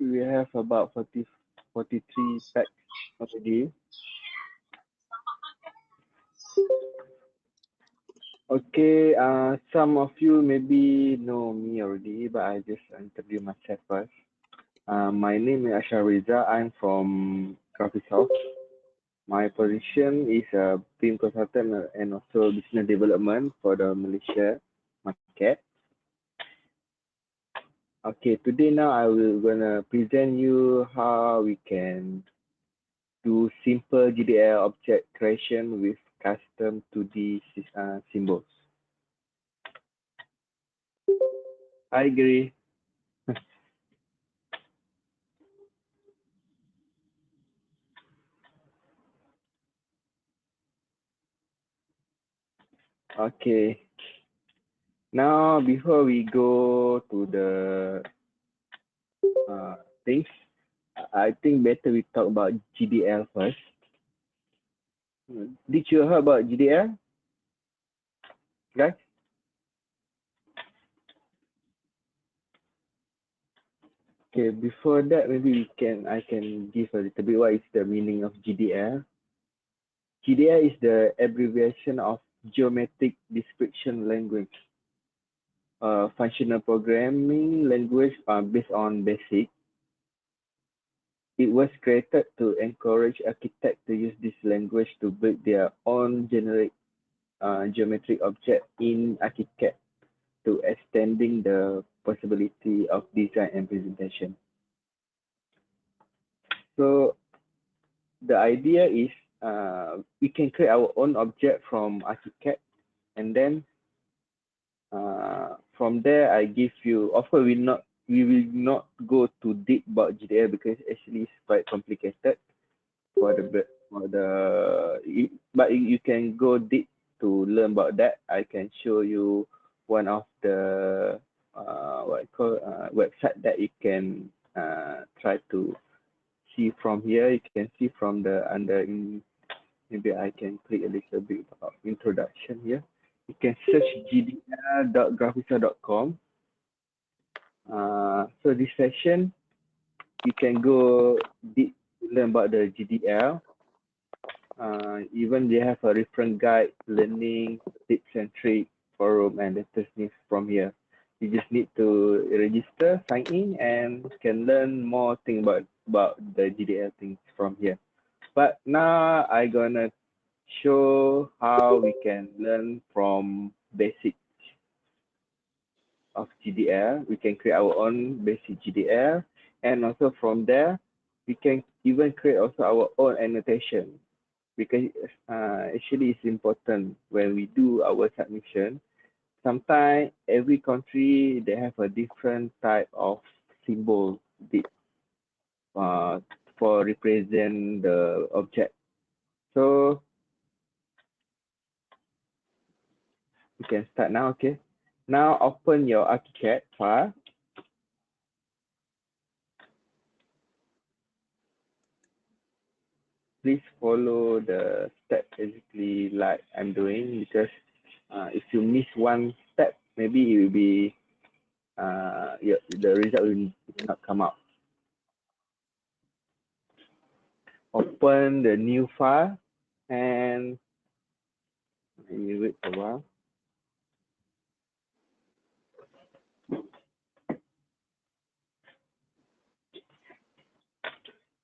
We have about 43 facts already. Okay, some of you maybe know me already, but I just introduce myself first. My name is Ashar Reza. I'm from Graphisoft. My position is a BIM consultant and also business development for the Malaysia market. Okay, today now I will gonna present you how we can do simple GDL object creation with custom 2D symbols. I agree. Okay. Now, before we go to the things, I think better we talk about GDL first. Did you hear about GDL, guys? Okay, before that, maybe I can give a little bit what is the meaning of GDL. GDL is the abbreviation of Geometric Description Language, functional programming language based on BASIC. It was created to encourage architects to use this language to build their own geometric object in ARCHICAD, to extending the possibility of design and presentation. So the idea is we can create our own object from ARCHICAD, and then from there I give you. Of course, we will not go too deep about GDL because actually it's quite complicated for the but you can go deep to learn about that. I can show you one of the website that you can try to see from here. You can see from the maybe I can click a little bit about introduction here. You can search gdl.graphica.com. So this session, you can go deep to learn about the GDL. Even they have a reference guide, learning tips and tricks, forum, and latest news from here. You just need to register, sign in, and can learn more things about the GDL things from here. But now I'm gonna show how we can learn from basic of GDL. We can create our own basic GDL, and also from there, we can even create also our own annotation, because actually it's important when we do our submission. Sometimes every country they have a different type of symbol uh, for represent the object. So we can start now. Okay. Now open your ARCHICAD file. Please follow the step basically like I'm doing, because if you miss one step, maybe it will be the result will not come out. Open the new file and you wait a while.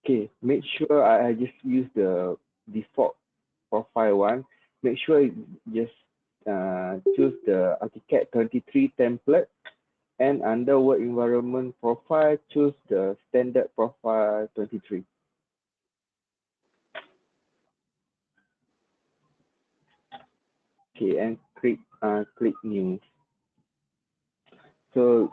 Okay, make sure I just use the default profile one. Make sure you just choose the ARCHICAD 23 template, and under work environment profile, choose the standard profile 23. Okay, and click new. So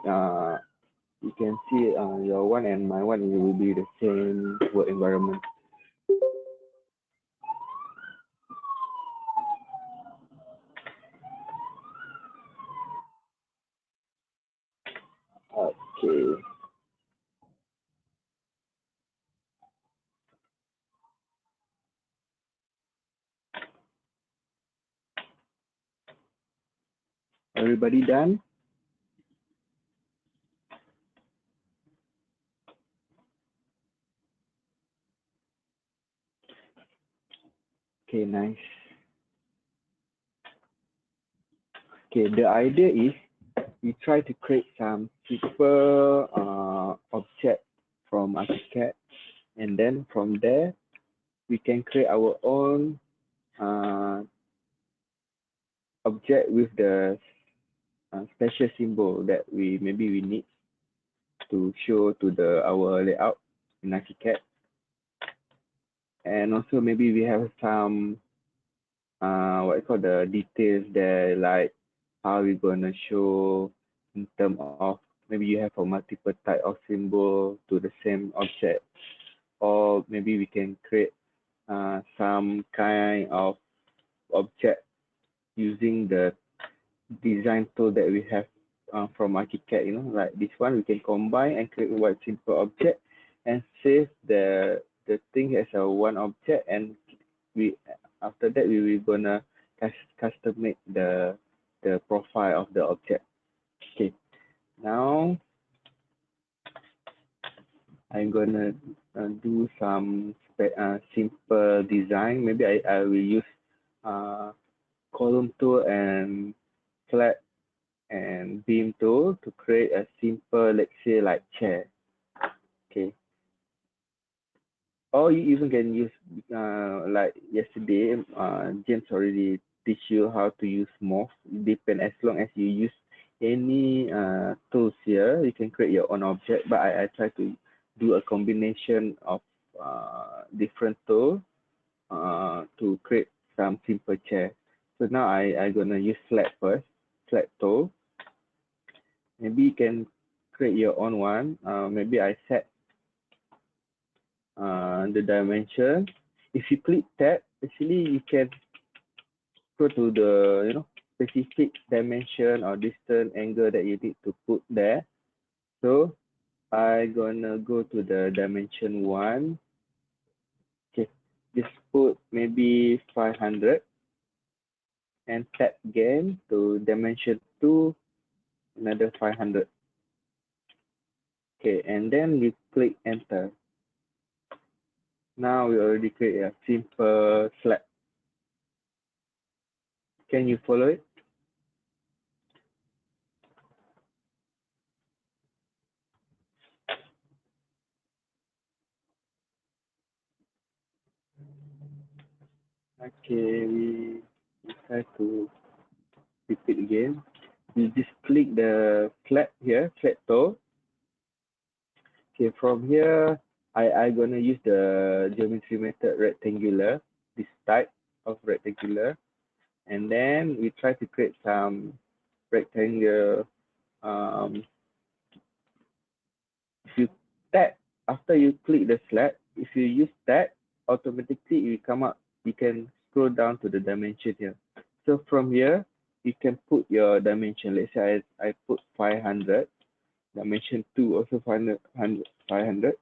you can see your one and my one will be the same work environment. Okay. Everybody done? Okay, nice. Okay, the idea is we try to create some simple object from ARCHICAD, and then from there we can create our own object with the special symbol that maybe we need to show to our layout in ARCHICAD. And also maybe we have some what you call the details there, like how we're gonna show in terms of maybe you have a multiple type of symbol to the same object, or maybe we can create some kind of object using the design tool that we have from ARCHICAD. You know, like this one, we can combine and create one simple object and save the thing as a one object, and we after that we will gonna custom make the profile of the object. Okay, now I'm gonna do some simple design. Maybe I will use column tool and flat and beam tool to create a simple, let's say, like chair. Okay, or you even can use like yesterday James already teach you how to use morph. It depends, as long as you use any tools here, you can create your own object, but I try to do a combination of different tools to create some simple chair. So now I gonna use flat first, flat tool. Maybe you can create your own one. Maybe I set the dimension. If you click tab, actually you can go to the specific dimension or distance angle that you need to put there. So I gonna go to the dimension 1. Okay, just put maybe 500 and tap again to dimension 2, another 500. Okay, and then we click enter. Now we already create a simple slab. Can you follow it? Okay, we try to repeat again. You just click the flat here, flat tool. Okay, from here, I gonna use the geometry method rectangular, this type of rectangular, and then we try to create some rectangle. If you tap, after you click the slab, if you use that, automatically it will come up. You can scroll down to the dimension here. So from here, you can put your dimension. Let's say I put 500, dimension 2 also 500.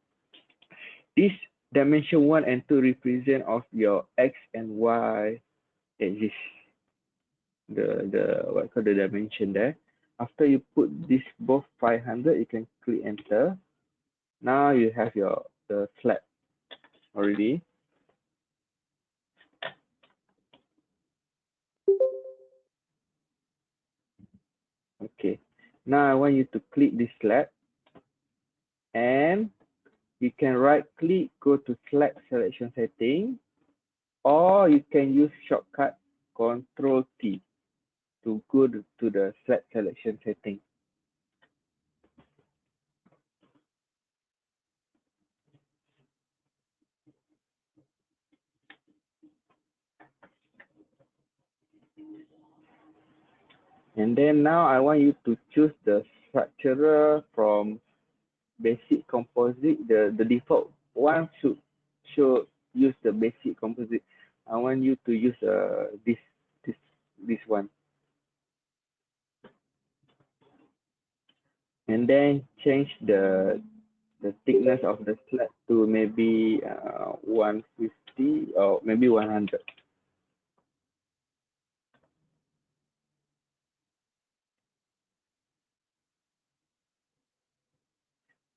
This dimension 1 and 2 represent of your X and Y axis. The what called the dimension there. After you put this both 500, you can click enter. Now you have the slab already. Okay. Now I want you to click this slab, and you can right click, go to slab selection setting, or you can use shortcut Control T to go to the slab selection setting. And then now I want you to choose the structural from basic composite. The default one should use the basic composite. I want you to use this one. And then change the thickness of the slab to maybe 150 or maybe 100.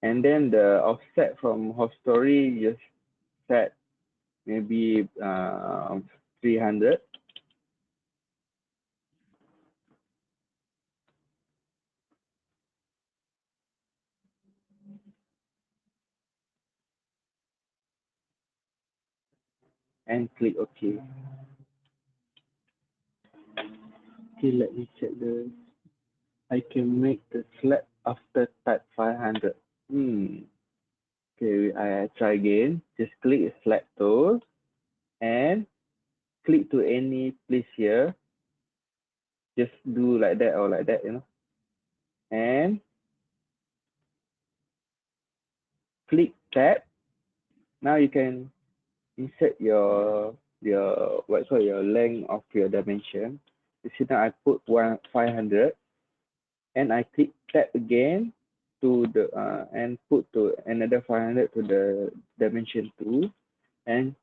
And then the offset from half story, just set maybe 300. And click OK. Okay, let me check the. I can make the select after type 500. Okay, I try again. Just click select tool and click to any place here. Just do like that or like that, And click tab. Now you can insert your length of your dimension. You see now I put 500 and I click tab again to the and put to another 500 to the dimension 2 and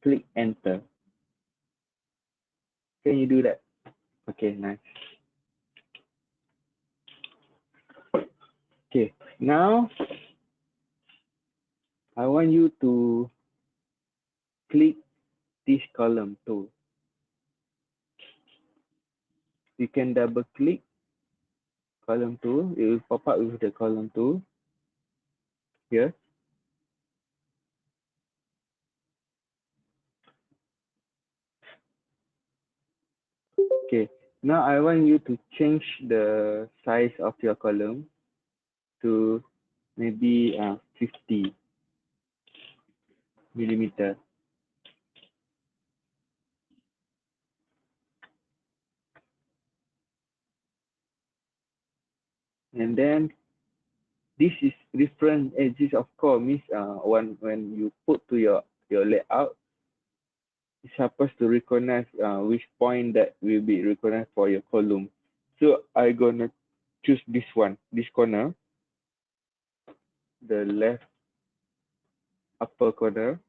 click enter. Can you do that? Okay, nice. Okay, now I want you to click this column too. You can double click column 2. It will pop up with the column 2 here. Okay, now I want you to change the size of your column to maybe 50 millimeter. And then this is reference edges of course means when you put to your layout, it's supposed to recognize which point that will be recognized for your column. So I gonna choose this one, this corner, the left upper corner,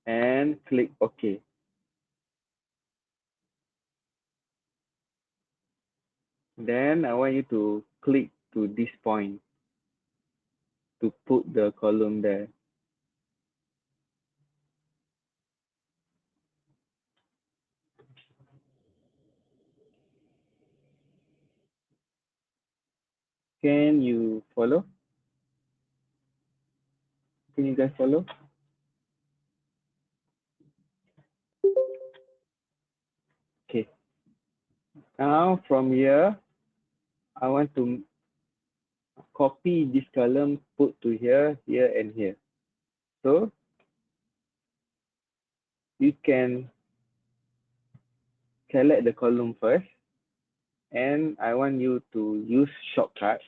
and click OK. Then I want you to click to this point to put the column there. Can you follow? Can you guys follow? Okay. Now from here, I want to copy this column, put to here, here, and here. So you can select the column first, and I want you to use shortcut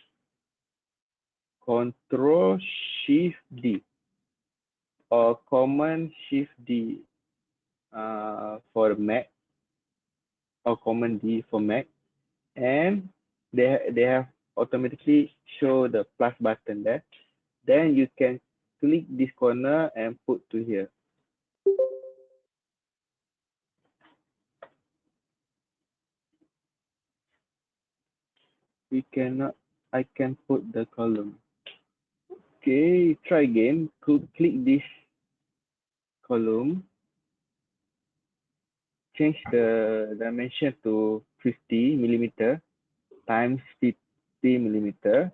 Control Shift D or Command Shift D for Mac or Command D for Mac, and they have automatically show the plus button there. Then you can click this corner and put to here. We cannot. I can put the column. Okay, try again. Click this column. Change the dimension to 50 millimeter times 50 millimeter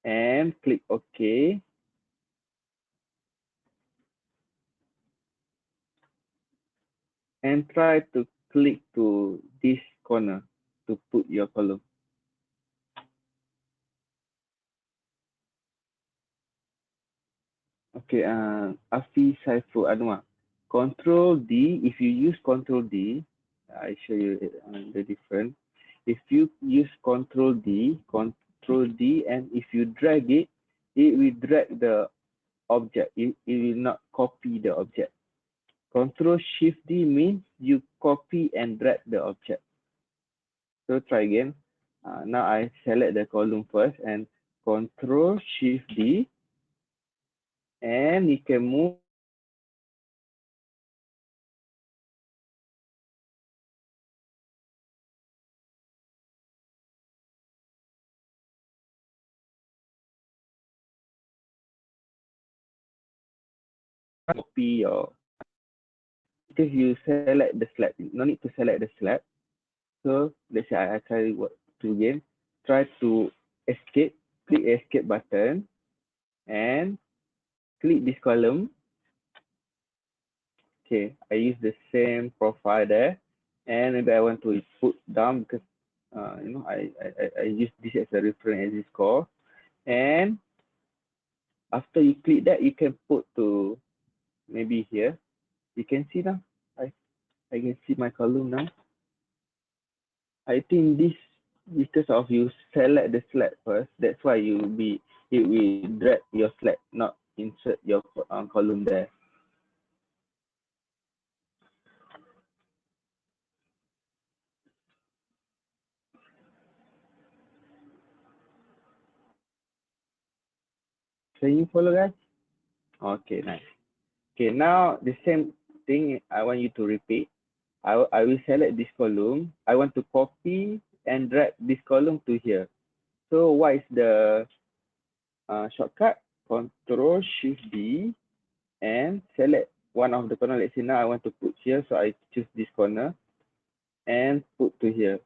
and click OK. And try to click to this corner to put your column. Okay, Afi Saiful Anwar. Control D, if you use Control D, I show you the difference. If you use Control D, and if you drag it, it will drag the object. It will not copy the object. Control Shift D means you copy and drag the object. So try again. Now I select the column first and Control Shift D, and you can move copy your because you select the slab, no need to select the slab. So let's say I try what to again, try to escape, click escape button and click this column. Okay, I use the same profile there, and maybe I want to put down because I use this as a reference as this score. And after you click that, you can put to maybe here. You can see now. I can see my column now. I think this because of you select the slab first. That's why it will drag your slab, not insert your column there. Can you follow, guys? Okay, nice. Okay, now the same thing I want you to repeat. I will select this column. I want to copy and drag this column to here. So what is the shortcut? Control Shift D and select one of the corner. Let's say now I want to put here, so I choose this corner and put to here.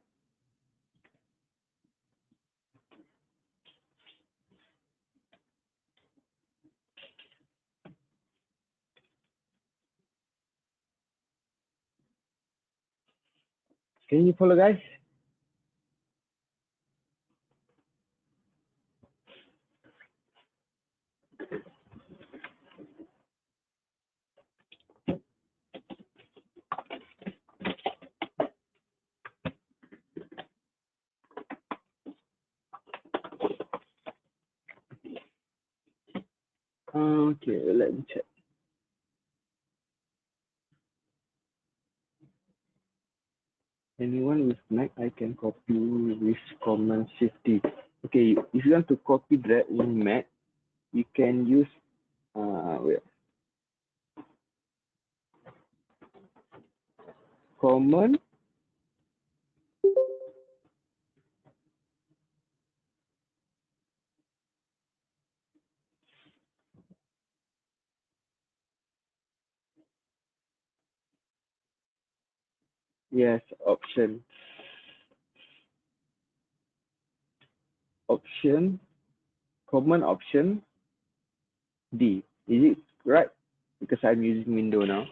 Can you follow, guys? Okay, let me check. Anyone with Mac, I can copy with Command Shift T. Okay, if you want to copy drag in Mac, you can use Command yes option Command option D. Is it right? Because I'm using window now.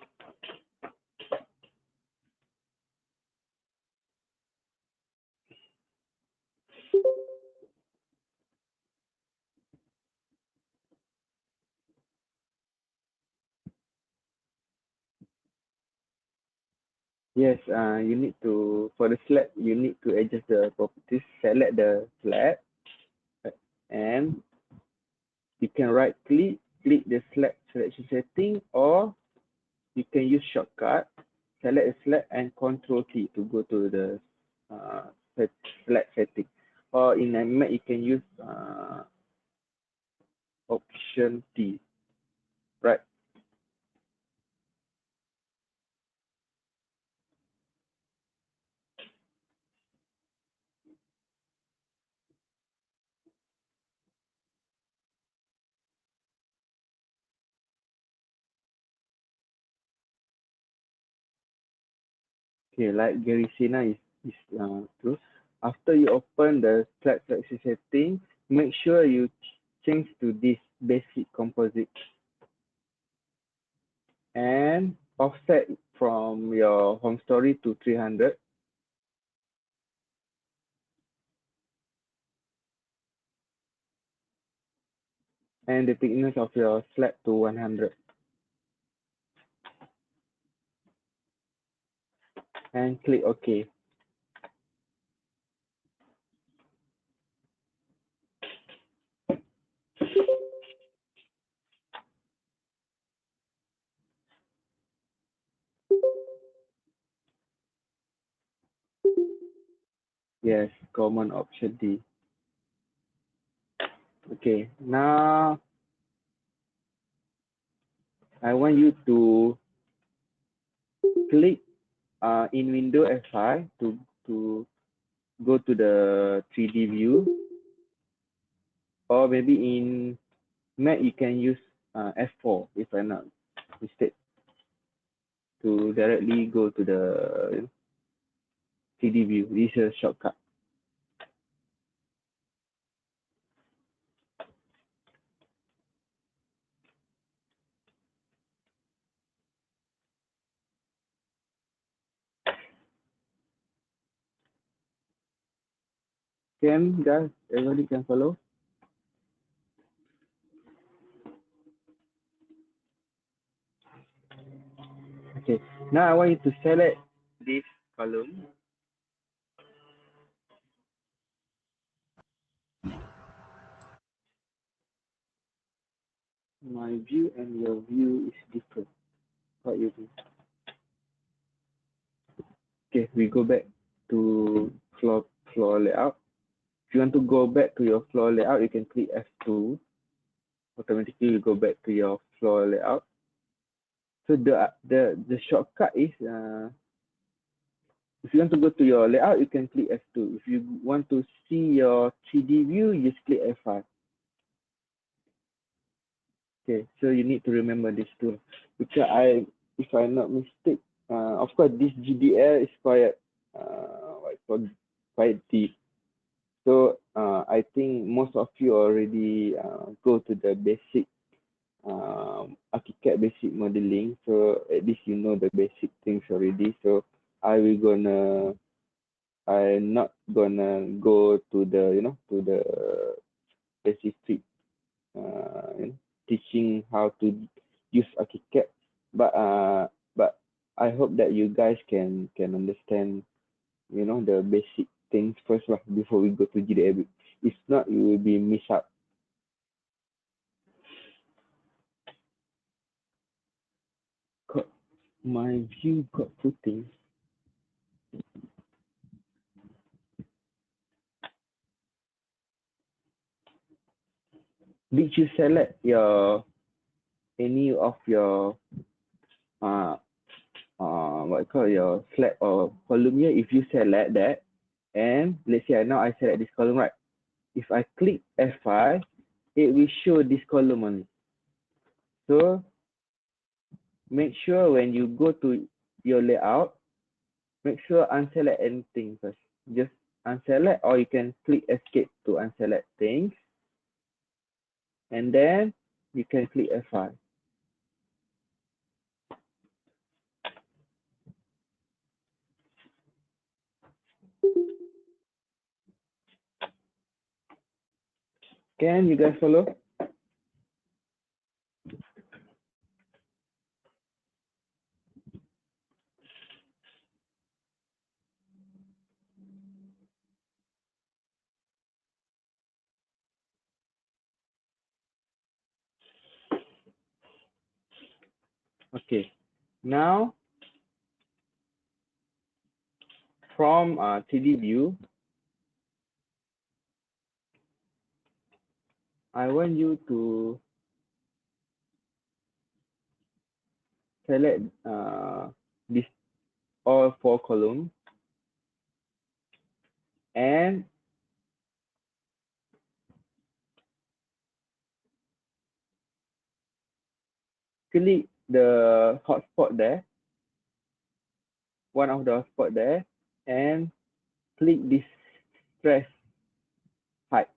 Yes, you need to, for the slab, you need to adjust the properties, select the slab, and you can right click the slab selection setting, or you can use shortcut, select a slab and control key to go to the slab setting. Or in a Mac, you can use option T, right? Okay, like Gary Sina is true. After you open the slide selection setting, make sure you change to this basic composite and offset from your home story to 300. And the thickness of your slab to 100. And click OK. Yes, common option D. Okay, now I want you to click in window F5 to go to the 3D view, or maybe in Mac you can use F4 if I'm not mistaken. to directly go to the 3D view. This is a shortcut. Can guys, everybody can follow? Okay, now I want you to select this column. My view and your view is different. What you do? Okay, we go back to floor layout. If you want to go back to your floor layout, you can click F2. Automatically you go back to your floor layout. So the shortcut is if you want to go to your layout, you can click F2. If you want to see your 3D view, you just click F5. Okay, so you need to remember this too. Because if I'm not mistaken, of course this GDL is quite deep. So I think most of you already go to the basic ARCHICAD basic modeling. So at least you know the basic things already. So I'm not gonna go to the to the specific teaching how to use ARCHICAD. But I hope that you guys can understand the basic things first lah before we go to GDL. If not, you will be miss out. My view got footing. Did you select any of your what you call your slab or column here? If you select that, and let's say now I select this column, right? If I click F5, it will show this column only. So make sure when you go to your layout, make sure unselect anything first. Just unselect, or you can click escape to unselect things, and then you can click F5. Can you guys follow? Okay, now from 3D view, I want you to select this all 4 columns and click the hotspot there, one of the hotspot there, and click this stress height.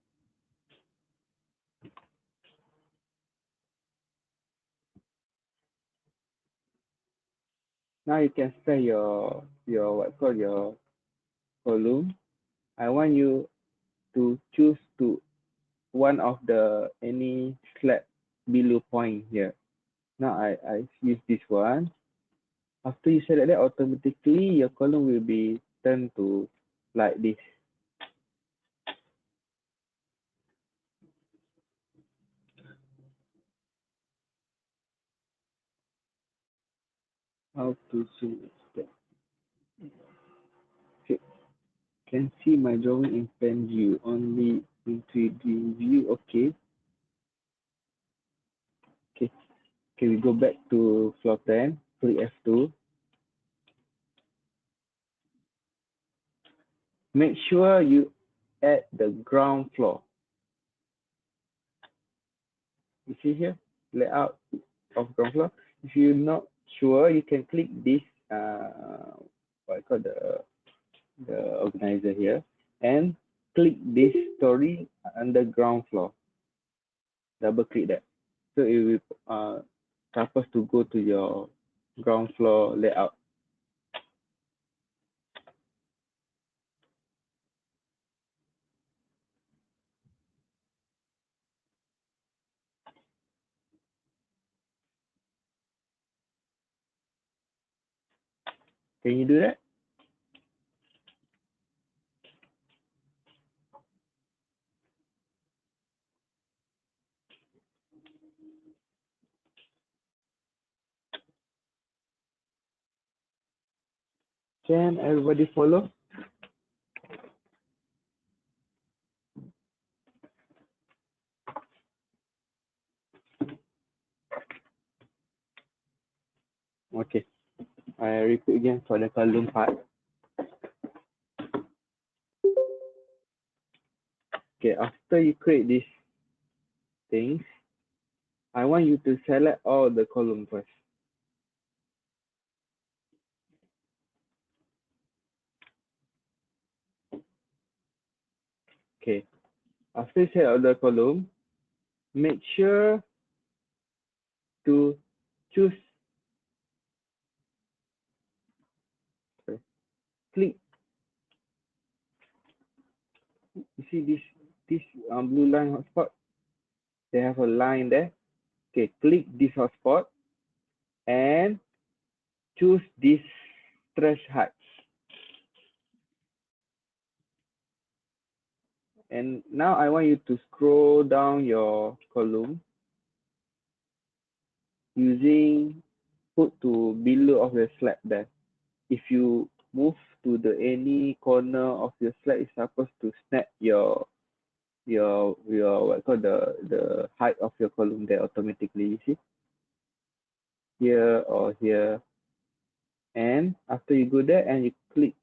Now you can set your column. I want you to choose to one of the any slab below point here. Now I use this one. After you select that, automatically your column will be turned to like this. How to zoom that? Okay. Can see my drawing in pen view only in 3D view. Okay. Okay. Okay, we go back to floor plan. Click F2. Make sure you add the ground floor. You see here, layout of ground floor. If you not sure you can click this what I call the organizer here and click this story under ground floor. Double click that. So it will supposed to go to your ground floor layout. Can you do that? Can everybody follow? Okay. I repeat again for the column part. Okay, after you create these things, I want you to select all the column first. Okay, after you select all the column, make sure to choose, click, you see this blue line hotspot, they have a line there. Okay, click this hotspot and choose this stress height. And now I want you to scroll down your column using put to below of the slide there. If you move to the any corner of your slide, it's supposed to snap your what called the height of your column there automatically. You see here or here, and after you go there and you click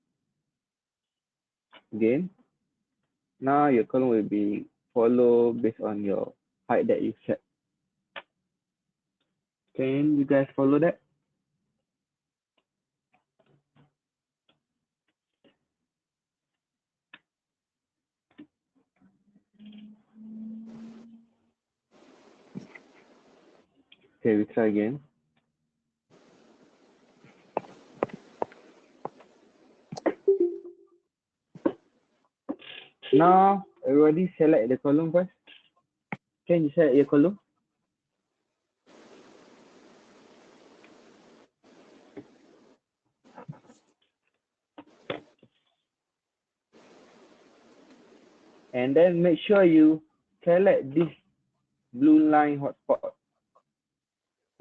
again, now your column will be follow based on your height that you set. Can you guys follow that? Okay, we try again. Now everybody select the column first. Can you select your column? And then make sure you select this blue line hotspot,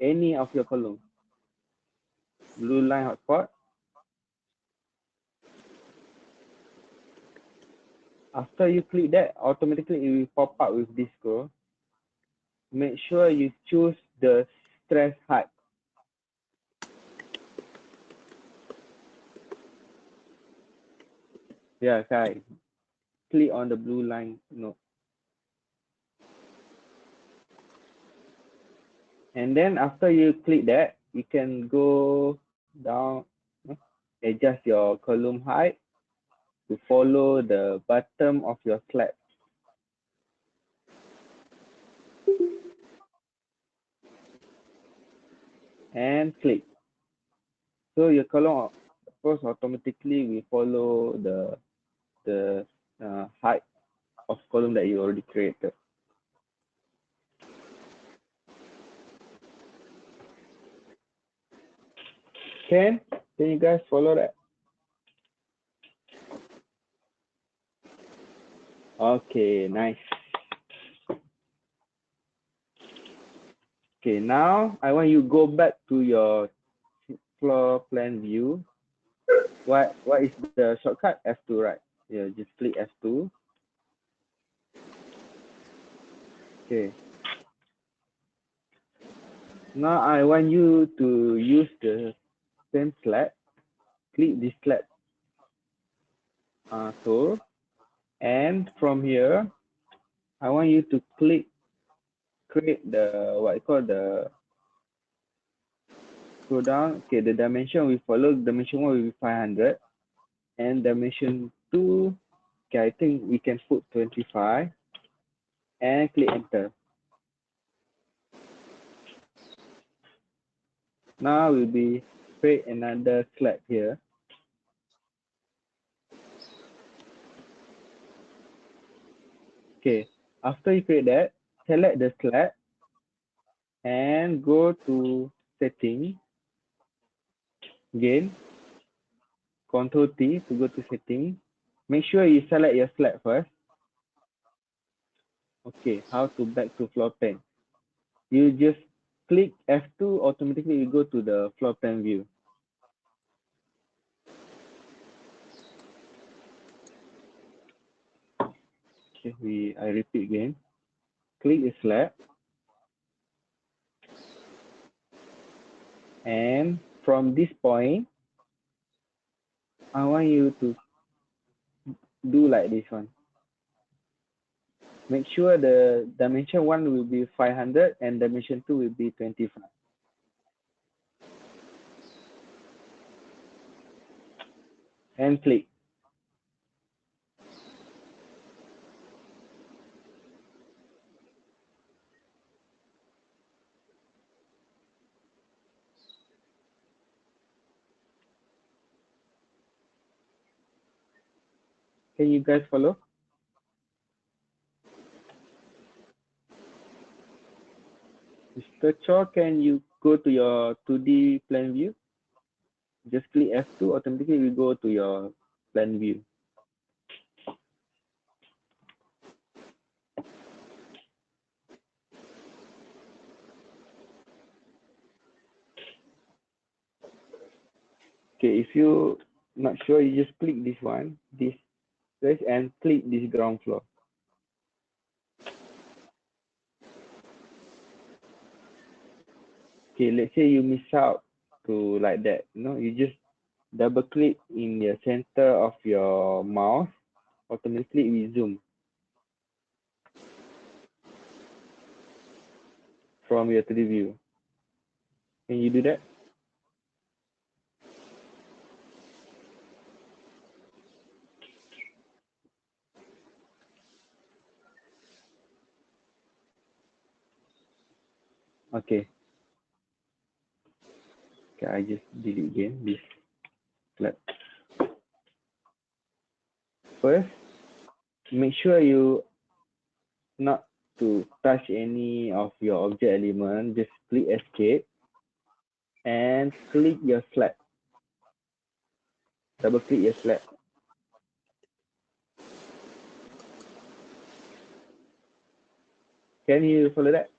any of your column. Blue line hotspot. After you click that, automatically it will pop up with this scroll. Make sure you choose the stress height. Yeah, guys. Click on the blue line node. And then after you click that, you can go down, adjust your column height to follow the bottom of your slab. And click. So your column, of course, automatically will follow the height of column that you already created. Can you guys follow that? Okay, nice. Okay, now I want you to go back to your floor plan view. What is the shortcut? F2, right? Yeah, just click F2. Okay. Now I want you to use the same slab. Click this slab tool, and from here, I want you to create the what I call the Scroll down. Okay, the dimension we follow, dimension 1 will be 500. And dimension 2, okay, I think we can put 25. And click enter. Now we'll be create another slab here. Okay, after you create that, select the slab and go to setting. Again, Control T to go to setting. Make sure you select your slab first. Okay, how to back to floor plan? You just click F2, automatically you go to the floor plan view. Okay, I repeat again. Click the slab. And from this point, I want you to do like this one. Make sure the dimension 1 will be 500 and dimension 2 will be 25. And click. Can you guys follow? Mr. Cho, can you go to your 2D plan view? Just click F2, automatically we go to your plan view. Okay, if you not sure, you just click this one, this place, and click this ground floor. Okay, let's say you miss out to like that. You just double click in the center of your mouse, automatically we zoom from your 3D view. Can you do that? Okay. Okay, I just delete again this slab. First, make sure you not to touch any of your object element. Just click escape and click your slab. Double click your slab. Can you follow that?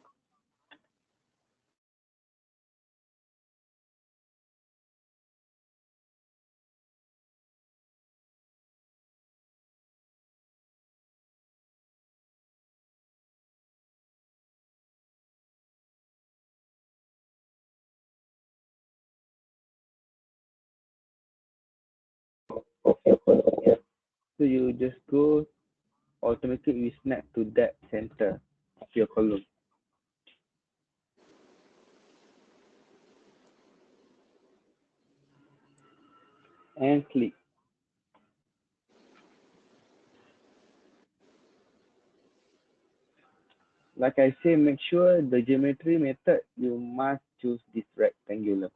Yeah. So you just go automatically you snap to that center of your column. And click. Like I say, make sure the geometry method, you must choose this rectangular.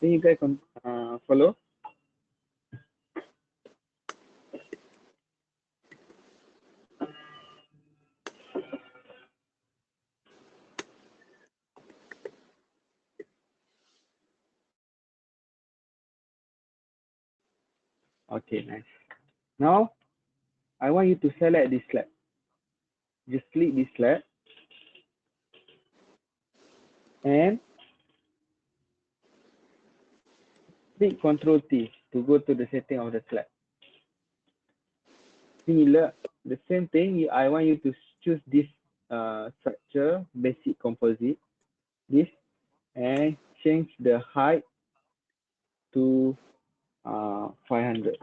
Then you guys follow. Okay, nice. Now, I want you to select this slab. Just click this slab. And Click Control T to go to the setting of the slab. Similar, the same thing. I want you to choose this structure, basic composite, this, and change the height to 500.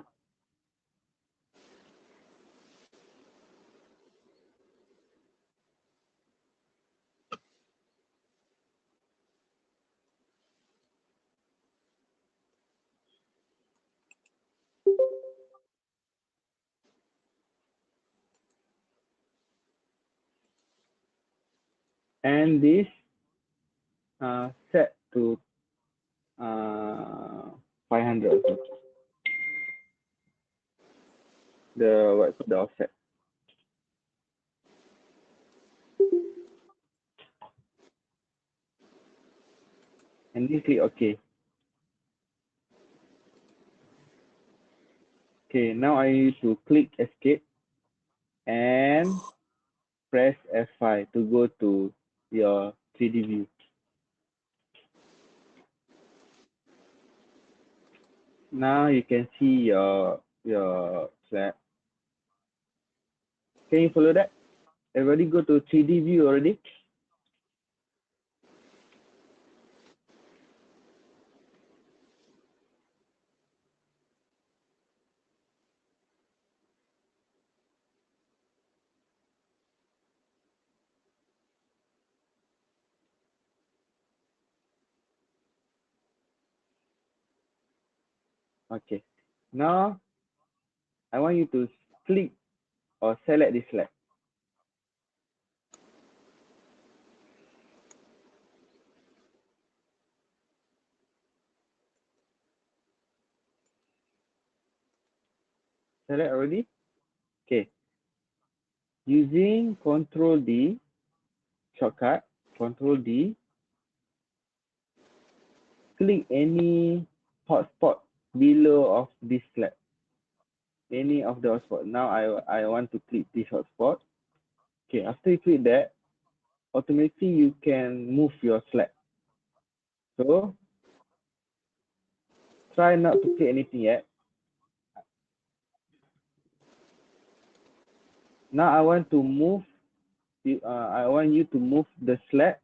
And this set to 500 also. The offset. And then click OK. Okay, now I need to click Escape and press F5 to go to your 3D view. Now you can see your slab. Can you follow that? Everybody go to 3D view already? Okay. Now I want you to click or select this slab. Select already? Okay. Using Control D shortcut, Control D, click any hotspot below of this slab. Any of the hotspot. Now I want to click this hotspot. Okay, after you click that, automatically you can move your slab. So try not to click anything yet. Now I want to move. I want you to move the slab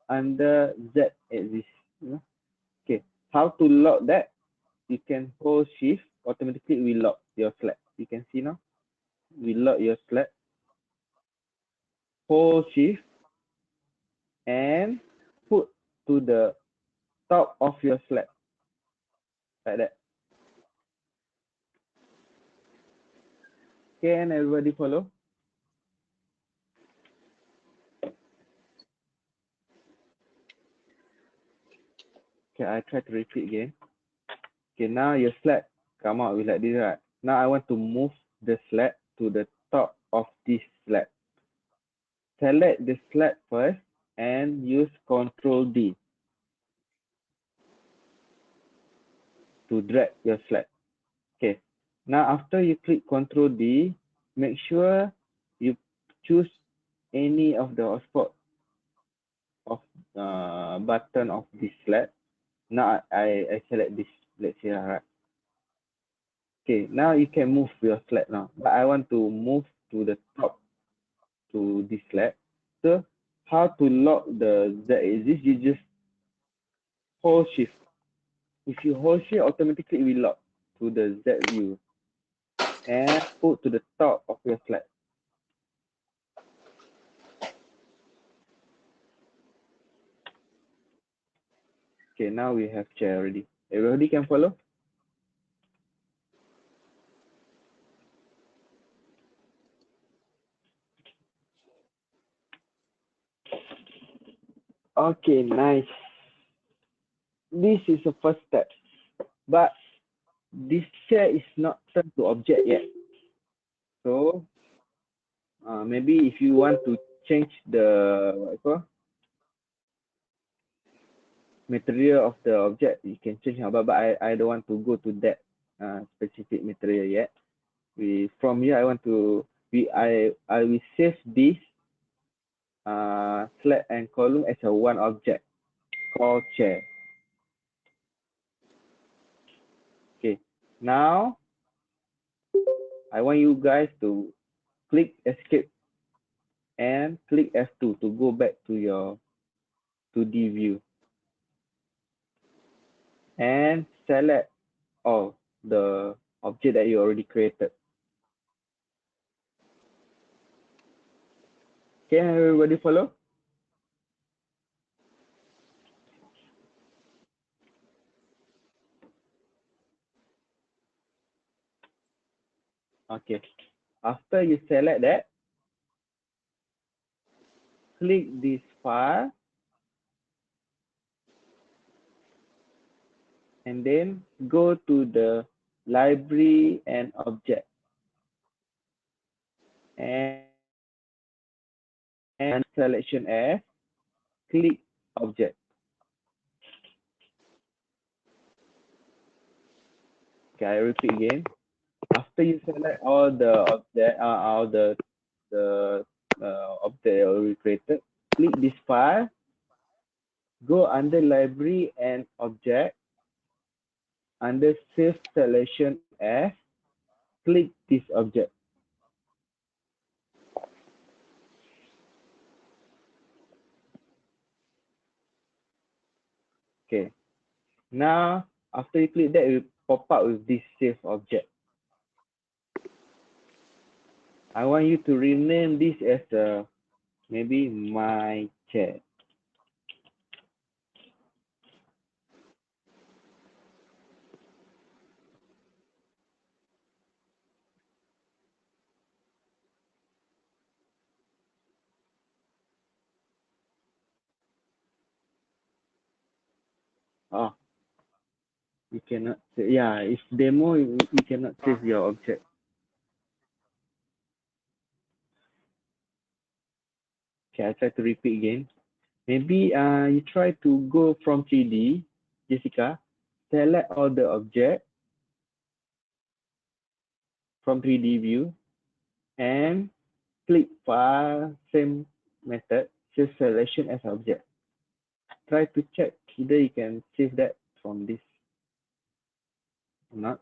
under Z axis. Okay, how to lock that? You can hold Shift. Automatically we lock your slab. You can see now. We lock your slab. Hold Shift and put to the top of your slab like that. Can everybody follow? Okay, I try to repeat again. Okay, now your slab come out with like this, right? Now I want to move the slab to the top of this slab. Select the slab first and use Control D to drag your slab. Okay, now after you click Control D, make sure you choose any of the hotspot of button of this slab. Now I select this, let's say, right? Okay, now you can move your slab now, but I want to move to the top to this slab. So how to lock the Z axis? You just hold Shift. If you hold Shift, automatically it will lock to the Z view and put to the top of your slab. Okay, now we have chair already. Everybody can follow? Okay, nice. This is the first step, but this chair is not turned to object yet. So maybe if you want to change the material of the object, you can change. But I don't want to go to that specific material yet. From here I want to I will save this slab and column as a one object called chair. Now, I want you guys to click escape and click F2 to go back to your 2D view and select all the object that you already created. Can everybody follow? Okay. After you select that, click this file and then go to the library and object and selection as click object. Okay, I repeat again. After you select all the object, the object already created, click this file, go under library and object, under save selection as, click this object. Okay. Now, after you click that, it will pop up with this save object. I want you to rename this as maybe my chair. Oh, you cannot save. Yeah, if demo, you cannot save your object. Okay, I try to repeat again. Maybe you try to go from 3D, Jessica, select all the object from 3D view and click file, same method, save selection as object. Try to check either you can save that from this or not.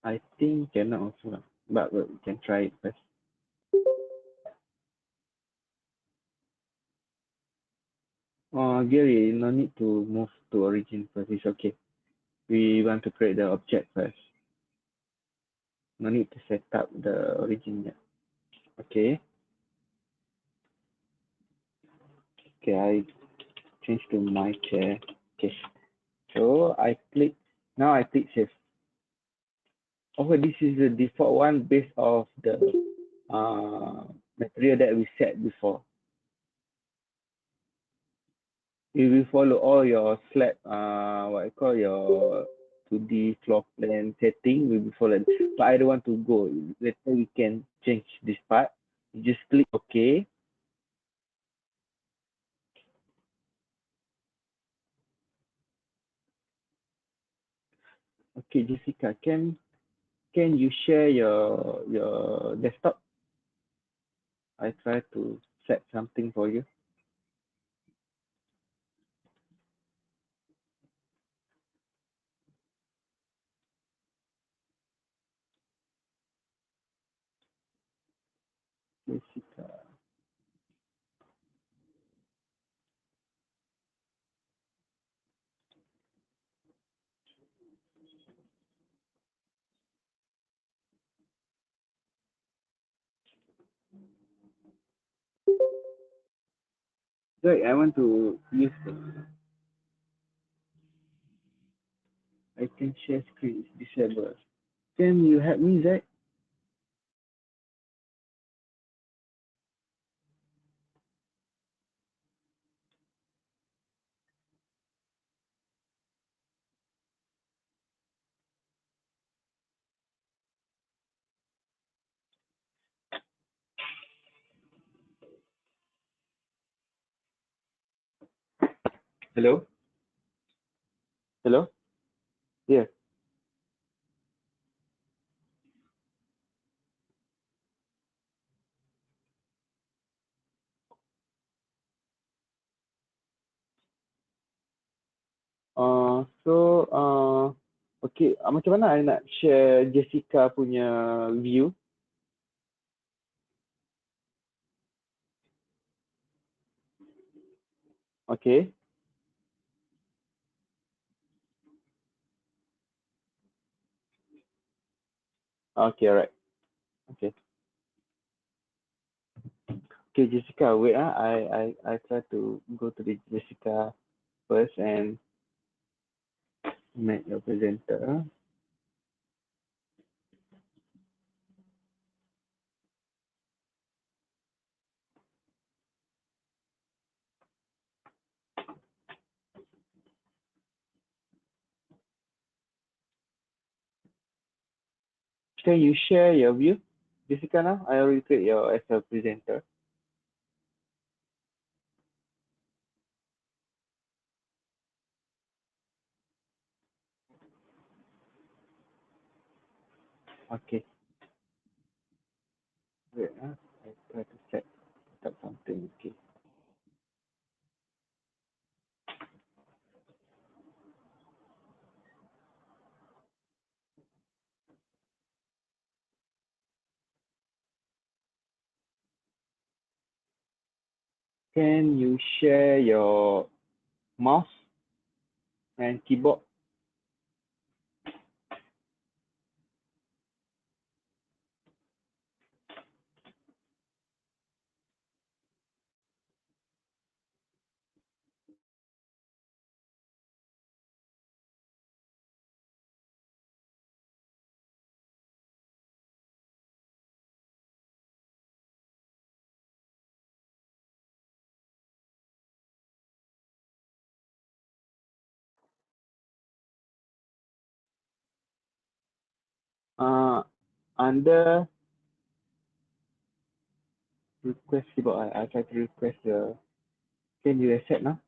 I think cannot also, but we can try it first. Gary, no need to move to origin first. It's okay. We want to create the object first. No need to set up the origin yet. Okay. Okay, I change to my chair. Okay. So I click. Now I click save. Oh, this is the default one based off the material that we set before. You will follow all your slab, what I call your 2D floor plan setting will be followed. But I don't want to go. Later we can change this part. You just click OK. Okay, Jessica, can you share your desktop? I try to set something for you. Jessica. Right, I want to use I can share screen. It's disabled. Can you help me, Zach? Hello? Hello? Yeah. So Okay, macam mana I nak share Jessica punya view? Okay. Okay, alright. Okay. Okay, Jessica, wait. I try to go to the Jessica first and make your presenter. Can you share your view, Jessica? Now I already create you as a presenter. Okay. Wait. I try to set up something. Okay. Can you share your mouse and keyboard? Under request keyboard, I try to request the. Can you accept now?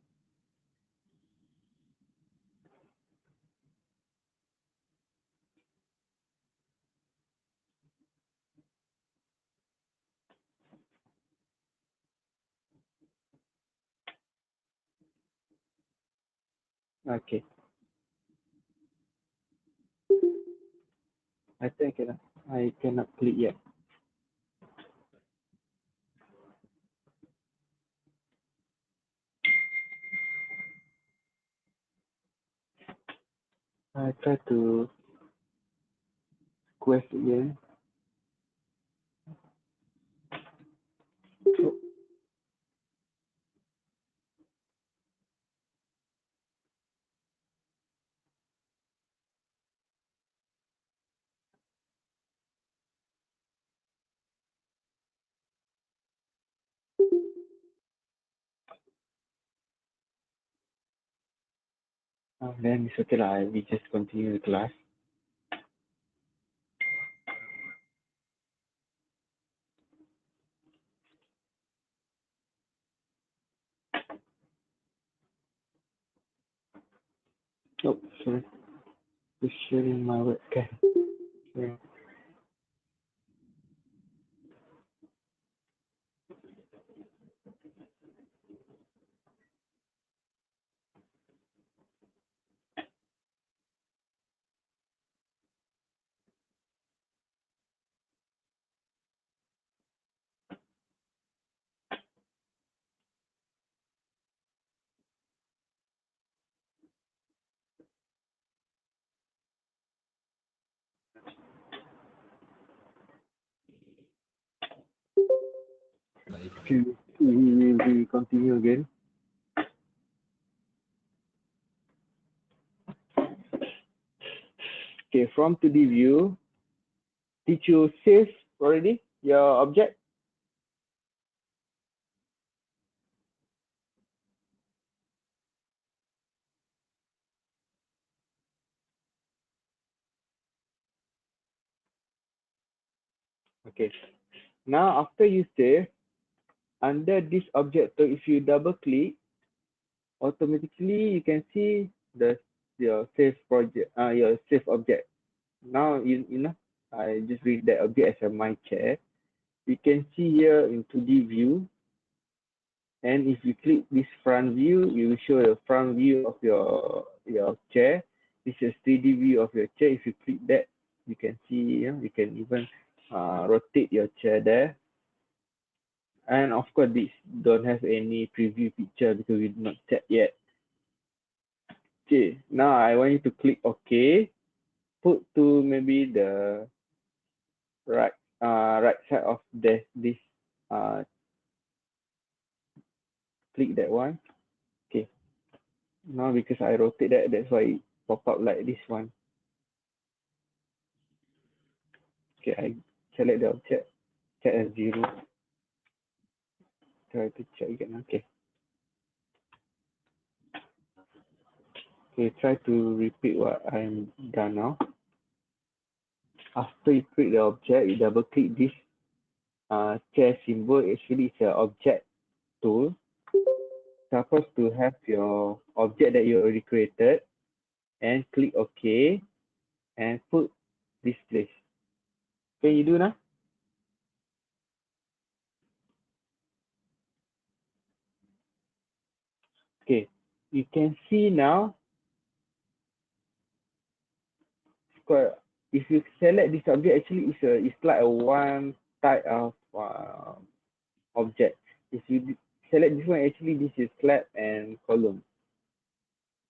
Okay. I think I cannot click yet. I try to request again. Oh, then it's okay lah. We just continue the class. Oh, sorry. Just sharing my webcam. Yeah. Okay, we will continue again. Okay, from 2D view, did you save already your object? Okay. Now, after you save, under this object, so if you double click, automatically you can see your save project, your save object. Now you know, I just read that object as a my chair. You can see here in 2D view, and if you click this front view, you will show the front view of your chair. This is 3D view of your chair. If you click that, you can see, you can even rotate your chair there. And of course, this don't have any preview picture because we did not set yet. Okay, now I want you to click OK. Put to maybe the right side of this click that one. Okay, now because I rotate that, that's why it pop up like this one. Okay, I select the object, set as 0. Try to check again. Okay. Okay, try to repeat what I'm done now. After you click the object, you double click this chair symbol. Actually, it's an object tool. Supposed to have your object that you already created, and click OK, and put this place. Can you do now? Okay, you can see now. If you select this object, actually it's like a one type of object. If you select this one, actually this is slab and column.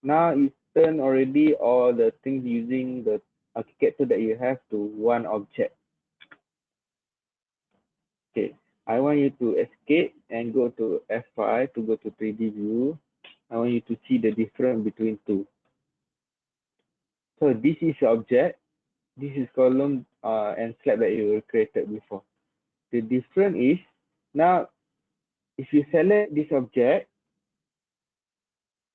Now you turn already all the things using the ARCHICAD tool that you have to one object. Okay, I want you to escape and go to F5 to go to 3D view. I want you to see the difference between two. So this is object, this is column and slab that you created before. The difference is now if you select this object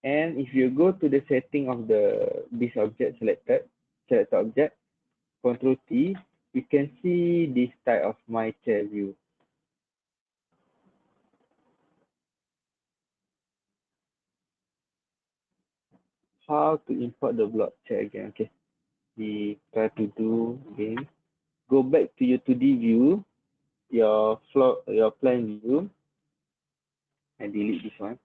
and if you go to the setting of this object select object, Control T, you can see this type of my chair view. How to import the block chair again? Okay, we try to do again. Go back to your 2D view, your plan view, and delete this one.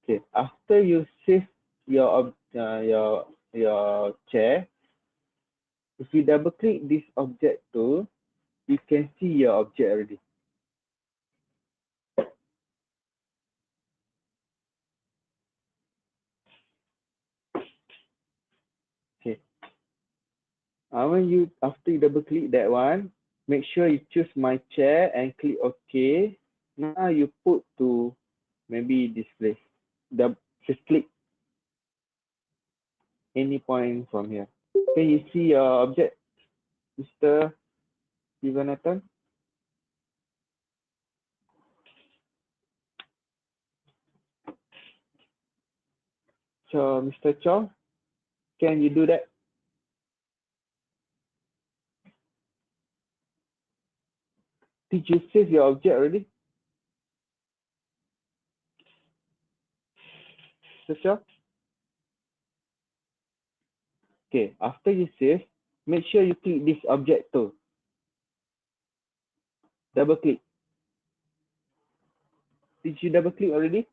Okay, after you save your chair, if you double click this object tool, you can see your object already. Okay. When you after you double click that one, make sure you choose my chair and click OK. Now you put to maybe this place. Just click any point from here. Can you see your object, Mr. Sivanathan? So, Mr. Chow, can you do that? Did you save your object already? Mr. Chow? Okay, after you save, make sure you click this object tool. Double click. Did you double click already?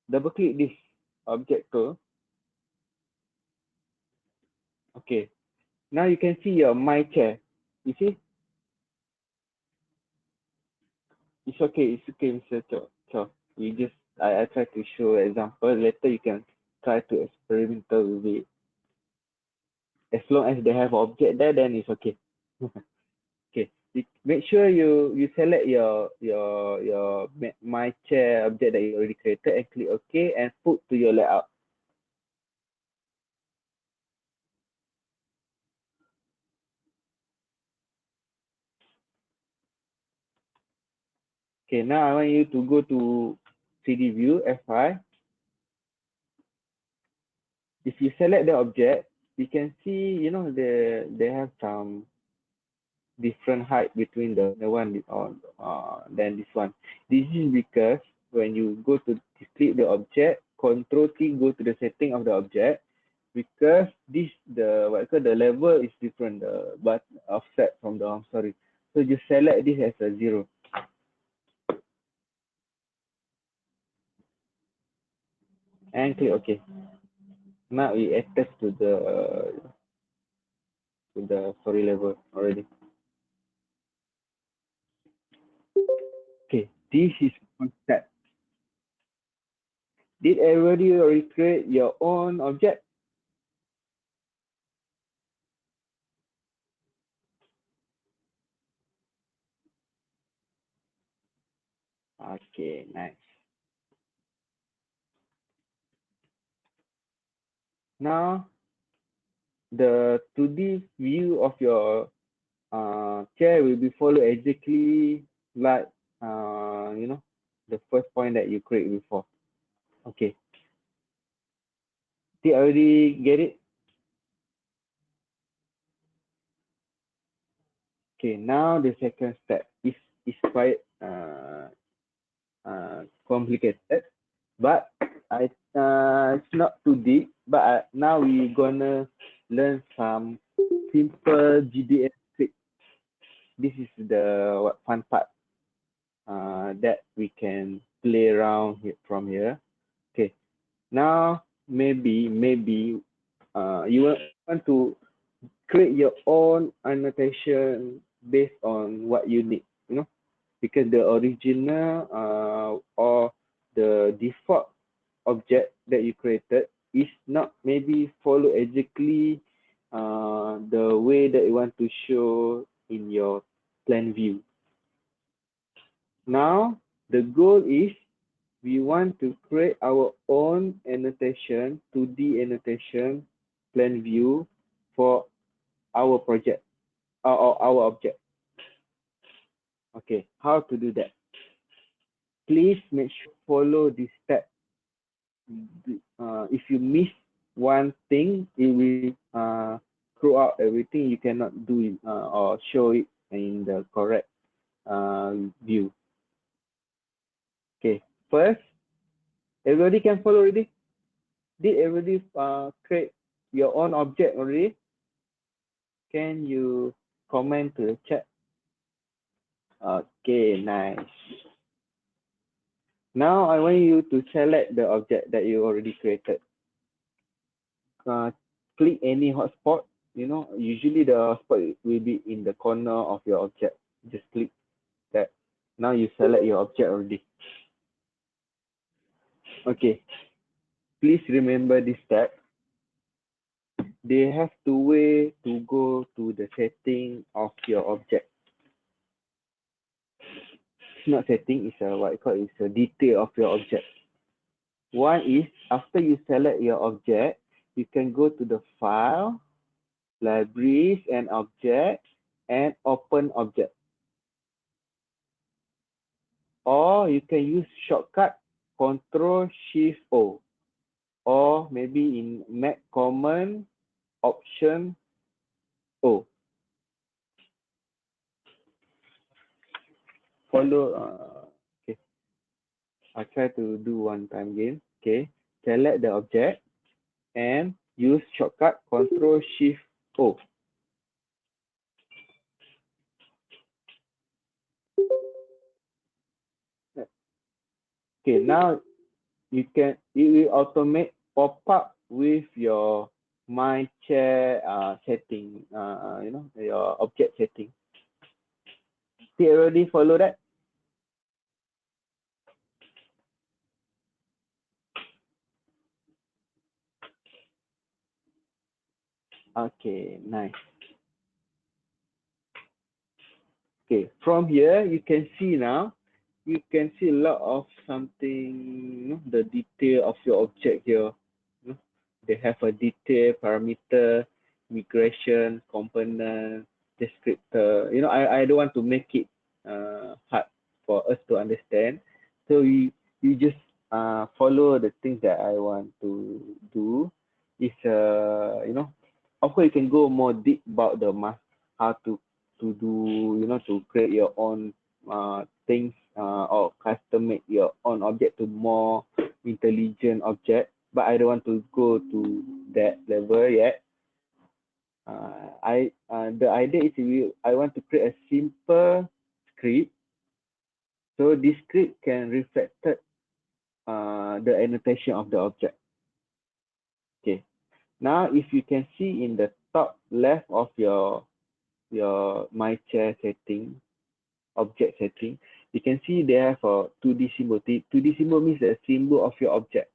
Double click this object tool. Okay, now you can see your my chair. You see? It's okay, Mr. Chow. You just I try to show example. Later you can try to experimental with it. As long as they have object there, then it's okay. Okay. Make sure you select your my chair object that you already created and click OK and put to your layout. Okay, now I want you to go to 3D view F5. If you select the object, you can see, they have some different height between the one on than this one. This is because when you go to click the object, Control T go to the setting of the object, because the level is different, but offset from the So you select this as a 0. and click OK. Now we attach to the story level already. Okay, this is one step. Did everybody recreate your own object? Okay, nice. Now, the 2D view of your chair will be followed exactly like, the first point that you create before. Okay. Did already get it? Okay, now the second step is quite complicated, but it's not too deep. But now we're gonna learn some simple GDL script. This is the fun part that we can play around from here. Okay, now maybe you want to create your own annotation based on what you need, because the original or the default object that you created is not maybe follow exactly the way that you want to show in your plan view. Now, the goal is we want to create our own annotation, 2D annotation plan view for our project or our object. Okay, how to do that? Please make sure follow this step. If you miss one thing, it will throw out everything. You cannot do it or show it in the correct view. Okay, first, everybody can follow already? Did everybody create your own object already? Can you comment to the chat? Okay, nice. Now I want you to select the object that you already created. Click any hotspot. Usually the hotspot will be in the corner of your object. Just click that. Now you select your object already. Okay. Please remember this step. They have two ways to go to the setting of your object. It's not setting, it's what I call it's a detail of your object. One is after you select your object, you can go to the file, libraries and objects, and open object. Or you can use shortcut Control Shift O, or maybe in Mac Command Option O. Follow. Okay, I try to do one time again. Okay, select the object and use shortcut Control Shift O. Okay, now it will automate pop up with your my chair setting, your object setting. Did you already follow that? Okay, nice. Okay, from here you can see now, you can see a lot of something, the detail of your object here. They have a detail, parameter, migration, component, descriptor. I don't want to make it hard for us to understand. So you just follow the things that I want to do. It's of course you can go more deep about the how to do, to create your own things or custom make your own object to more intelligent object, but I don't want to go to that level yet. The idea is I want to create a simple script, so this script can reflect the annotation of the object. Now, if you can see in the top left of your my chair setting, object setting, you can see they have a 2D symbol. 2D symbol means the symbol of your object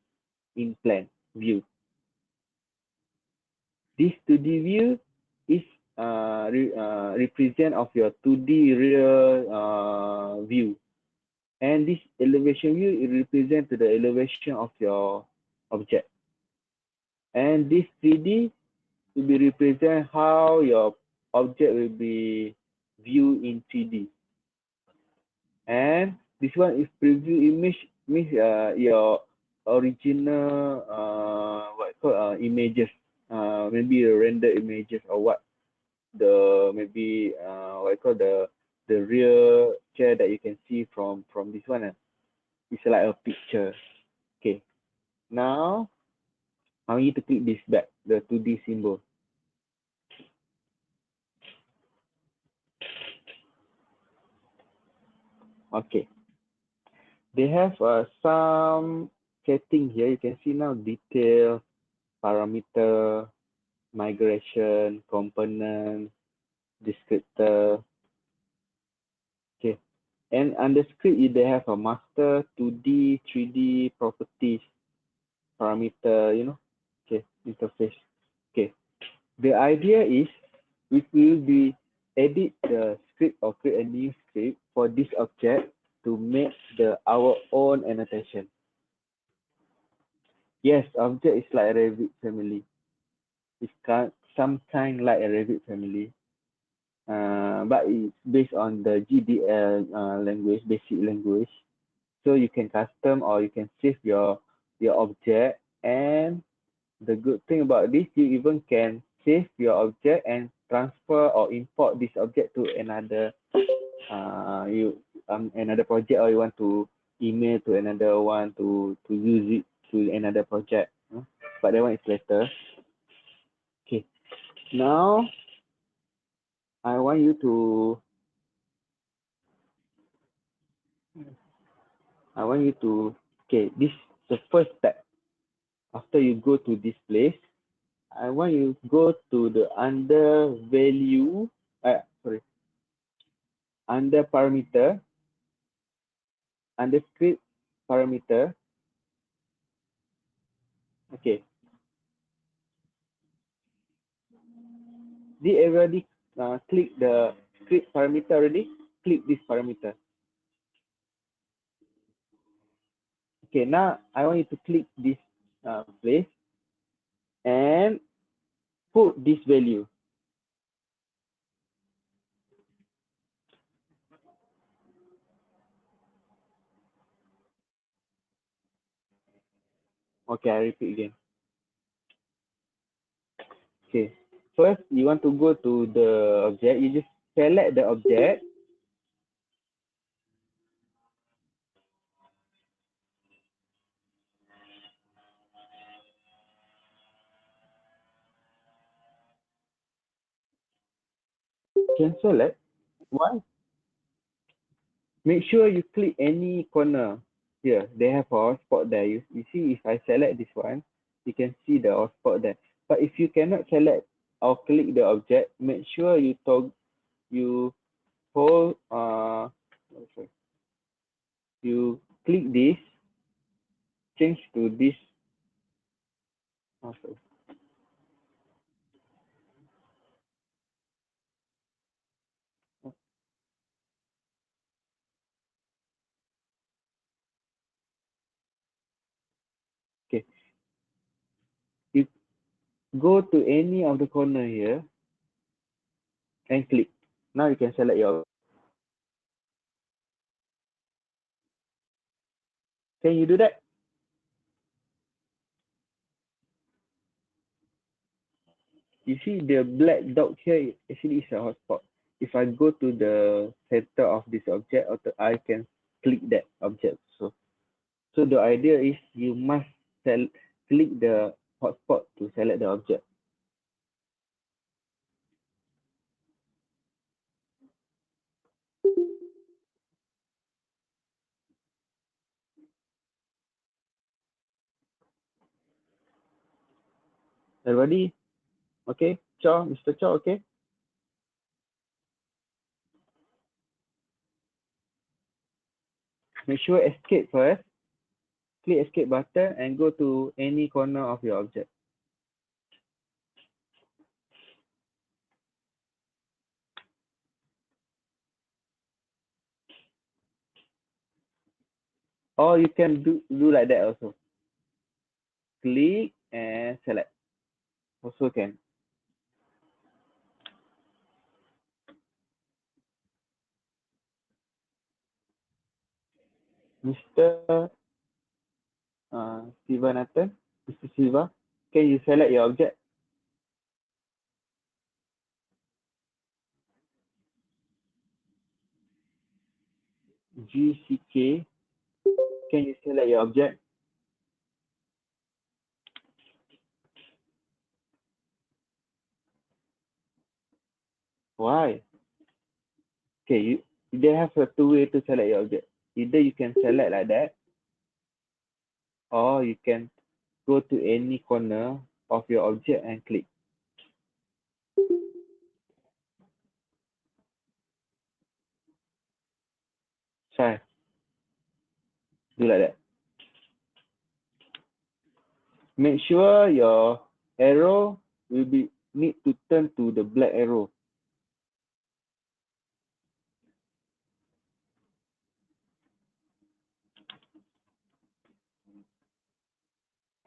in plan view. This 2D view is represent of your 2D real view, and this elevation view it represent to the elevation of your object, and this 3D will be represent how your object will be viewed in 3D. And this one is preview image means your original what called images, maybe render images or what, the maybe what I call the real chair that you can see from this one. It's like a picture. Okay. Now I want you to click this back, the 2D symbol. Okay. They have some setting here. You can see now detail, parameter, migration, component, descriptor. Okay. And under script, they have a master, 2D, 3D, properties, parameter, you know. Okay, interface. Okay. The idea is we will be edit the script or create a new script for this object to make our own annotation. Yes, object is like a Revit family. It's some kind like a Revit family. But it's based on the GDL language, basic language. So you can custom or you can save your object. And the good thing about this, you even can save your object and transfer or import this object to another another project, or you want to email to another one to use it to another project. But that one is later. Okay. Now I want you to okay, this is the first step. After you go to this place, I want you to go to the under value, under parameter, under script parameter. Okay, did everybody click the script parameter already? Click this parameter. Okay, now I want you to click this place and put this value. Okay, I repeat again. Okay, first you want to go to the object. You just select the object. Cancel it. Why? Make sure you click any corner here. They have a hotspot there. You see, if I select this one, you can see the hotspot there. But if you cannot select or click the object, make sure you hold sorry, you click this, change to this. Sorry. Okay, you go to any of the corner here and click. Now you can select your. Can you do that? You see the black dot here actually is a hotspot. If I go to the center of this object, I can click that object. So the idea is you must click the hotspot to select the object. Everybody, okay? Cho, Mr. Cho, okay? Make sure escape first. Click escape button and go to any corner of your object. Or you can do like that also. Click and select. Also can. Mr. Siva Nathan, Mr. Siva, can you select your object? GCK, can you select your object? Why? Okay, they have a two way to select your object. Either you can select like that, or you can go to any corner of your object and click. Try. Do like that. Make sure your arrow will need to turn to the black arrow.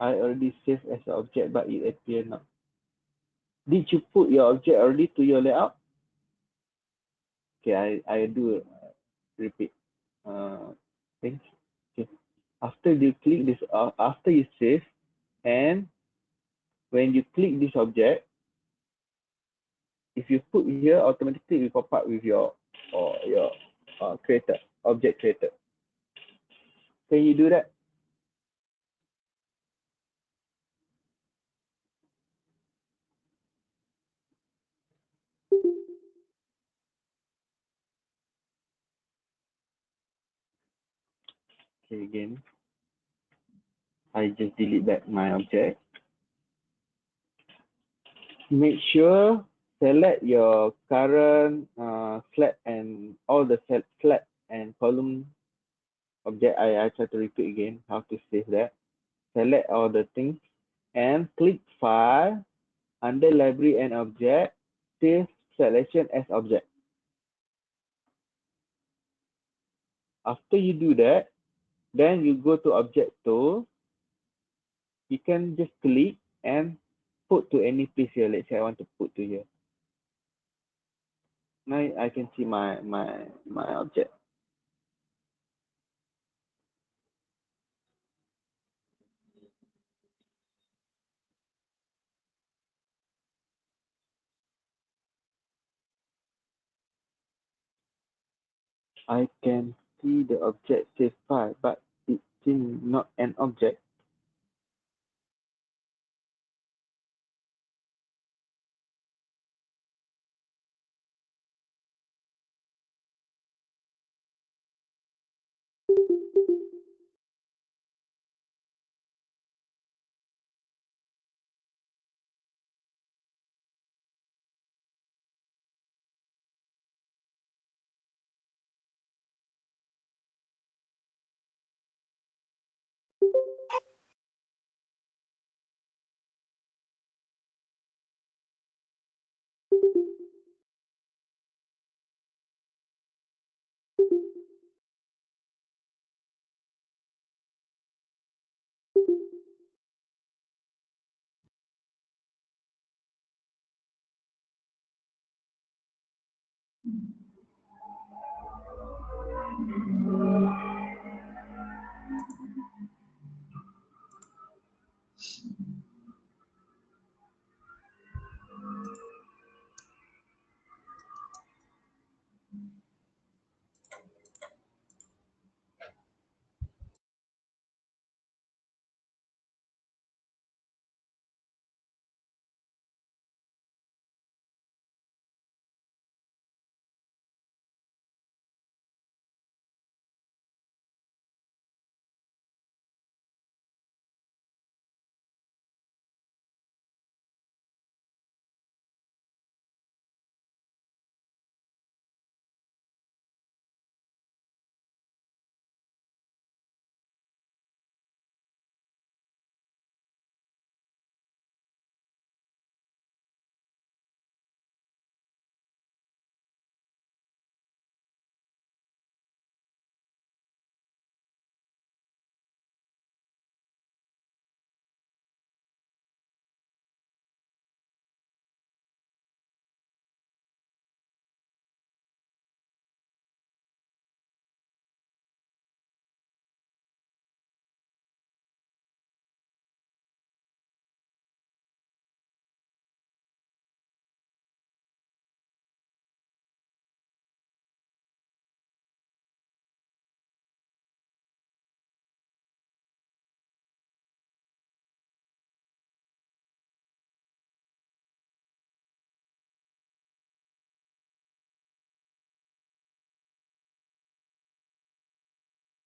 I already saved as an object, but it appears not. Did you put your object already to your layout? Okay, I do repeat things. Okay. After you click this, after you save, and when you click this object, if you put here, automatically it will pop up with your creator, object creator. Can you do that? Okay, again, I just delete back my object. Make sure select your current flat and all the flat and column object. I try to repeat again how to save that. Select all the things and click File, under Library and Object, save selection as object. After you do that, then you go to Object Tool. You can just click and put to any place here. Let's say I want to put to here. Now I can see my object. I can see the object save file, but it's still not an object.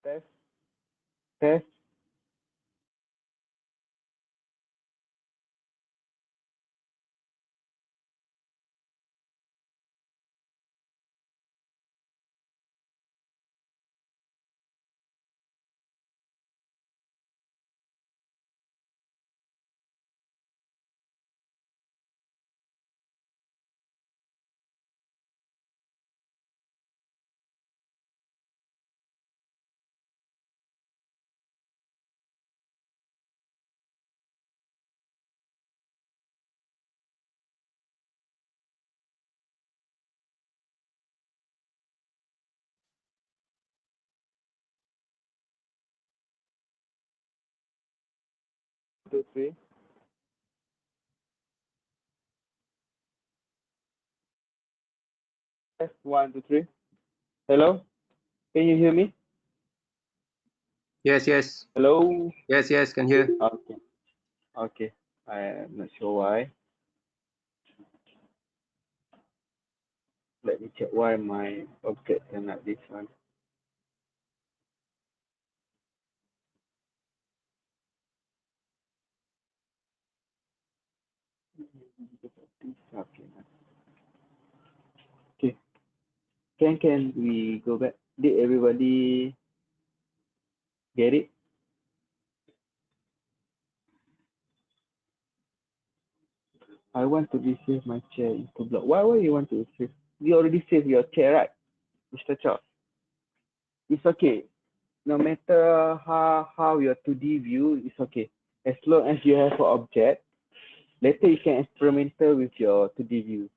Test. Test. Two, three. Test. 1, 2, 3. Hello? Can you hear me? Yes, yes, Hello? yes, can hear. Okay. Okay. I am not sure why. Let me check why my object are not this one. Okay. Okay. Can we go back? Did everybody get it? I want to resave my chair into block. Why you want to save? You already saved your chair, right, Mr. Chow? It's okay. No matter how your 2D view, it's okay. As long as you have an object, later you can experimental with your 2D view.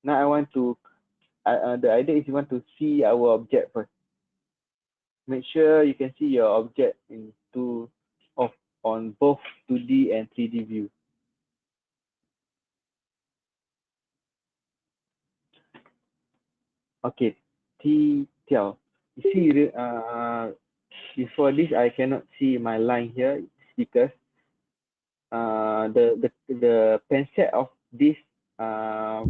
Now I want to, the idea is you want to see our object first. Make sure you can see your object in on both 2D and 3D view. Okay, Tiao. You see, before this I cannot see my line here because the pen set of this uh,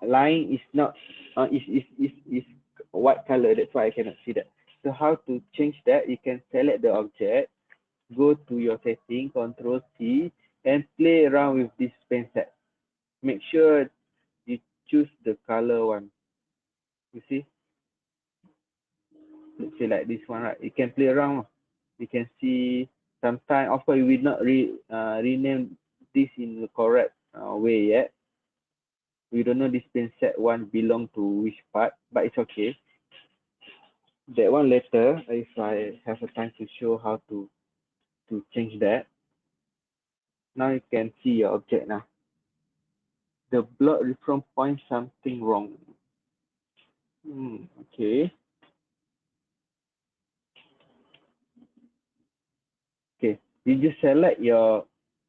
line is not is white color. That's why I cannot see that. So how to change that? You can select the object, go to your setting, Control C, and play around with this pen set. Make sure you choose the color one. You see, let's say like this one, right? You can play around. You can see sometimes. Of course, we will not rename this in the correct way yet. We don't know this pen set one belong to which part, but it's okay. That one later, if I have a time to show how to change that. Now you can see your object now. The block reference point something wrong. Okay. Okay. You just select your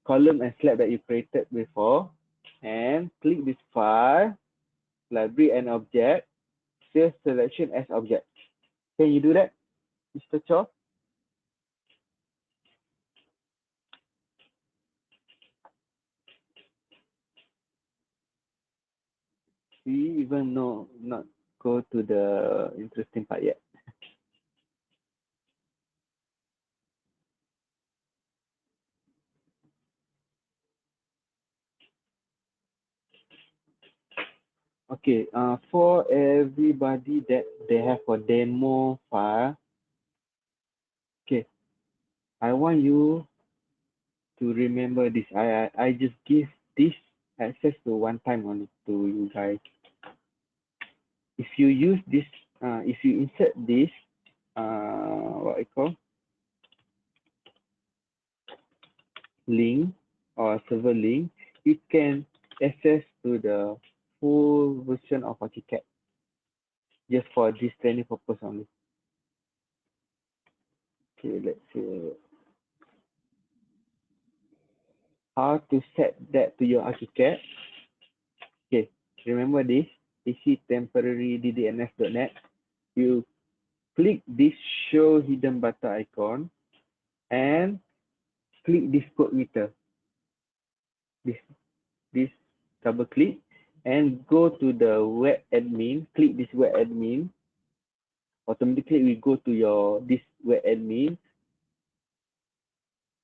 column and slab that you created before and click this file, library and object, save selection as object. Can you do that, Mr. Cho? We even know not go to the interesting part yet. Okay, for everybody that they have a demo file, okay, I want you to remember this. I just give this access to one time only to you guys. If you use this, if you insert this, what I call link or server link, you can access to the full version of ARCHICAD just for this training purpose only. Okay, let's see how to set that to your ARCHICAD. Okay, remember this, AC temporary ddns.net. You click this show hidden button icon and click this code meter. This double click and go to the web admin, click this web admin automatically we go to your this web admin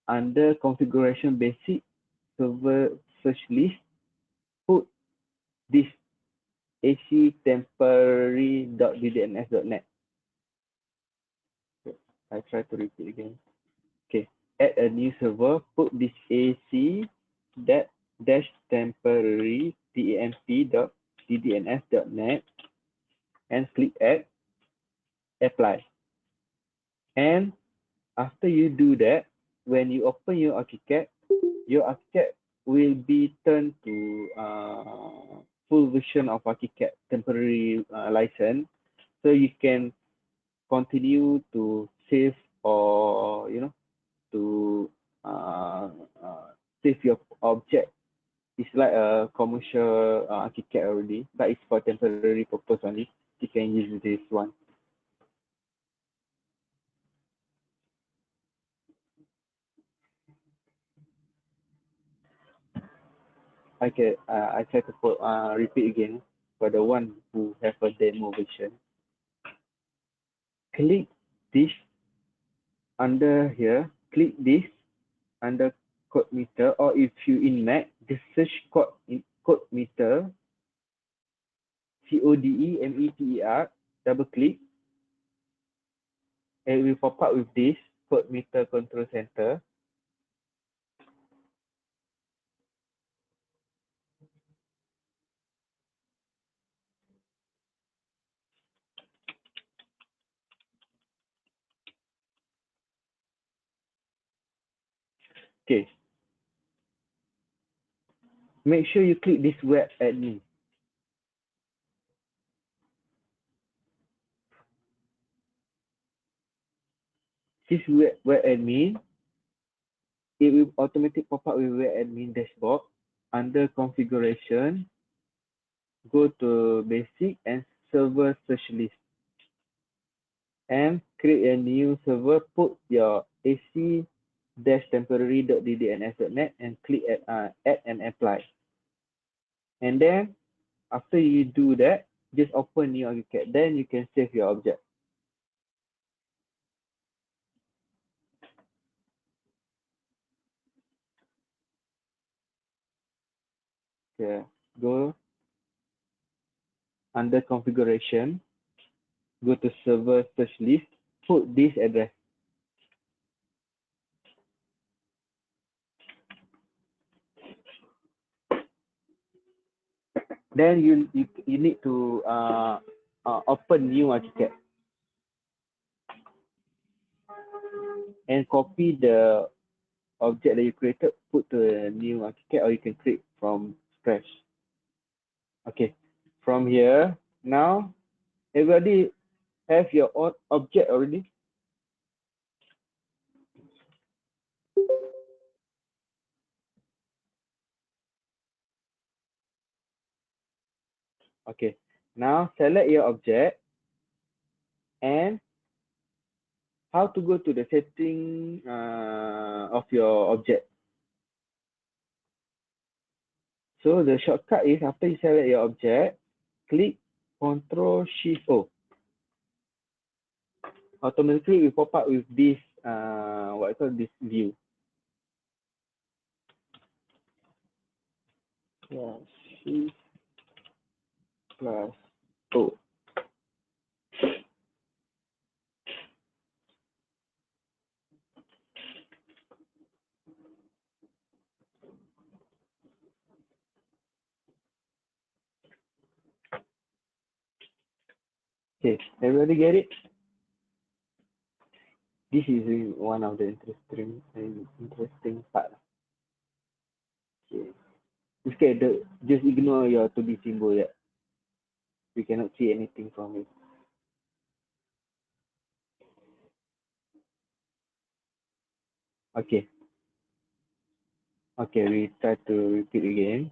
under configuration basic server search list, put this AC temporary.ddns.net. I try to repeat again. Okay, add a new server, put this AC that dash temporary temp.ddns.net and click add, apply. And after you do that, when you open your ARCHICAD will be turned to full version of ARCHICAD temporary license, so you can continue to save or to uh, save your object. It's like a commercial ARCHICAD already, but it's for temporary purpose only. You can use this one. Okay, I try to repeat again for the one who have a demo version. Click this under here, click this under code meter, or if you in Mac, just search code meter, CODEMETER, double click, and it will pop up with this code meter control center. Okay. Make sure you click this web admin. This web admin, it will automatically pop up with web admin dashboard. Under configuration, go to basic and server search list. And create a new server, put your AC-temporary.ddns.net and click add and apply. And then after you do that, just open new ARCHICAD. Then you can save your object. Okay, go under configuration, go to server search list, put this address. Then you need to open new ARCHICAD and copy the object that you created, put to a new ARCHICAD, or you can create from scratch. Okay, from here, now everybody have your own object already. Okay, now select your object and how to go to the setting of your object. So the shortcut is after you select your object, click Ctrl Shift O. Automatically it will pop up with this what I call this view. Yeah, Shift plus O. Okay, everybody get it? This is one of the interesting part. Okay. Okay, just ignore your to be symbol yet. We cannot see anything from it. Okay. Okay, we try to repeat again.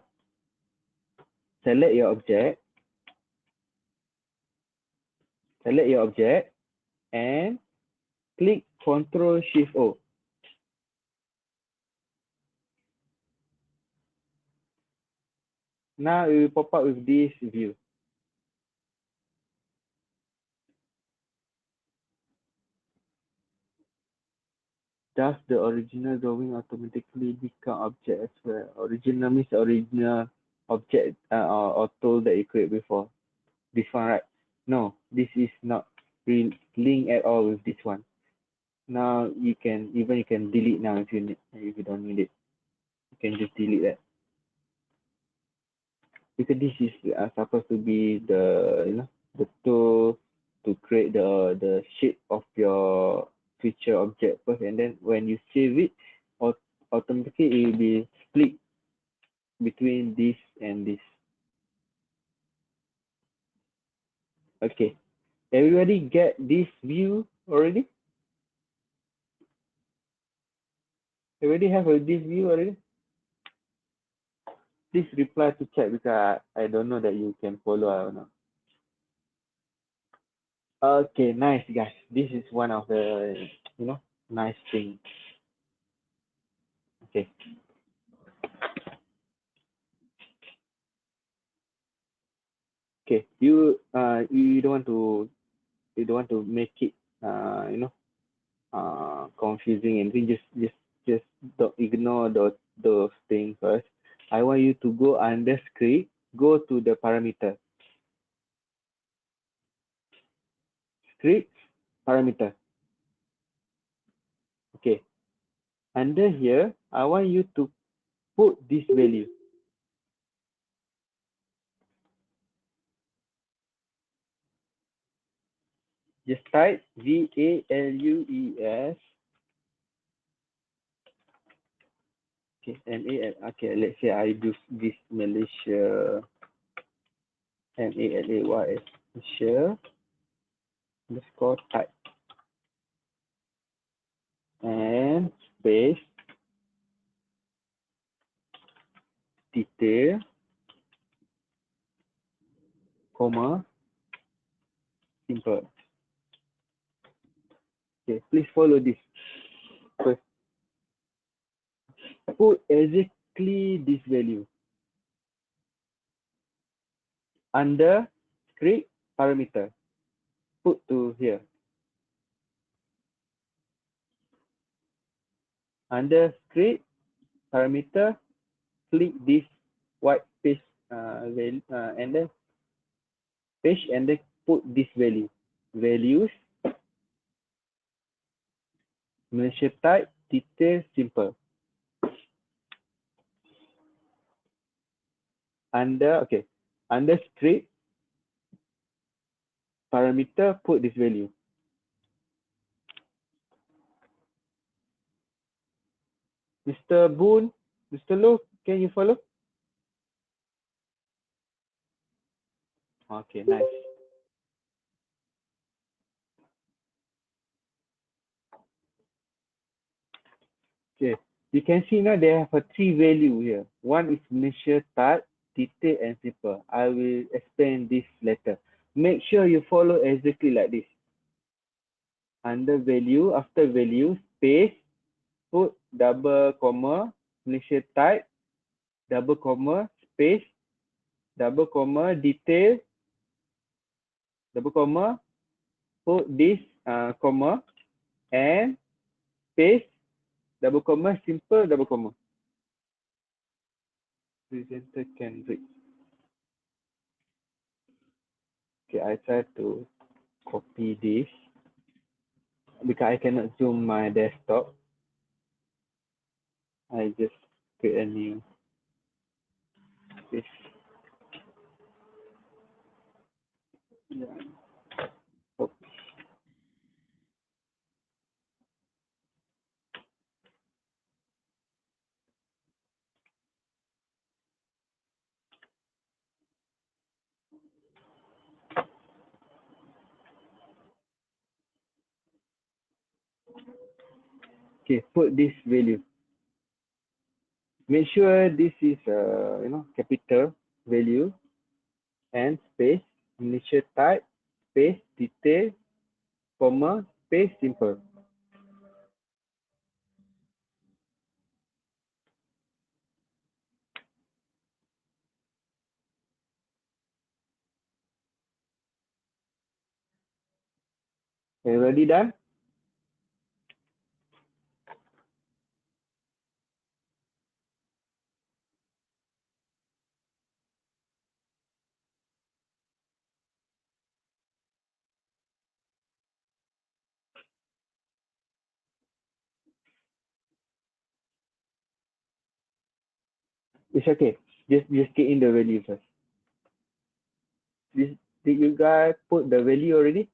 Select your object. Select your object and click Ctrl Shift O. Now it will pop up with this view. does the original drawing automatically become object as well? Original means original object or tool that you create before. This one, right? No, this is not linked at all with this one. Now you can delete now if you don't need it. You can just delete that because this is supposed to be the tool to create the shape of your future object first, and then when you save it, automatically it will be split between this and this. Okay, everybody get this view already? Everybody have this view already? Please reply to chat because I don't know that you can follow or not. Okay, nice guys. This is one of the nice things. Okay. Okay. You don't want to make it confusing and just don't ignore those things first. I want you to go under script, go to the parameter. Script parameter. Okay. Under here, I want you to put this value. Just type VALUES. Okay, okay, let's say I do this Malaysia, MALAYS, Malaysia, underscore type, and space, detail, comma, simple. Okay, please follow this. First, put exactly this value under script parameter. Put to here. Under script parameter, click this white space value, and then page, and then put this value. Values, Malaysia type, detail, simple. Under script parameter, put this value. Mr. Boone, Mr. Low, can you follow? Okay, nice. Okay, you can see now they have a 3 value here. One is Malaysia type, detail, and simple. I will explain this later. Make sure you follow exactly like this. Under value, after value, space, put double comma, Malaysia type, double comma, space, double comma, detail, double comma, put this comma, and space, double comma, simple, double comma. Presenter can read. Okay, I try to copy this because I cannot zoom my desktop. I just create a new space. Yeah. Oh. Okay, put this value. Make sure this is capital value and space, initial type, space, detail, comma, space, simple. Everybody done? It's okay. Just key in the value first. Did you guys put the value already?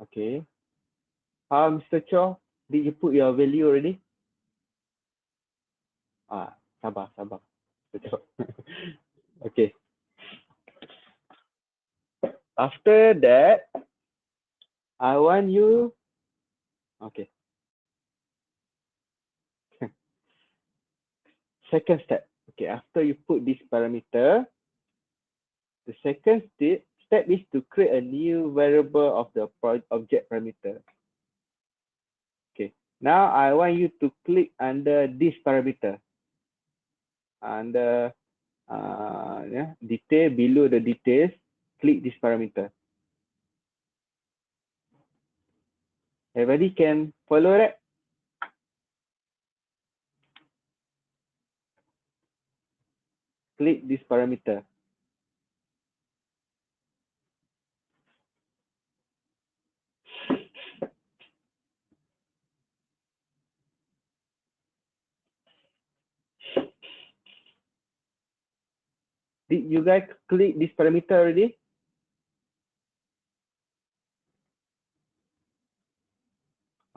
Okay. Mr. Cho, did you put your value already? Sabar, sabar. Mr. Cho. Okay. After that, I want you. Okay. Second step. Okay. After you put this parameter, the second step is to create a new variable of the object parameter. Okay. Now I want you to click under this parameter. Under detail, below the details, click this parameter. Everybody can follow that? Click this parameter. Did you guys click this parameter already?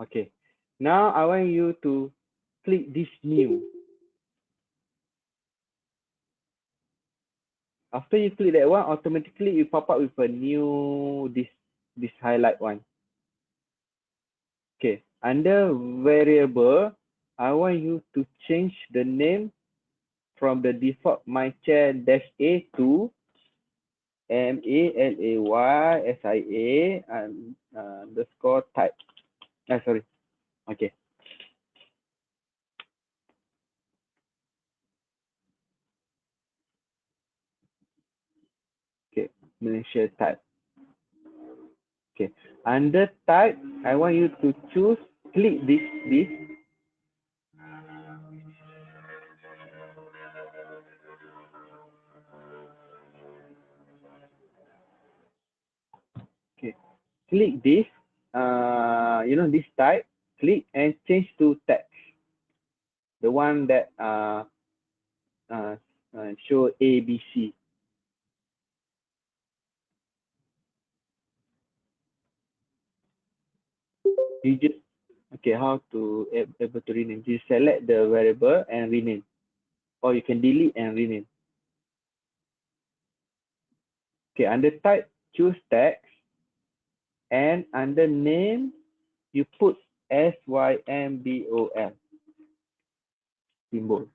Okay. Now I want you to click this new. After you click that one, automatically you pop up with a new this highlight one. Okay. Under variable, I want you to change the name from the default my chair -a to MALAYSIA and underscore type. Sorry. Okay. Okay. Malaysia type. Okay. Under type, I want you to choose, click this. Okay. Click this, this type, click and change to text. The one that show ABC. You just, okay, how to able to rename? You select the variable and rename, or you can delete and rename. Okay, under type, choose text, and under name, you put SYMBOL symbol.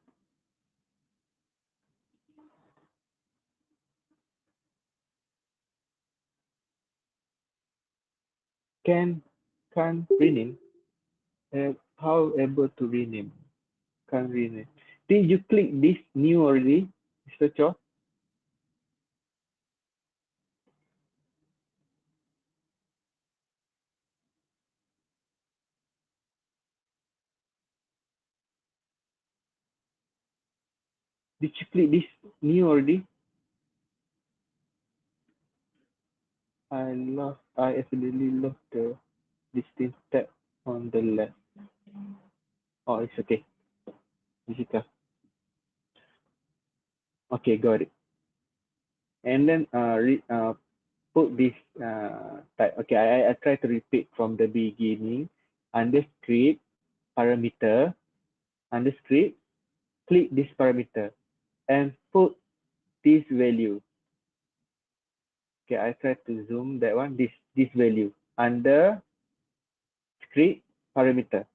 Can rename? How able to rename? Can rename. Did you click this new already, Mr. Cho? Did you click this new already? I accidentally lost the distinct tab on the left. Oh, it's okay. Jessica. Okay, got it. And then put this type. Okay, I try to repeat from the beginning. Under script, parameter, under script, click this parameter and put this value. Okay, I try to zoom that one, this value. Under script, parameter,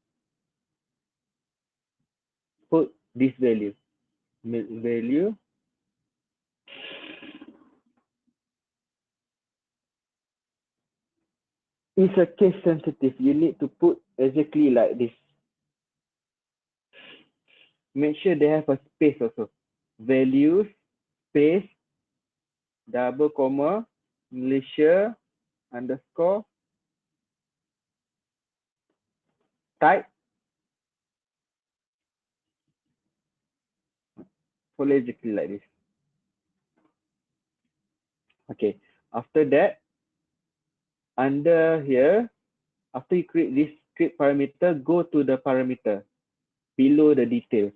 put this value. Value. It's a case sensitive. You need to put exactly like this. Make sure they have a space also. Values, space, double comma, Malaysia, underscore, type, follow exactly like this. Okay. After that, under here, after you create this script parameter, go to the parameter below the details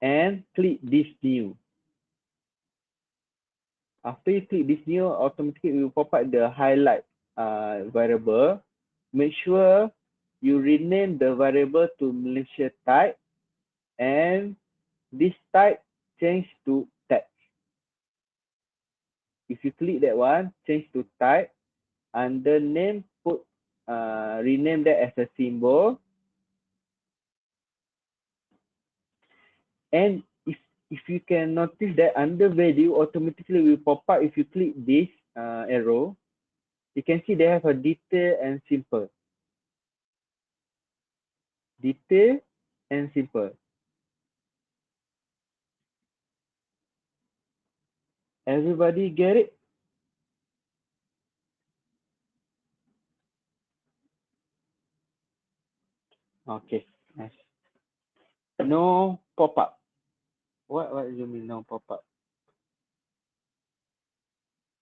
and click this new. After you click this new, automatically it will pop up the highlight variable. Make sure you rename the variable to Malaysia type, and this type change to text. If you click that one, change to type. Under name, put rename that as a symbol. And if you can notice that under value, automatically will pop up. If you click this arrow, you can see they have a detail and simple. Detail and simple. Everybody get it? Okay, nice. No pop-up. What do you mean no pop-up?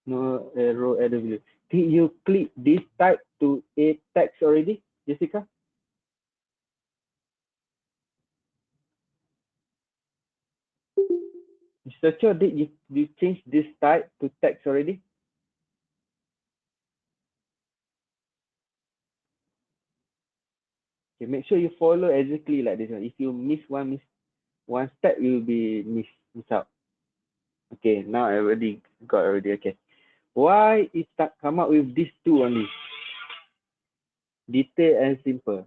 No arrow at the view. Did you click this type to a text already, Jessica? Mr. Cho, did you change this type to text already? Okay, make sure you follow exactly like this one. If you miss one step, you will be miss out. Okay, now I already got already. Okay, why it come up with these two only? Detail and simple.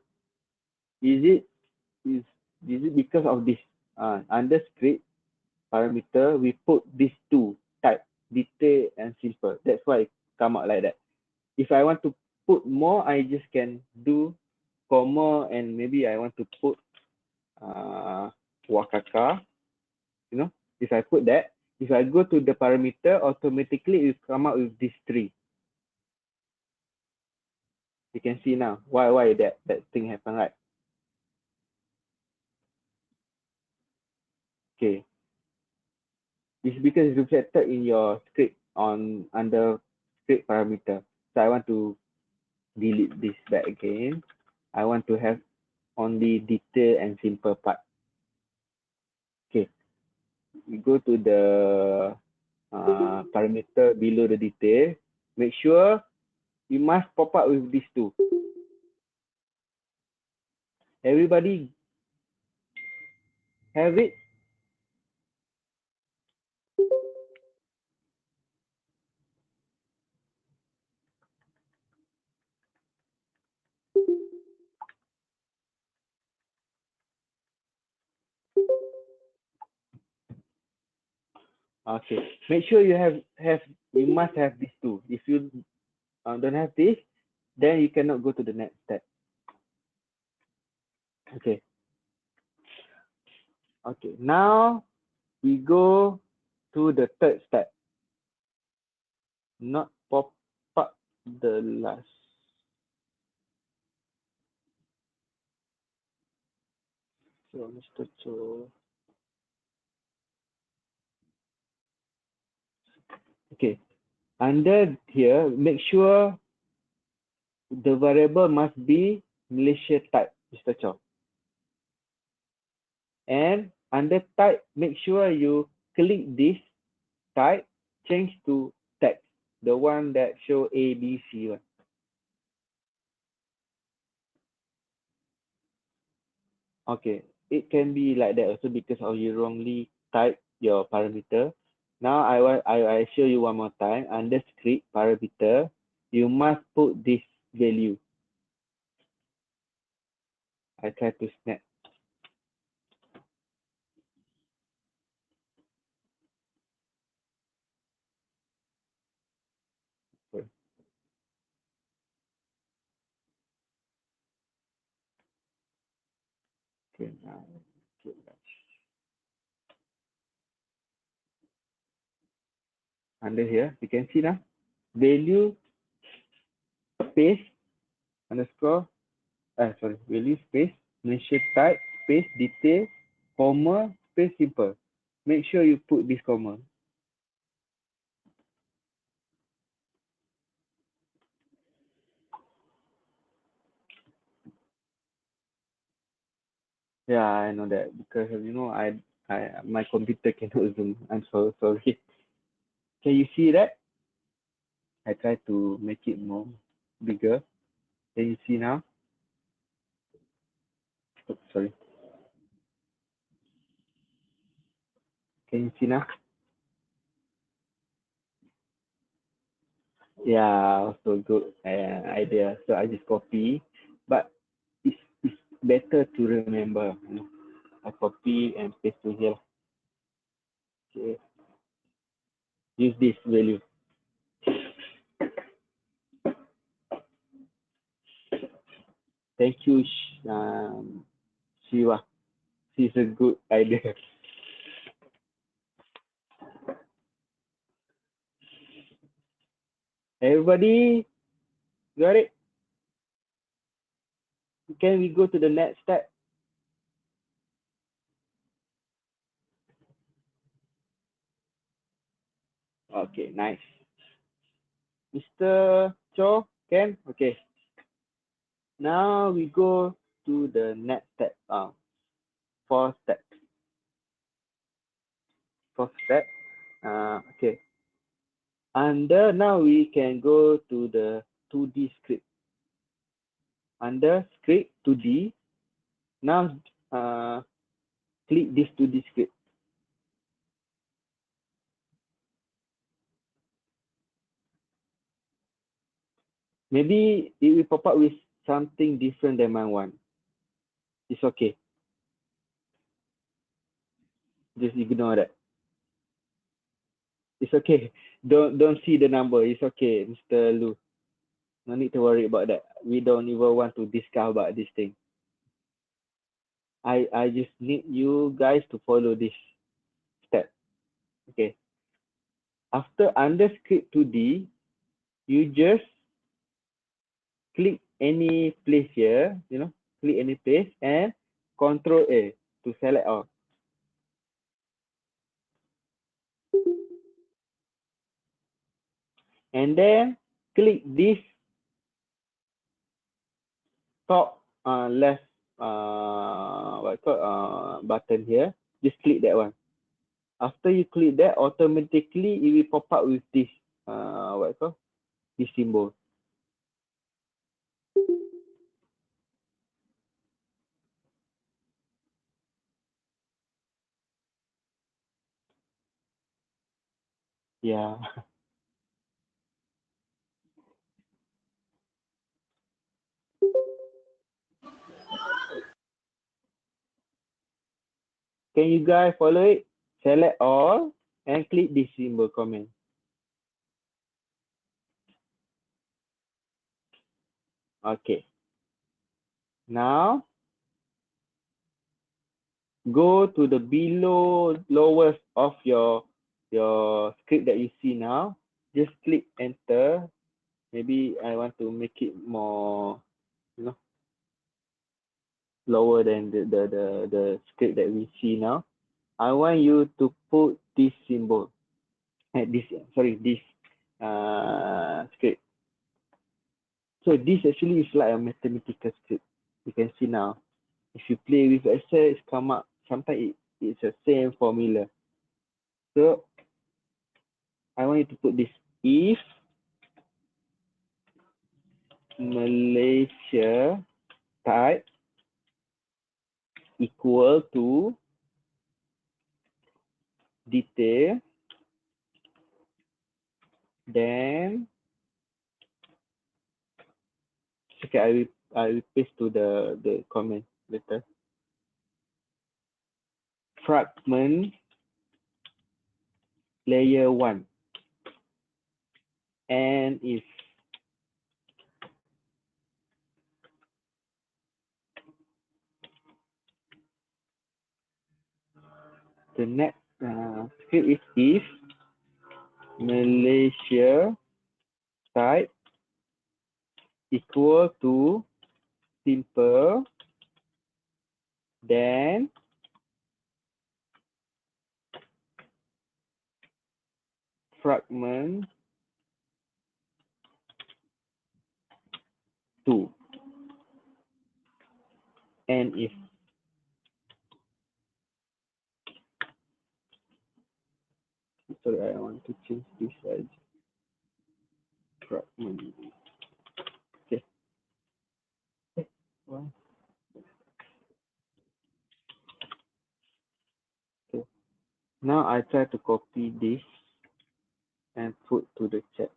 Is it because of this? Under script parameter, we put these two type, detail and simple. That's why it come out like that. If I want to put more, I just can do comma, and maybe I want to put wakaka. You know, if I put that, if I go to the parameter, automatically it will come out with these three. You can see now why that thing happened, right? Okay, it's because it's reflected in your script on under script parameter. So I want to delete this back again. I want to have only detail and simple part. Okay, we go to the parameter below the detail. Make sure you must pop up with these two. Everybody have it? Okay. Make sure you you must have these two. If you don't have this, then you cannot go to the next step. Okay. Okay. Now we go to the third step. Not pop up the last. So Mr. Cho. Okay. Under here, make sure the variable must be Malaysia type, Mr. Cho. And under type, make sure you click this type, change to text, the one that show A, B, C one. Okay, it can be like that also because of you wrongly type your parameter. Now I show you one more time. Under script parameter, you must put this value. I try to snap. Sorry. Okay, now under here, you can see now value space underscore value space Malaysia type space detail comma space simple. Make sure you put this comma. Yeah, I know that because my computer cannot zoom. I'm so sorry. Can you see that? I try to make it more bigger. Can you see now? Oh, sorry. Can you see now? Yeah, also good idea. So I just copy, but it's better to remember. I copy and paste to here. Okay. Use this value. Thank you, Shiva. It's a good idea. Everybody got it? Can we go to the next step? Okay, nice. Mr. Cho, Ken? Okay. Now we go to the next step. Fourth step. Fourth step. Okay. Now we can go to the 2D script. Under script 2D. Now click this 2D script. Maybe it will pop up with something different than my one. It's okay. Just ignore that. It's okay. Don't see the number. It's okay, Mr. Lu. No need to worry about that. We don't even want to discuss about this thing. I just need you guys to follow this step. Okay. After under script 2D, you just click any place here, click any place and Control A to select all. And then click this top left button here. Just click that one. After you click that, automatically it will pop up with this this symbol. Yeah. Can you guys follow it? Select all and click this symbol comment. Okay. Now go to the lowest of your script that you see now. Just click enter. Maybe I want to make it more, lower than the script that we see now. I want you to put this symbol this script. So this actually is like a mathematical script. You can see now. If you play with Excel, it's come up. Sometimes it's the same formula. So I want you to put this: if Malaysia type equal to detail, then okay, I will paste to the comment later. Fragment layer 1 and if the next script is if Malaysia type equal to simple, then fragment 2 and if I want to change this as fragment. Okay. Well, okay. Now I try to copy this and put to the chat.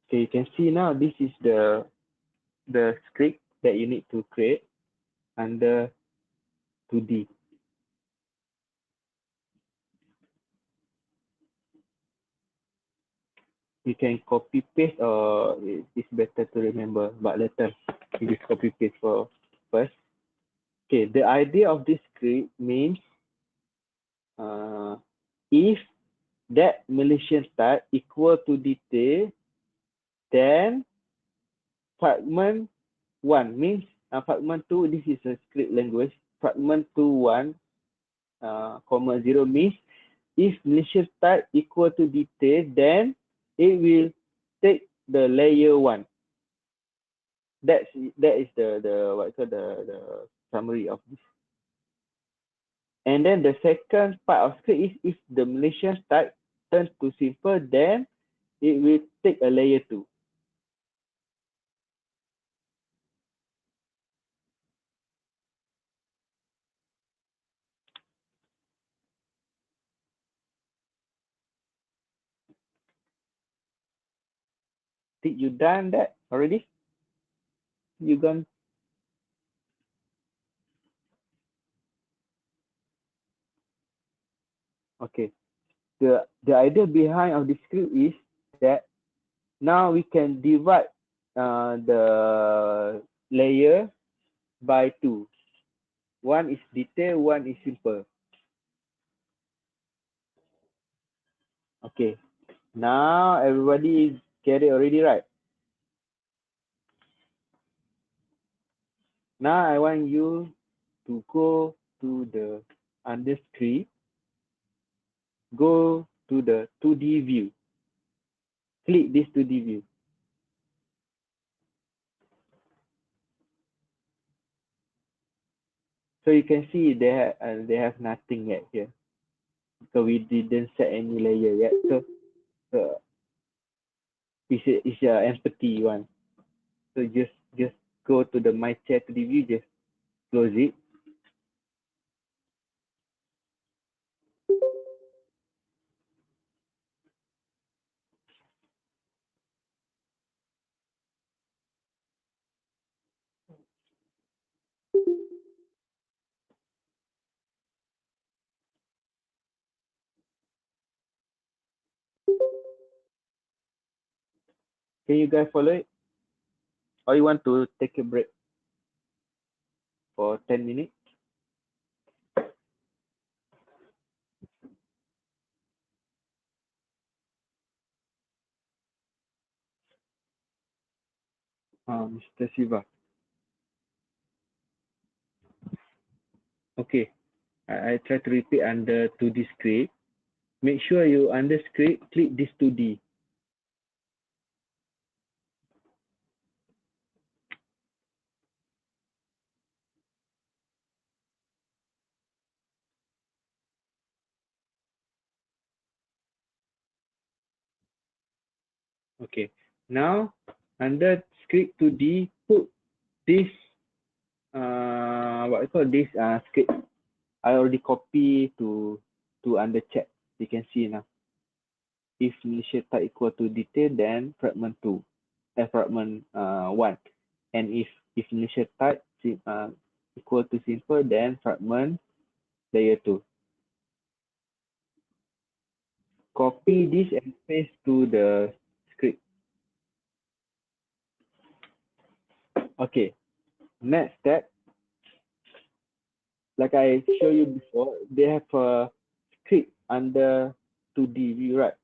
Okay, you can see now this is the script that you need to create under 2D. You can copy paste or it's better to remember, but later you just copy paste for first. Okay, the idea of this script means if that malicious type equal to detail, then fragment 1 means fragment 2, this is a script language. Fragment 2 1 comma 0 means if malicious type equal to detail, then it will take the layer 1. That is the what called the summary of this. And then the second part of script is if the malicious type turns to simple, then it will take a layer 2. Did you done that already? You gone? Okay. The idea behind of the script is that now we can divide the layer by 2. One is detail, one is simple. Okay. Now everybody get it already, right? Now I want you to go to the under script, go to the 2D view. Click this 2D view. So you can see they have nothing yet here. So we didn't set any layer yet. So it's a empty one. So just go to the my chat 2D view, just close it. Can you guys follow it? Or you want to take a break for 10 minutes? Mr. Siva. Okay, I try to repeat under 2D script. Make sure you under script, click this 2D. Okay, now under script 2D, put this, what I call this script. I already copy to under chat. You can see now. If malicious type equal to detail, then fragment 2, fragment 1. And if malicious type equal to simple, then fragment layer 2. Copy this and paste to the script. Okay, next step, like I showed you before, they have a script under 2D view, right?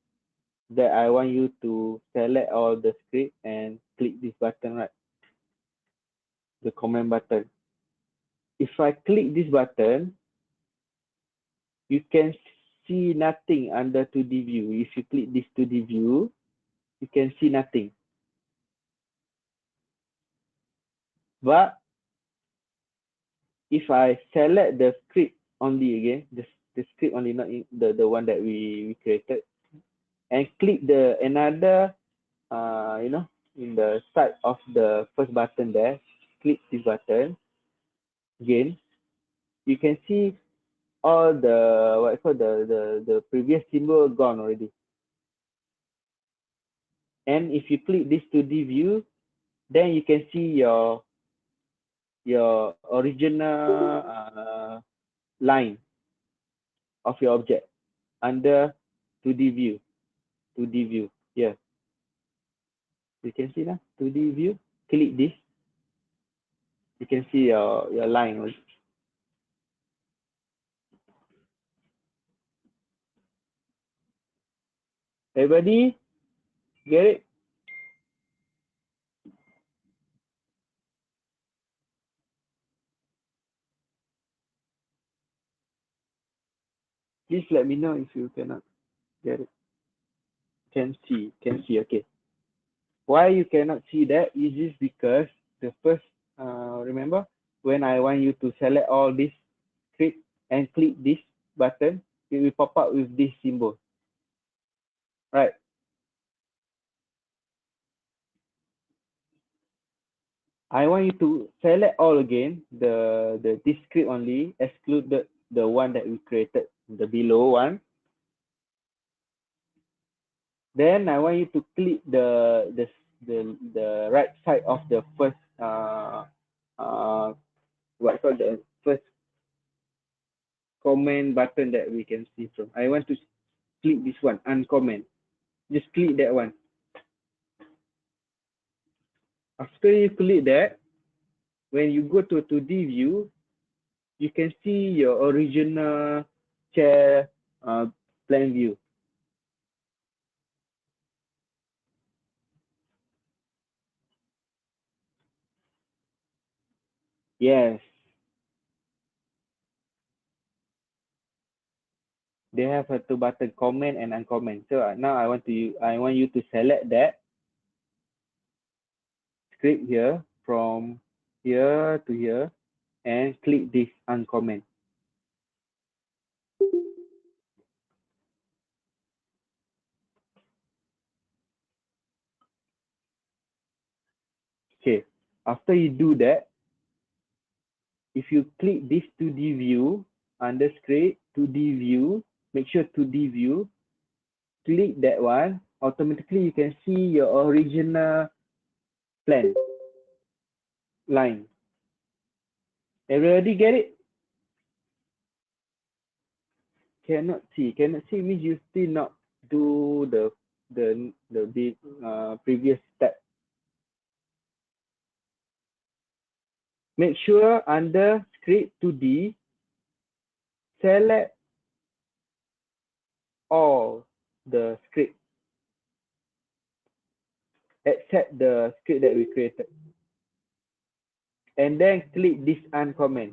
That I want you to select all the script and click this button, right? The comment button. If I click this button, you can see nothing under 2D view. If you click this 2D view, you can see nothing. But if I select the script only again, the script only, not in the one that we created, and click the another in the side of the first button there, click this button again. You can see all the the previous symbol gone already. And if you click this 2D view, then you can see your original line of your object under 2D view. 2D view. Yeah. You can see now 2D view. Click this. You can see your line. Everybody get it? Please let me know if you cannot get it. Can see. Okay. Why you cannot see that is just because the first, remember when I want you to select all this script and click this button, it will pop up with this symbol, right? I want you to select all again, this script only, exclude the one that we created, the below one. Then I want you to click the right side of the first what's called the first comment button that we can see from. I want to click this one, uncomment. Just click that one. After you click that, when you go to 2D view, you can see your original chair plan view. Yes. They have a two button, comment and uncomment. So now I want you to select that script here from here to here and click this uncomment. Okay. After you do that, if you click this 2D view under script 2D view, make sure 2D view, click that one, automatically you can see your original plan line. Everybody get it? Cannot see means you still not do the previous step. Make sure under script 2D, select all the script except the script that we created. And then click this uncomment.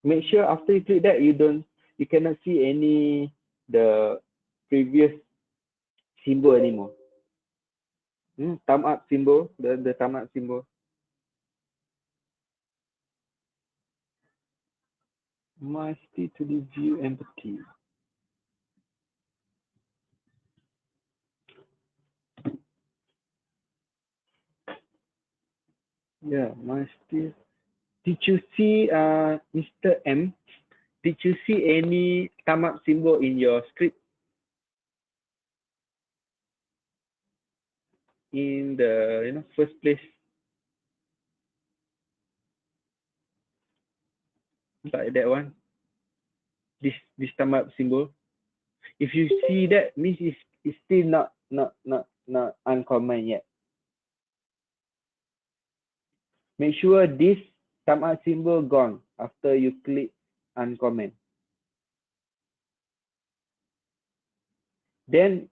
Make sure after you click that, you cannot see any the previous symbol anymore. Thumb up symbol, the thumb up symbol. Must to the view empty. Yeah, must. Did you see, Mr. M? Did you see any thumb up symbol in your script? In the first place, like that one. This thumb up symbol. If you see that, means it's still not uncommon yet. Make sure this thumb up symbol gone after you click uncomment. Then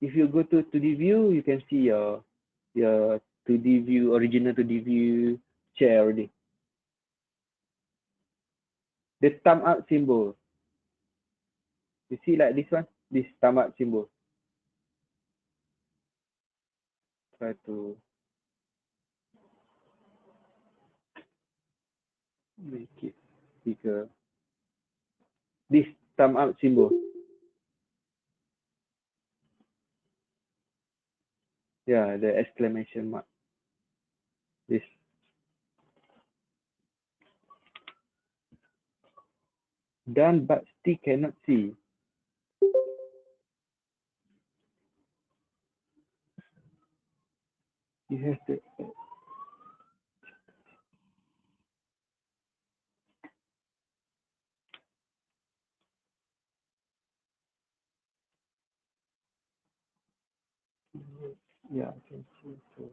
if you go to 2D view, you can see your 2D view, original 2D view chair already. The thumb up symbol. You see like this one, this thumb up symbol. Try to Make it bigger. This thumb up symbol. Yeah, the exclamation mark. This. Done but still cannot see. You have to. Yeah, I can see. So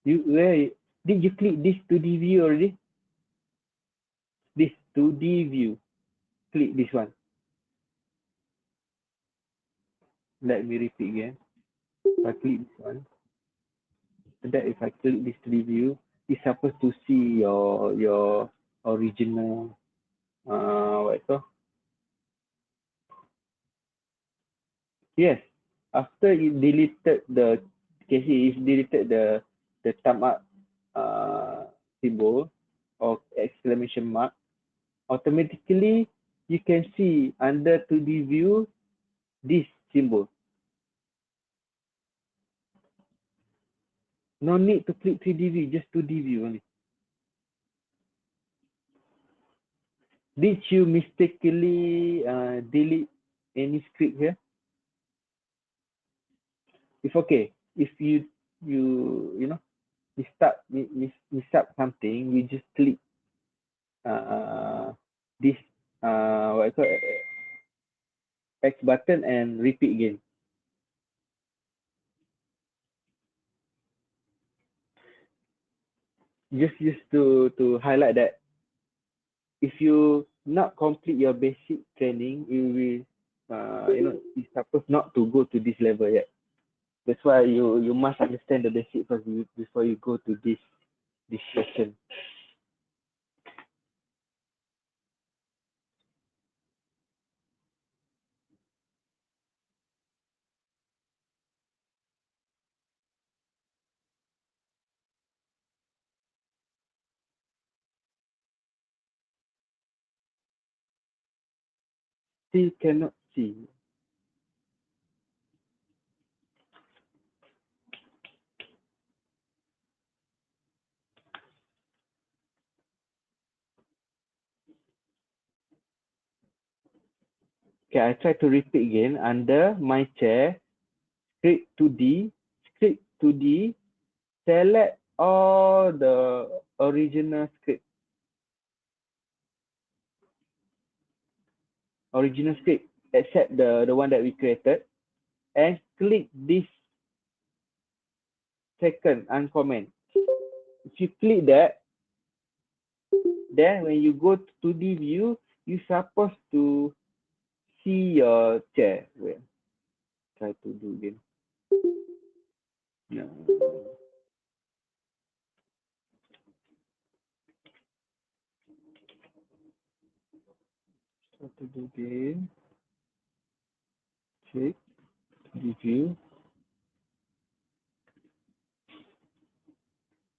you where did you click this 2D view already? This 2D view. Click this one. Let me repeat again. If I click this one, that if I click this 3D view, it's supposed to see your original what it's called? Yes. After you deleted the Casey, it deleted the thumb up symbol or exclamation mark, automatically you can see under 2D view this symbol. No need to click 3D view, just 2D view only. Did you mistakenly delete any script here? If okay, if you know miss up something, you just click this what I call X button and repeat again. Just to highlight that if you not complete your basic training, you will you're supposed not to go to this level yet. That's why you must understand the basic first before you go to this session. Still cannot see. Okay, I try to repeat again. Under my chair, script 2D, select all the original script. Except the one that we created, and click this second uncomment. If you click that, then when you go to 2D view, you're supposed to see your chair. Wait, try to do again. No. Try to do again. Check 2D view.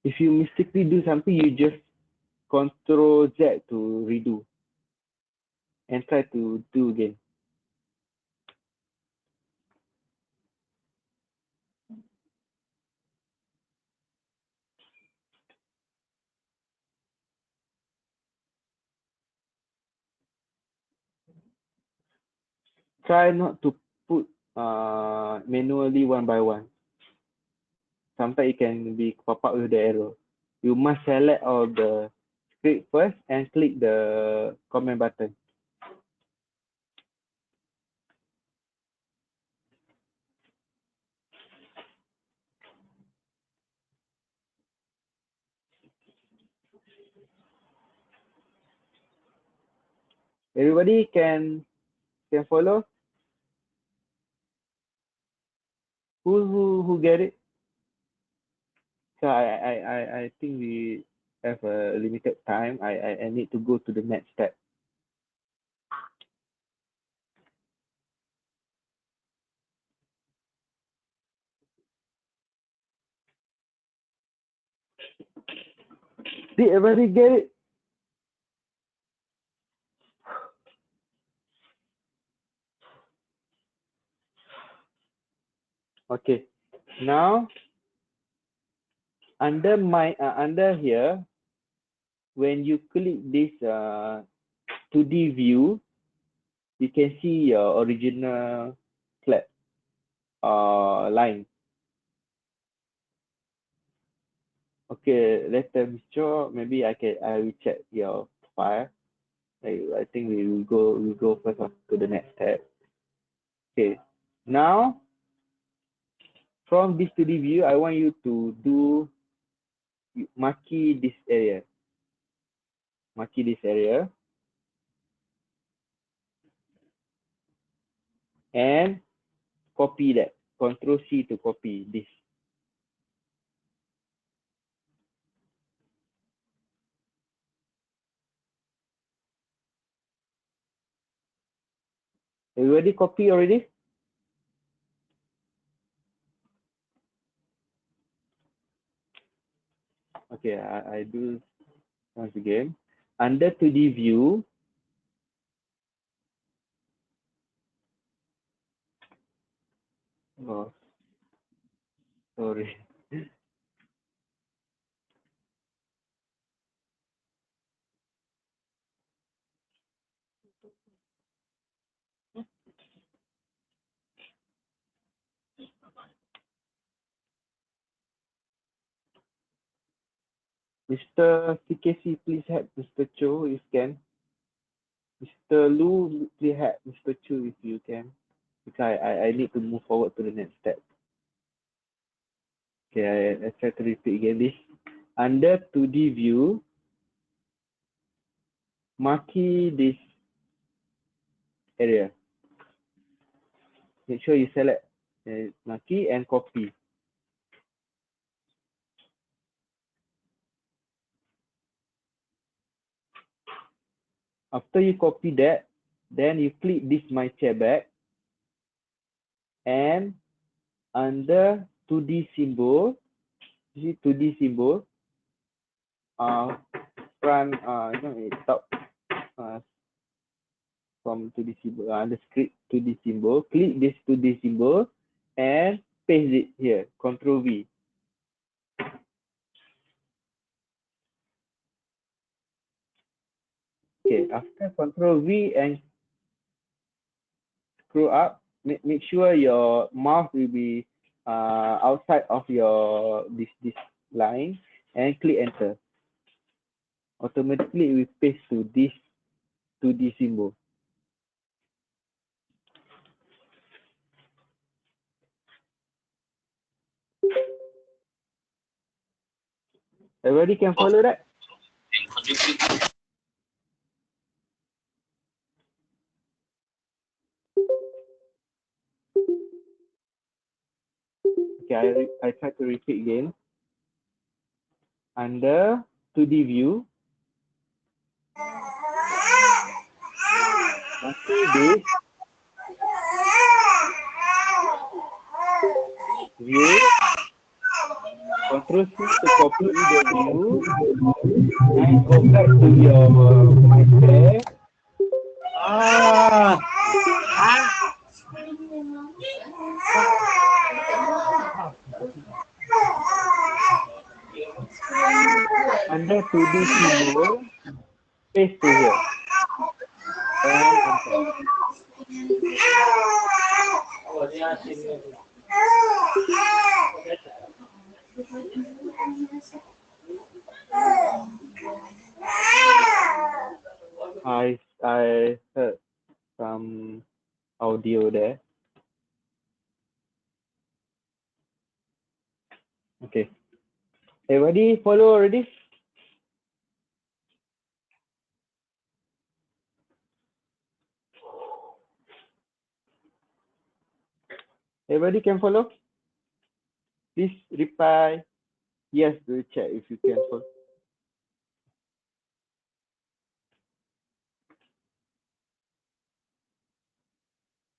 If you mistakenly do something, you just Control Z to redo and try to do again. Try not to put manually one by one. Sometimes it can be pop up with the error. You must select all the script first and click the comment button. Everybody can follow. Who get it? So I think we have a limited time. I need to go to the next step. Did everybody get it? Okay. Now under under here, when you click this 2D view, you can see your original flat line. Okay, later Mr. Maybe I will check your file. I think we'll go first to the next step. Okay. Now from this 2D view, I want you to do marquee this area. Marquee this area. And copy that. Control C to copy this. Everybody copy already? Okay, I do once again. Under 2D view, oh, sorry. Mr. CKC, please help Mr. Cho if can. Mr. Lu, please help Mr. Cho if you can. Because I need to move forward to the next step. Okay, I try to repeat again this. Under 2D view, marquee this area. Make sure you select marquee and copy. After you copy that, then you click this my chair back, and under 2D symbol, you see 2D symbol, front, top, from 2D symbol, the script 2D symbol, click this 2D symbol and paste it here, Control V. Okay, after Control V and scroll up, make sure your mouse will be outside of your this line and click enter. Automatically it will paste to this 2D symbol. Everybody can follow that? Okay, I try to repeat again. Under 2D view, marquee this view, Control C to copy the view, and go back to your my chair. Under 2D symbol, paste to here. And enter. I heard some audio there. Okay. Everybody follow already? Everybody can follow? Please reply yes to the chat if you can follow.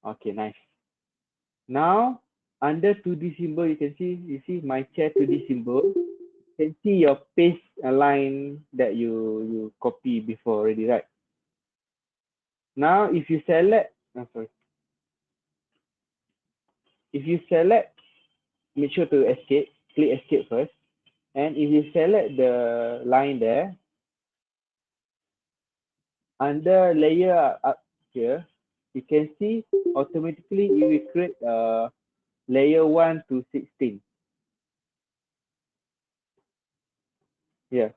Okay, nice. Now, under 2D symbol, you see my chair 2D symbol. You can see your paste line that you copy before already, right? Now, if you select, if you select make sure to escape, click escape first. And if you select the line there, under layer up here, you can see automatically it will create layer 1 to 16. Yeah.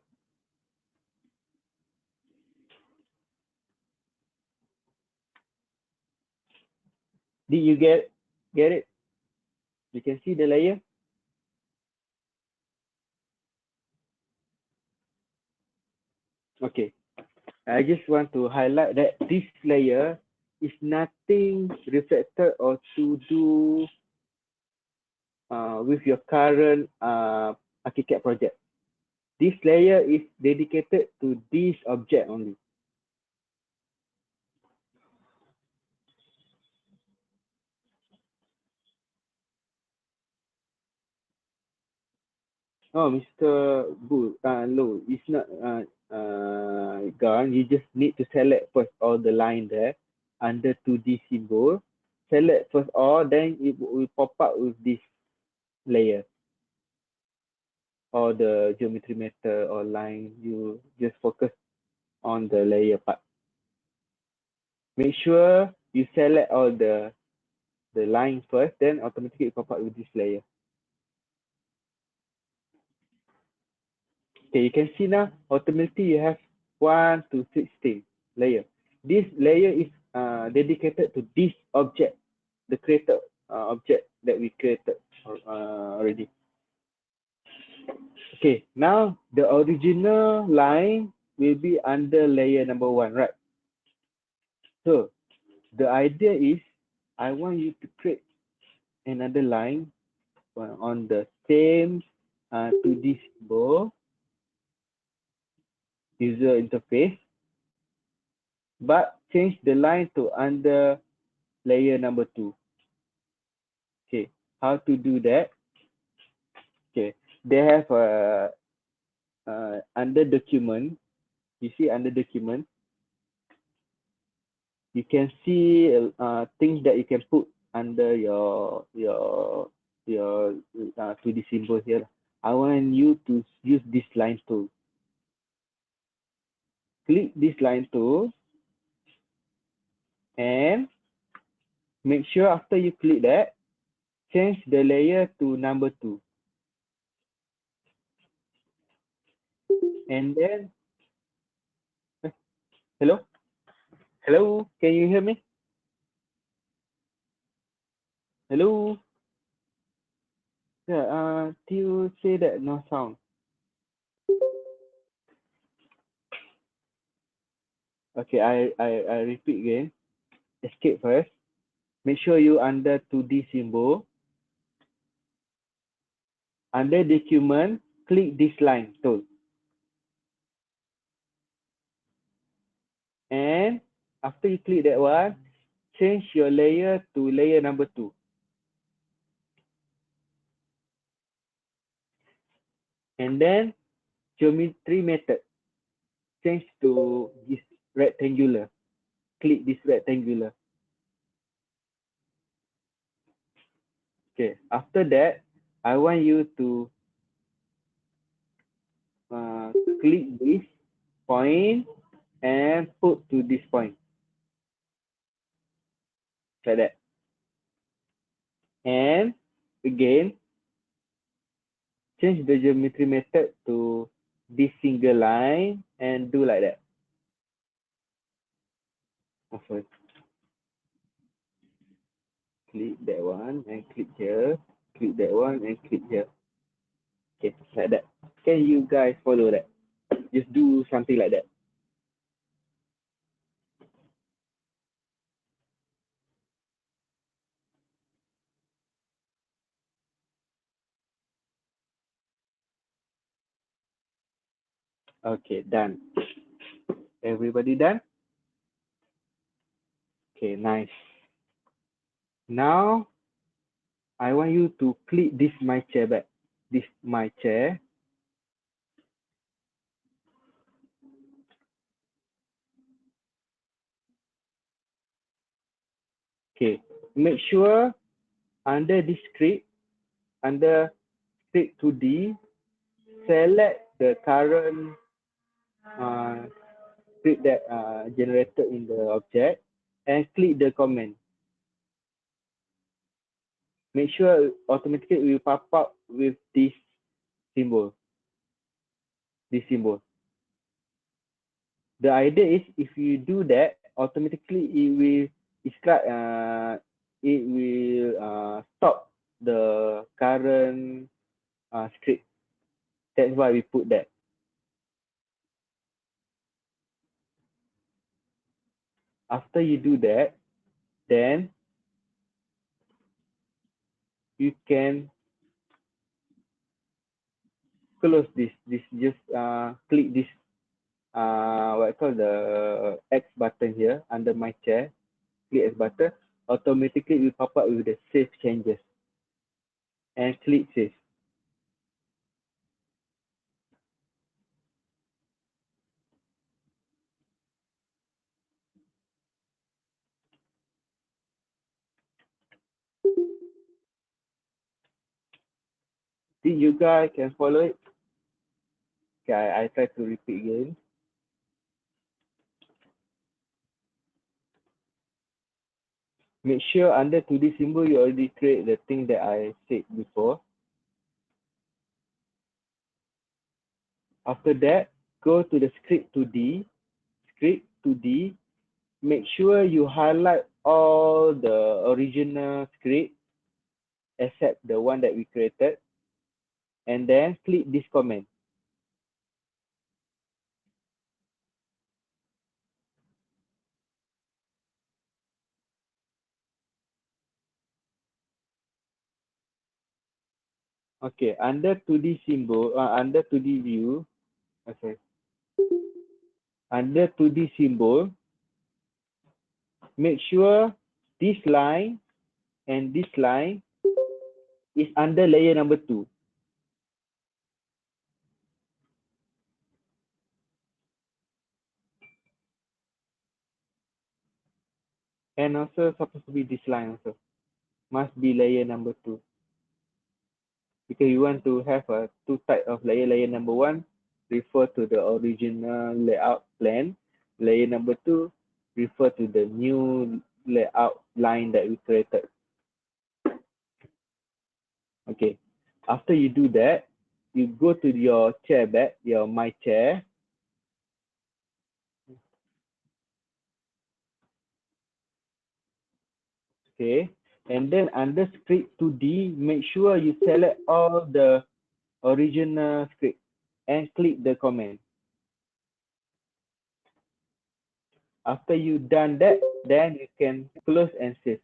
Did you get it? You can see the layer. Okay. I just want to highlight that this layer is nothing reflected or to do with your current ARCHICAD project. This layer is dedicated to this object only. Oh, Mr. Bu, no, it's not gone. You just need to select first all the line there under 2D symbol. Select first all, then it will pop up with this layer or the geometry matter or line. You just focus on the layer part. Make sure you select all the line first, then automatically pop up with this layer. Okay, you can see now automatically you have 1 to 16 layer. This layer is dedicated to this object, the created object that we created already. Okay, now the original line will be under layer number 1, right? So the idea is I want you to create another line on the same 2D symbol user interface, but change the line to under layer number 2. Okay, how to do that? Okay, they have under document. You see under document, you can see things that you can put under your 2D symbol here. I want you to use this line tool. Click this line tool and make sure after you click that, change the layer to number 2. And then, hello? Hello, can you hear me? Hello? Yeah, you say that no sound. Okay, I repeat again. Escape first. Make sure you under 2D symbol. Under document, click this line tool. And after you click that one, change your layer to layer number 2. And then geometry method, change to this rectangular. Click this rectangular. Okay, after that, I want you to click this point and put to this point. Like that. And again, change the geometry method to this single line and do like that. Oh, sorry. Click that one and click here. Click that one and click here. Okay, like that. Can you guys follow that? Just do something like that. Okay, done. Everybody done? Okay, nice. Now, I want you to click this my chair back. This my chair. Okay, make sure under this script, under script 2D, select the current script that generated in the object and click the command. Make sure automatically it will pop up with this symbol. The idea is if you do that, automatically it will stop the current script. That's why we put that. After you do that, then you can close this. Just click this what I call the X button here under my chair. Click X button. Automatically it will pop up with the save changes. And click save. See, you guys can follow it. Okay, I try to repeat again. Make sure under 2D symbol you already create the thing that I said before. After that, go to the script 2D. Make sure you highlight all the original script except the one that we created. And then click this command. Okay, under 2D symbol, under 2D view, okay. Under 2D symbol, make sure this line and this line is under layer number 2. And also supposed to be this line also. Must be layer number 2. Because you want to have a two type of layer. Layer number 1 refer to the original layout plan. Layer number 2 refer to the new layout line that we created. Okay. After you do that, you go to your chair back, your my chair. Okay. And then under script 2D, make sure you select all the original script and click the command. After you done that, then you can close and save.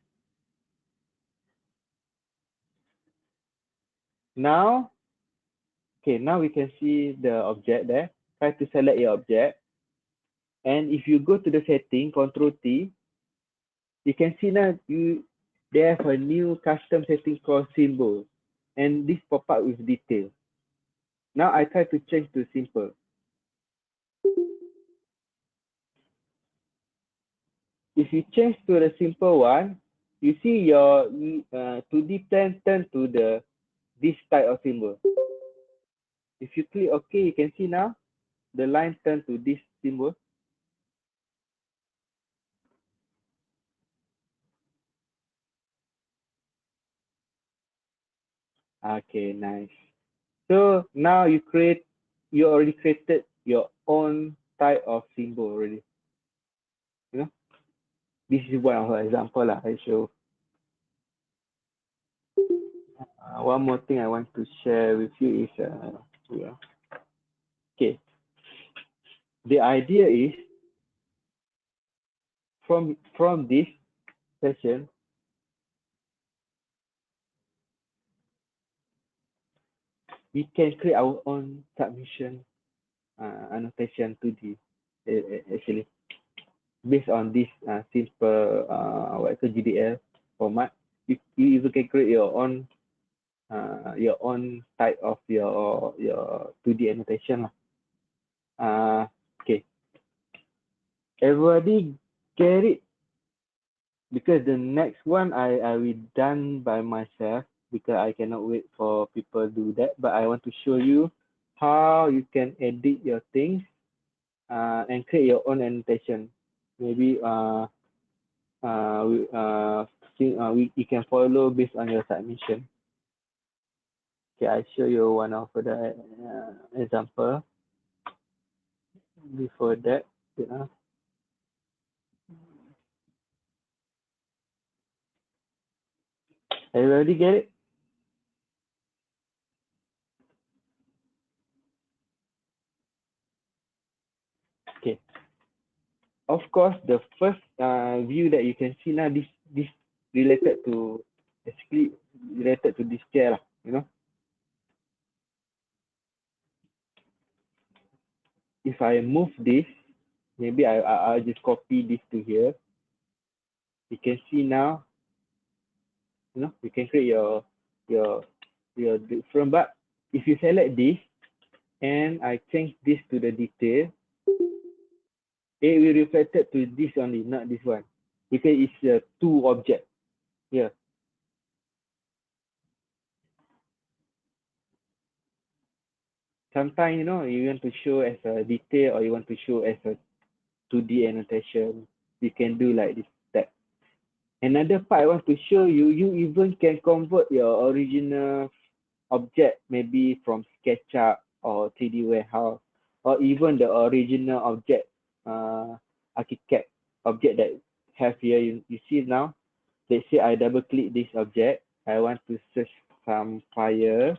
Now, okay, now we can see the object there. Try to select your object. And if you go to the setting, Control T, you can see now they have a new custom setting called symbol. And this pop up with detail. Now I try to change to simple. If you change to the simple one, you see your 2D plan turn to this type of symbol. If you click OK, you can see now the line turn to this symbol. Okay, nice. So now you already created your own type of symbol already. You know, this is one of the example lah I show. One more thing I want to share with you is okay. The idea is from this session, we can create our own submission annotation 2D actually based on this simple what I call GDL format. You even can create your own type of your 2D annotation lah. Okay, everybody get it? Because the next one I will done by myself. because I cannot wait for people to do that. But I want to show you how you can edit your things and create your own annotation. Maybe you can follow based on your submission. Okay, I show you one of the example. Before that, everybody get it? Okay. Of course, the first view that you can see now, this related to basically related to this chair, you know. If I move this, maybe I'll just copy this to here. You can see now, you know, you can create your different. But if you select this and I change this to the detail, it will reflect it to this only, not this one, because it's a two object here. Sometimes, you know, you want to show as a detail or you want to show as a 2D annotation, you can do like this. That another part I want to show you, you even can convert your original object maybe from SketchUp or 3D warehouse, or even the original object ARCHICAD object that have here. You see now, let's say I double click this object, I want to search some fire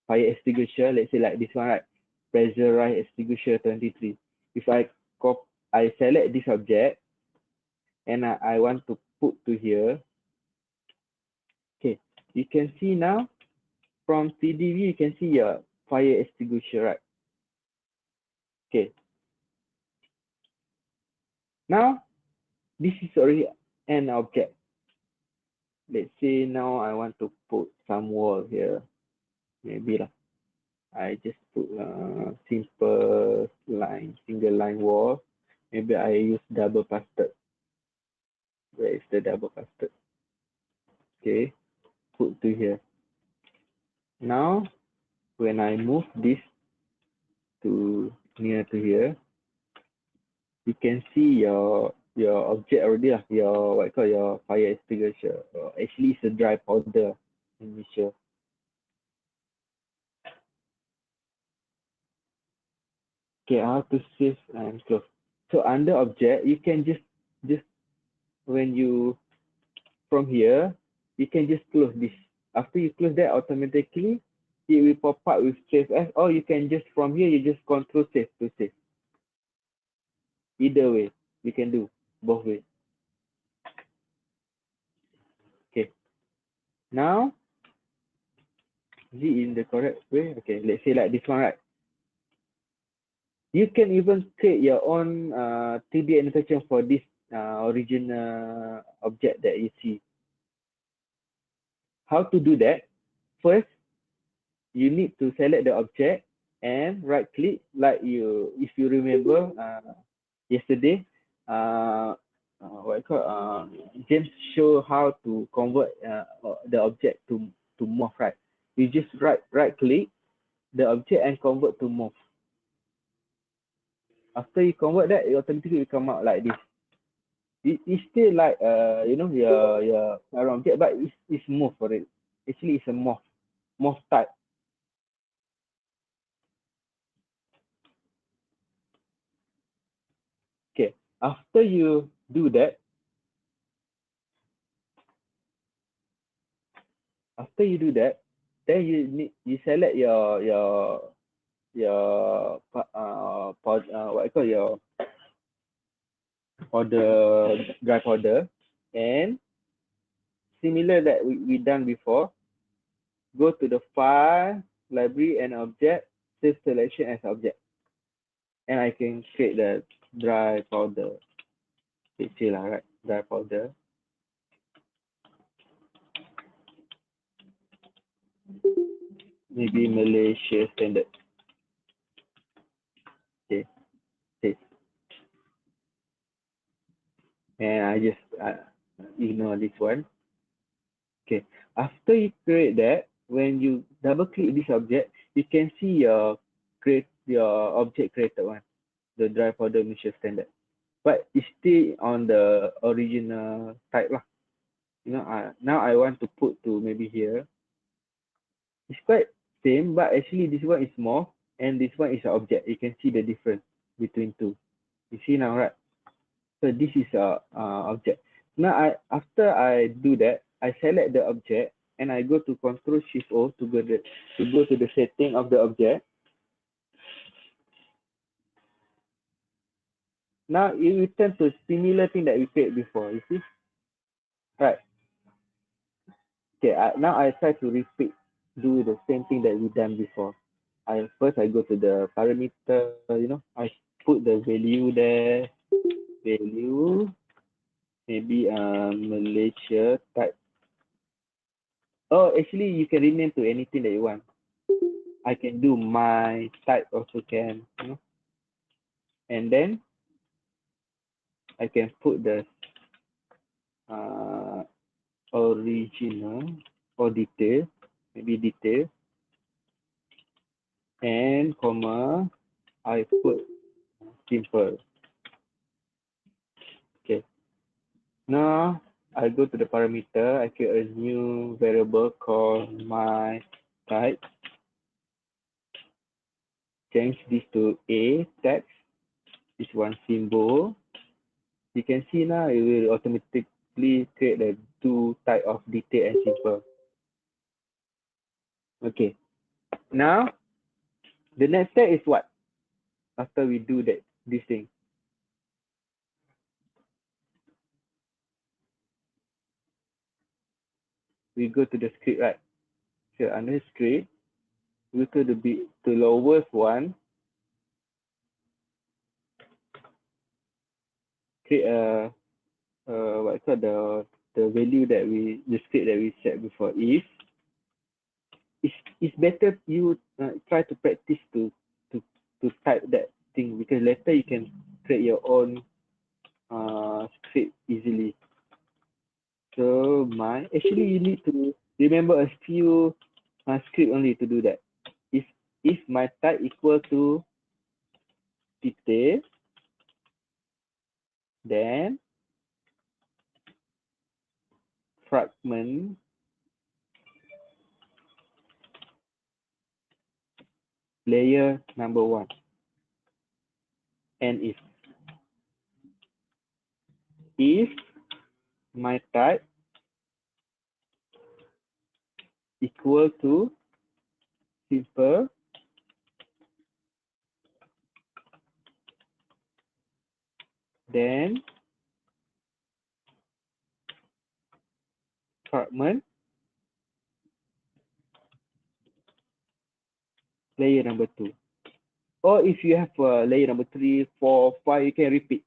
extinguisher, let's say like this one, right? Pressurized extinguisher 23. If I select this object and I want to put to here, okay, you can see now from 3D view, you can see your fire extinguisher, right? Okay. Now, this is already an object. Let's say now I want to put some wall here. Maybe lah. I just put simple line, single line wall. Maybe I use double pasted. Where is the double pasted? Okay, put to here. Now, when I move this to near to here, you can see your object already lah. Your what you call your fire extinguisher. Actually, it's a dry powder. Let me show. Okay, how to save and close. So under object, you can just when you from here, you can just close this. After you close that, automatically it will pop up with save as, or you can just from here you just control save to save. Either way, you can do both ways. Okay. Now, is it in the correct way? Okay, let's say like this one, right? You can even create your own 3D annotation for this original object that you see. How to do that? First, you need to select the object and right click, like if you remember yesterday, James show how to convert the object to morph, right? You just right click the object and convert to morph. After you convert that, it automatically will come out like this. It's still like you know, your object, but it's morph for it. Actually, it's a morph type. Okay, after you do that, then you select your what I call your order, drive order, and similar that we done before, go to the file, library, and object, save selection as object, and I can create the dry powder. Kecil lah, right? Dry powder. Maybe Malaysia standard. Okay, save. And I just ignore this one. Okay, after you create that, when you double click this object, you can see your object created one, the dry powder mixture standard. But it's still on the original type lah. Now I want to put to maybe here. It's quite same, but actually this one is more and this one is an object. You can see the difference between two. You see now, right? So this is a object. Now after I do that, I select the object and I go to Control Shift O to go to the setting of the object. Now it returns to similar thing that we created before. You see, right? Okay. Now I try to repeat, do the same thing that we done before. First I go to the parameter. I put the value there. Value maybe Malaysia type. Oh, actually you can rename to anything that you want. I can do my type also can, and then I can put the original or detail, maybe detail, and comma, I put simple. Okay. Now I go to the parameter, I create a new variable called my type. Change this to a text. This one symbol. You can see now it will automatically create the two type of detail and simple. Okay. Now the next step is what? After we do this thing. We go to the script, right? So under script, we go to the lowest one. Create what called the value the script that we set before. If it's better you try to practice to type that thing, because later you can create your own script easily. So actually you need to remember a few script only to do that. If my type equal to detail, then fragment layer number 1, and if my type equal to simple, then fragment layer number 2. Or if you have layer number 3, 4, 5, you can repeat.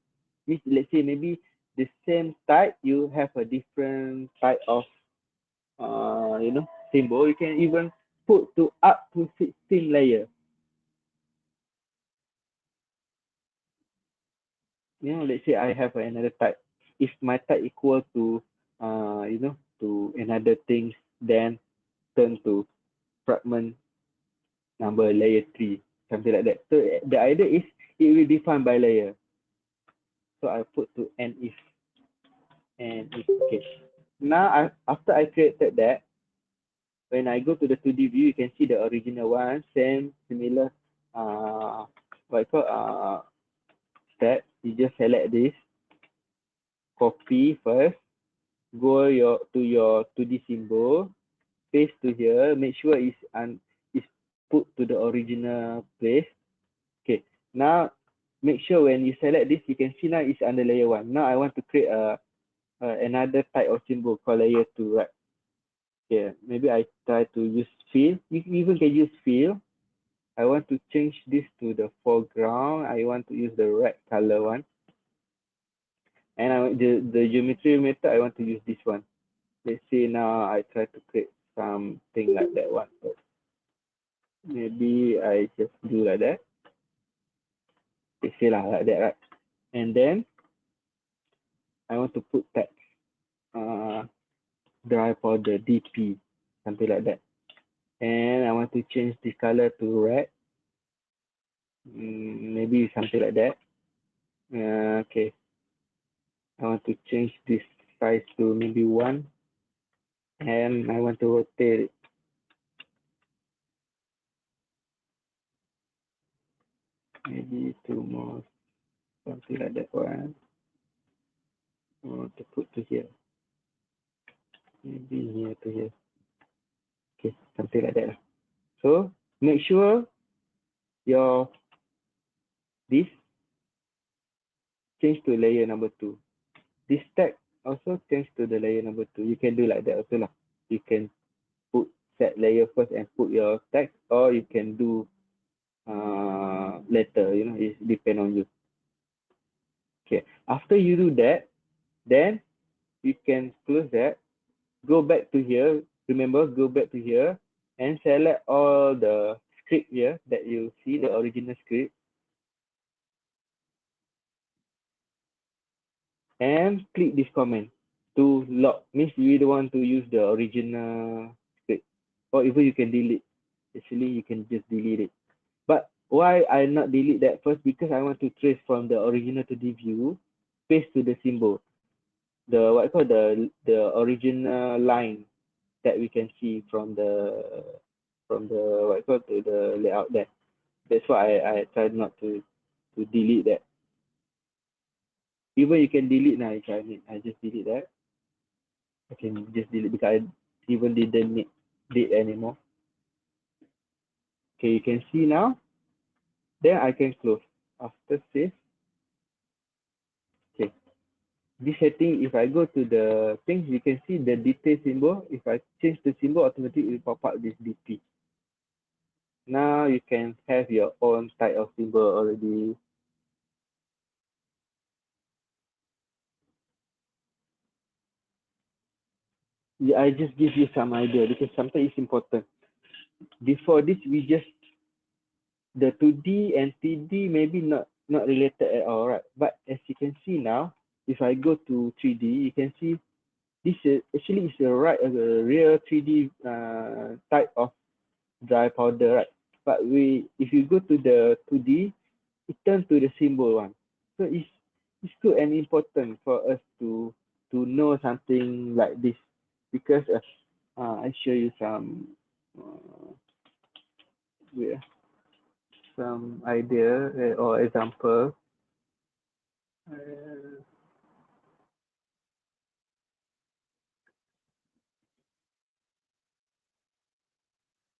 Means let's say maybe the same type, you have a different type of symbol. You can even put to up to 16 layer. Let's say I have another type. If my type equal to to another things, then turn to fragment number layer 3, something like that. So the idea is it will define by layer. So I put to and if. Okay. Now after I created that, when I go to the 2D view, you can see the original one, same, similar, step. You just select this, copy first, go to your 2D symbol, paste to here, make sure it's put to the original place. Okay, now make sure when you select this, you can see now it's under layer 1. Now I want to create another type of symbol called layer 2, right? Okay, maybe I try to use fill. You even can use fill. I want to change this to the foreground. I want to use the red color one. And the geometry method, I want to use this one. Let's say now I try to create something like that one. Maybe I just do like that. Let's say like that, right? And then I want to put text. dry powder DP, something like that. And I want to change the color to red, maybe something like that. Okay, I want to change this size to maybe 1, and I want to rotate it. Maybe 2 more, something like that one. I want to put to here, maybe here to here. Okay, something like that. So make sure your this change to layer number 2. This tag also change to the layer number 2. You can do like that also lah. You can put set layer first and put your text, or you can do later. It depend on you. Okay, after you do that, then you can close that, go back to here. Remember, go back to here and select all the script here that you see, the original script, and click this comment to lock. Means you don't want to use the original script, or even you can delete. Actually, you can just delete it. But why I not delete that first? Because I want to trace from the original to the view, paste to the symbol, the what called the original line that we can see from the what called to the layout there. That's why I tried not to delete that. Even you can delete now if I need. I just delete that. I can just delete because I even didn't need it anymore. Okay, you can see now. Then I can close. After save. Okay. This setting, if I go to the things, you can see the detail symbol. If I change the symbol, automatically it will pop up this DP. Now you can have your own type of symbol already. Yeah, I just give you some idea because sometimes it's important. Before this, we just the 2D and 3D maybe not related at all, right? But as you can see now, if I go to 3D, you can see this actually is a real 3D type of dry powder, right? But if you go to the 2D, it turns to the symbol one. So it's good and important for us to know something like this because I show you uh, some idea or example. Uh,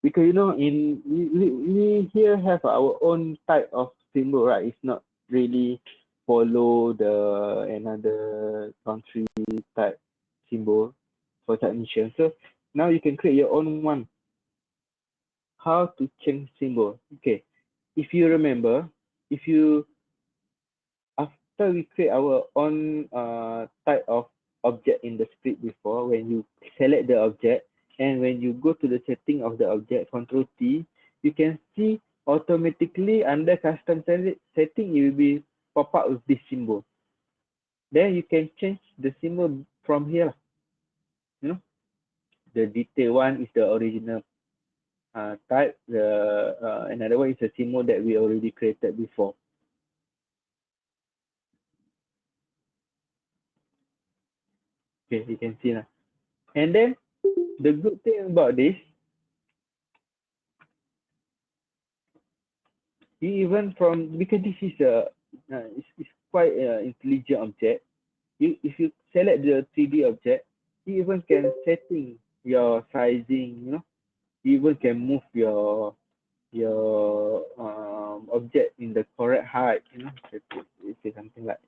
because in we here have our own type of symbol, right? It's not really follow the another country type symbol for technician. So now you can create your own one. How to change symbol? Okay, if you remember, if you after we create our own type of object in the script before, when you select the object and when you go to the setting of the object, Control T, you can see automatically under custom setting, it will be pop up with this symbol. Then you can change the symbol from here. The detail one is the original type. The another one is a symbol that we already created before. Okay, you can see now. And then the good thing about this, even from because this is it's quite intelligent object. If you select the 3D object, you even can setting your sizing. You even can move your object in the correct height. It's something like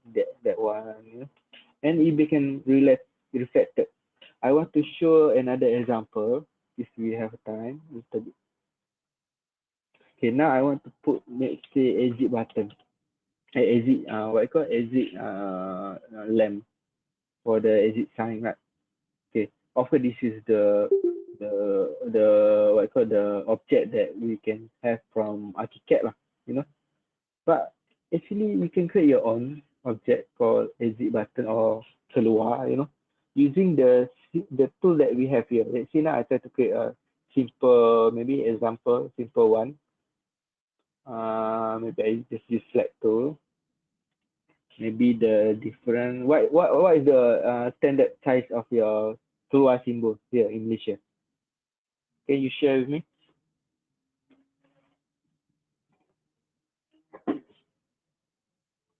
that one. And it can reflect it. I want to show another example if we have time. Okay, now I want to put, let's say, exit button. Exit, what I call exit lamp for the exit sign, right? Okay, often this is the what I call the object that we can have from ARCHICAD lah, But actually, you can create your own object called exit button or keluar, using the tool that we have here. Let's see now I try to create a simple, maybe example, simple one. Maybe I just use flat tool. Maybe the different, what is the standard size of your keluar symbol here in Malaysia? Can you share with me?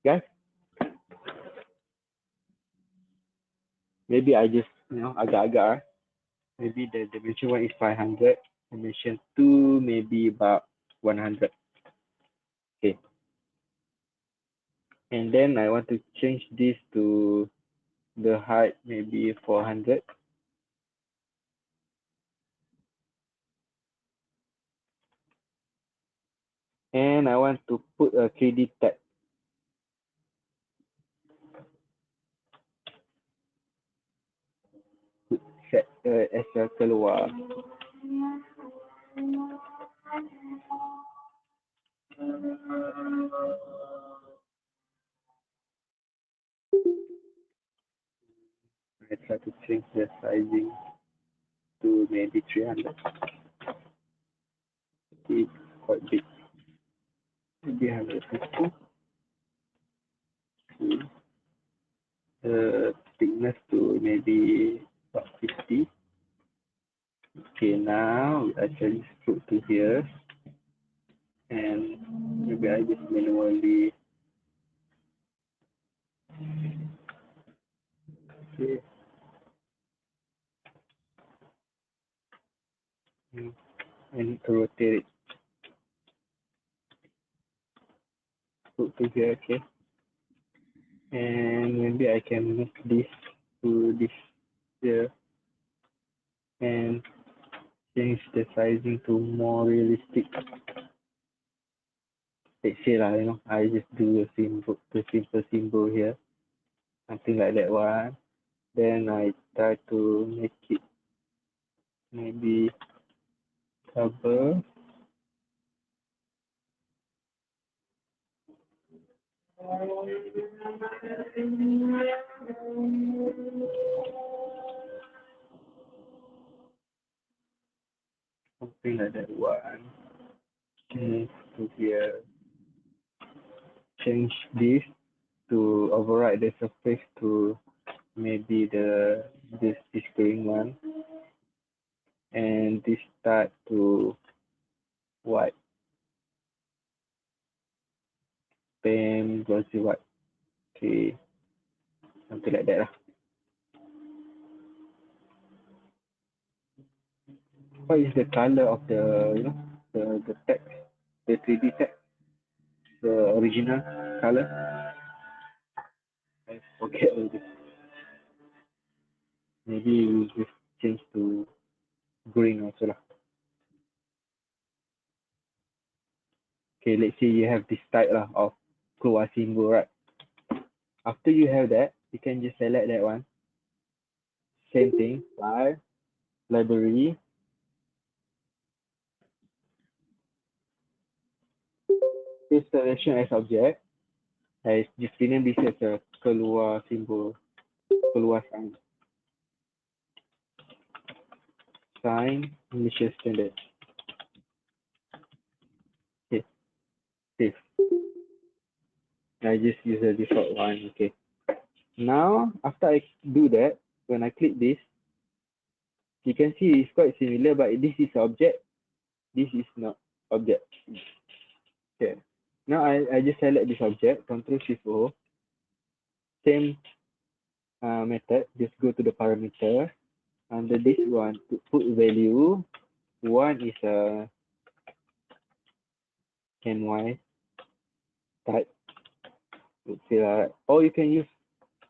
Guys? Maybe I just, agak-agak. Maybe the dimension 1 is 500. Dimension 2 maybe about 100. Okay. And then I want to change this to the height maybe 400. And I want to put a 3D tag. Set as a keluar. I try to change the sizing to maybe 300. It's quite big. Maybe 150. The thickness to maybe about 50. Okay, now I actually put to here. And maybe I just manually. Okay. I need to rotate it. Put to here, okay. And maybe I can move this to this here and change the sizing to more realistic. Let's say lah, I just do a simple symbol here, something like that one. Then I try to make it maybe cover. Something like that one. Move to here. Change this to override the surface to maybe this green one. And this start to white. Pen glossy white. Okay. Something like that lah. What is the color of the the text, the 3D text, the original color? I forget already. Maybe we just change to green also lah. Okay, let's say you have this type lah of keluar symbol, right? After you have that, you can just select that one. Same thing, file, library. This selection as object. I just rename this as a keluar symbol, keluar sign. Sign, Malaysia standard. Okay, save. I just use the default one. Okay. Now, after I do that, when I click this, you can see it's quite similar, but this is object. This is not object. Okay. Now I just select this object, Ctrl+Shift+O. Same method. Just go to the parameter. Under this one, to put value. One is a NY type. Let's say, or you can use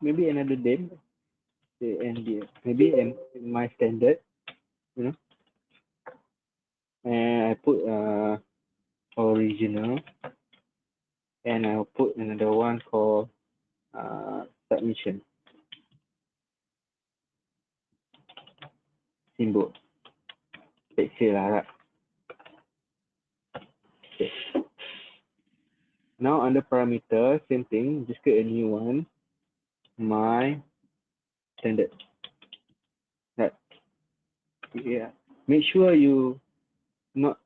maybe another name. Say ND. Maybe my standard. And I put original. And I'll put another one called submission symbol. Let's say right. Okay. Now under parameter, same thing, just create a new one. My standard. Yeah. Make sure you not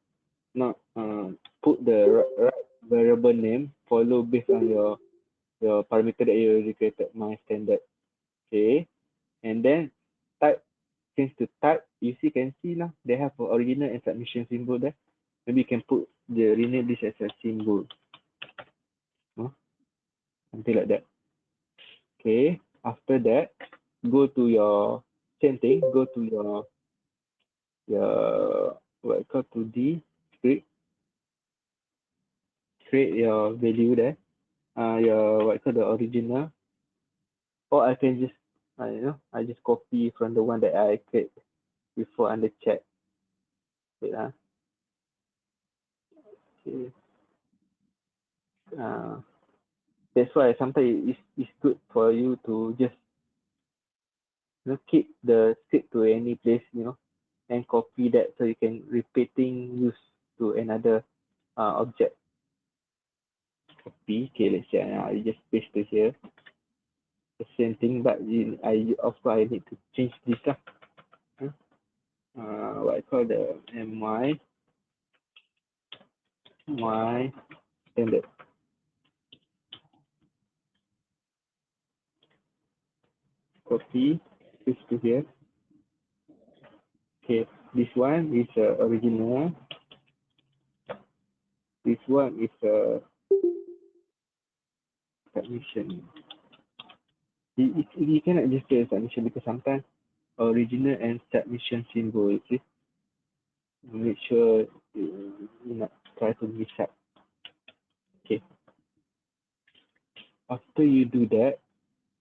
put the right variable name. Follow based on your parameter that you already created. My standard. Okay. And then type, change to type. You can see now they have an original and submission symbol there. Maybe you can rename this as a symbol. Something like that. Okay. After that, go to your same thing. Go to your what called to D script. Create your value there. Your what called the original. Or I can just I just copy from the one that I create before under chat. Wait, okay. That's why sometimes it's good for you to just keep the script to any place, and copy that so you can repeating use to another object. Copy. Okay, let's say I just paste to here. The same thing, but of course I need to change this lah. What I call the my standard. Copy, paste to here. Okay, this one is original. This one is submission. You cannot just say submission because sometimes original and submission symbol, you see. Make sure you not try to mix up. Okay. After you do that,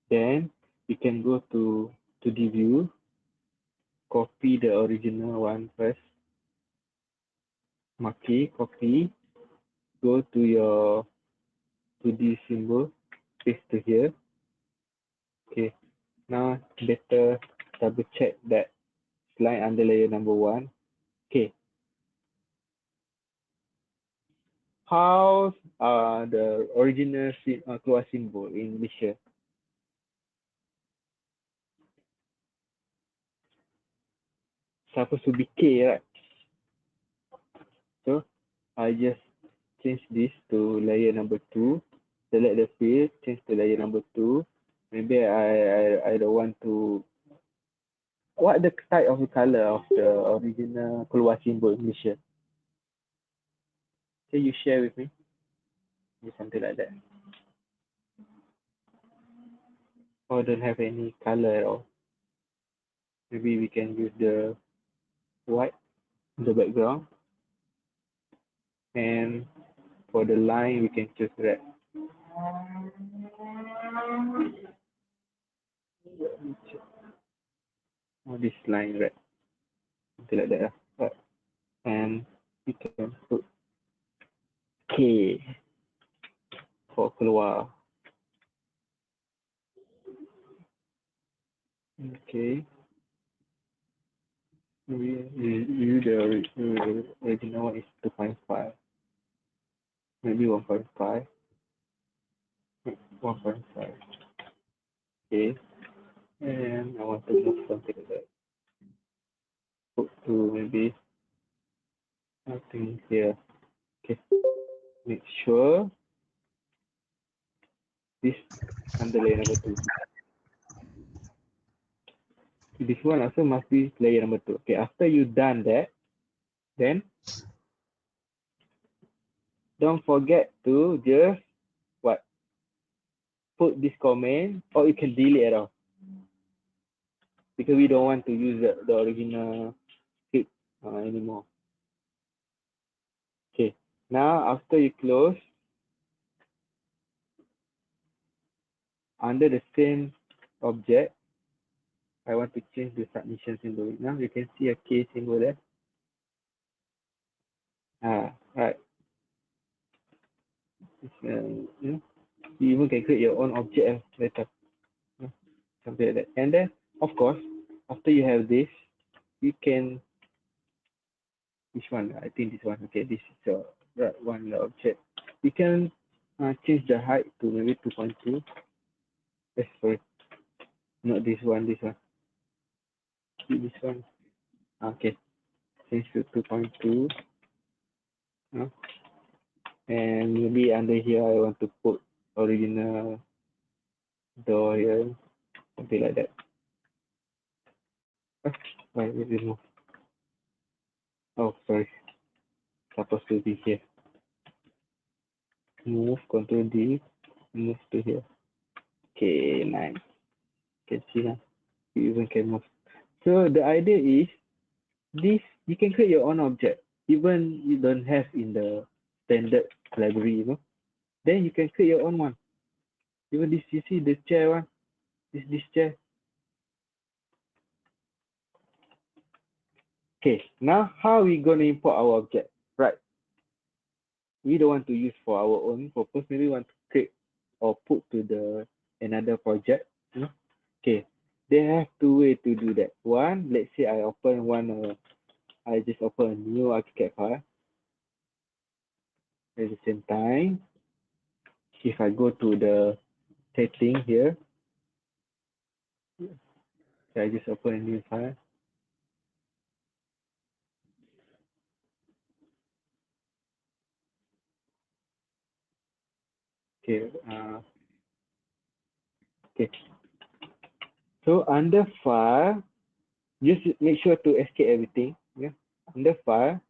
then you can go to the view, copy the original one first. Marquee, copy, go to this symbol, paste to here. Okay. Now better double check that line under layer number 1. Okay. How's the original keluar symbol in Malaysia? Supposed to be K, right? So I just change this to layer number 2. Select the field, change to layer number 2. Maybe I don't want to. What the type of the color of the original keluar symbol in Malaysia? Can you share with me? Something like that. Or don't have any color at all. Maybe we can use the white, the background. And for the line, we can choose red. Oh, this line red. Something like that. Right. And we can put K for keluar. Okay. Maybe the original one is 2.5. Maybe 1.5. 1.5. Okay. And I want to move something like that. Put to maybe something here. Okay. Make sure this under layer number 2. This one also must be layer number 2. Okay. After you done that, then don't forget to just what? Put this comment, or you can delete it off because we don't want to use the original script anymore. Okay. Now after you close, under the same object, I want to change the submission symbol. Now you can see a K symbol there. Right. You even can create your own object later. Something like that. And then, of course, after you have this, you can, which one? I think this one. Okay, this is the right one, the object. You can change the height to maybe 2.2. Sorry, not this one, this one. This one. Okay, change to 2.2. And maybe under here I want to put original door here, something like that. Why did it move? Oh, sorry, supposed to be here. Move, Control D, move to here. Okay, nice. Can see now. You even can move. So the idea is this, you can create your own object, even you don't have in the standard library, Then you can create your own one. Even this, you see the chair one, this chair. Okay, now how we gonna import our object? Right. We don't want to use for our own purpose. Maybe we want to create or put to the another project. Okay, there have two ways to do that. One, let's say I open one, I just open a new ARCHICAD file. At the same time, if I go to the setting here, so I just open a new file. Okay, okay. So under file, just make sure to escape everything. Yeah, under file,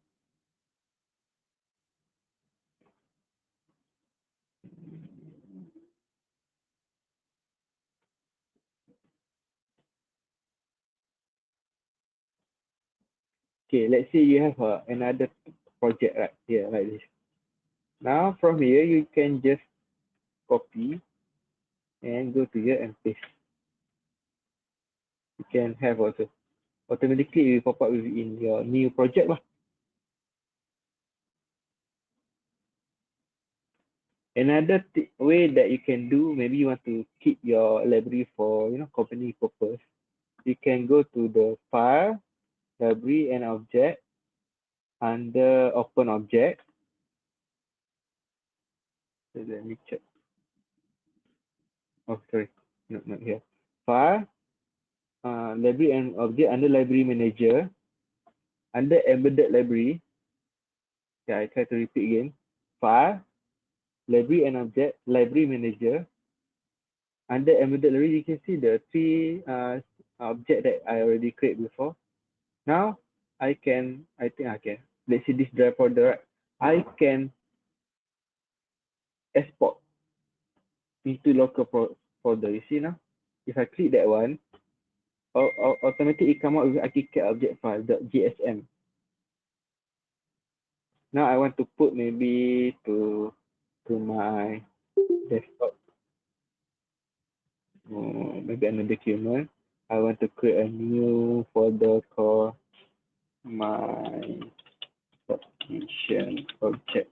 okay, let's say you have another project right here, like this. Now from here, you can just copy and go to here and paste. You can have also automatically it will pop up in your new project lah. Another way that you can do, maybe you want to keep your library for company purpose. You can go to the file, library and object under open object. So let me check. Oh, sorry, not here. File, library and object under library manager, under embedded library. Yeah, I try to repeat again. File, library and object, library manager. Under embedded library, you can see the three object that I already created before. Now I think I can. Let's see this drive folder. I can export into local folder. You see now? If I click that one, automatically it come out with ARCHICAD object file .gsm. Now I want to put maybe to my desktop. Maybe another document. I want to create a new folder called my submission object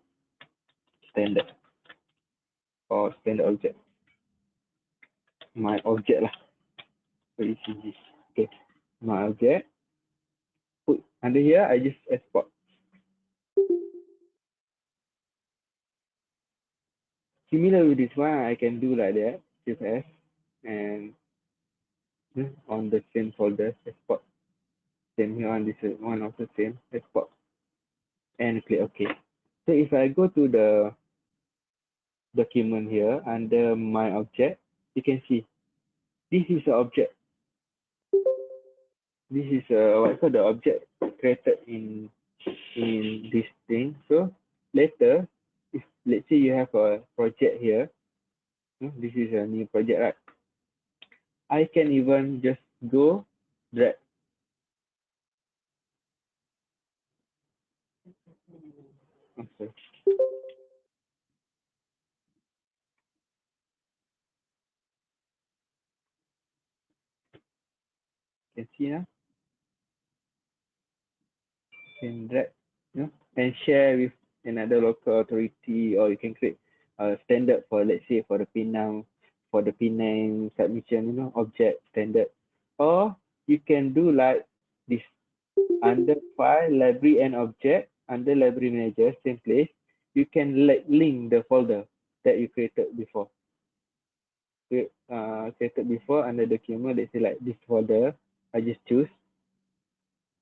standard or standard object. My object lah. So it's easy. Okay, my object. Put under here, I just export. Similar with this one, I can do like that. Shift S and on the same folder, export. Same here on this one also same, export. And click OK. So if I go to the document here under my object, you can see this is the object. This is what's called the object created in this thing. So later, if let's say you have a project here, this is a new project, right? I can even just go drag. Okay. Can see now. Can drag, and share with another local authority, or you can create a standard for, let's say, for the Penang submission, object standard, or you can do like this under file, library and object, under library manager, same place, you can link the folder that you created before. Created before under document, let's say like this folder, I just choose.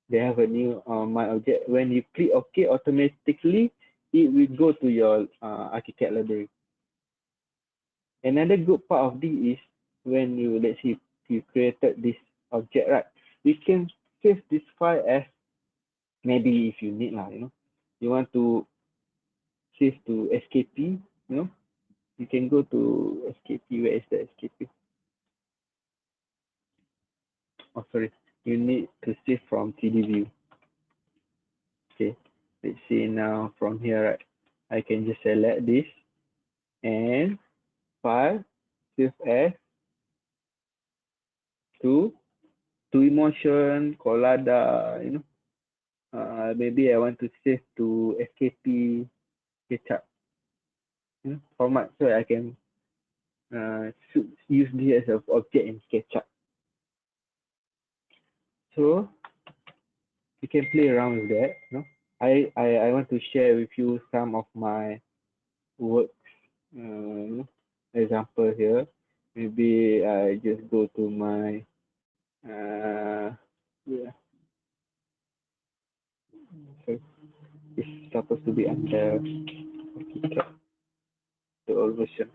they have a new my object. When you click OK, automatically it will go to your ARCHICAD library. Another good part of this is when you, let's say, you created this object, right? You can save this file as, maybe if you need lah, you want to save to SKP, you can go to SKP. Where is the SKP? Oh, sorry. You need to save from CD view. Okay. Let's see now from here, right? I can just select this and file, save as to emotion, Collada, maybe I want to save to SKP SketchUp format, so I can use this as an object in SketchUp. So you can play around with that. I want to share with you some of my works. Example here. Maybe I just go to my yeah. So it's supposed to be under the old version.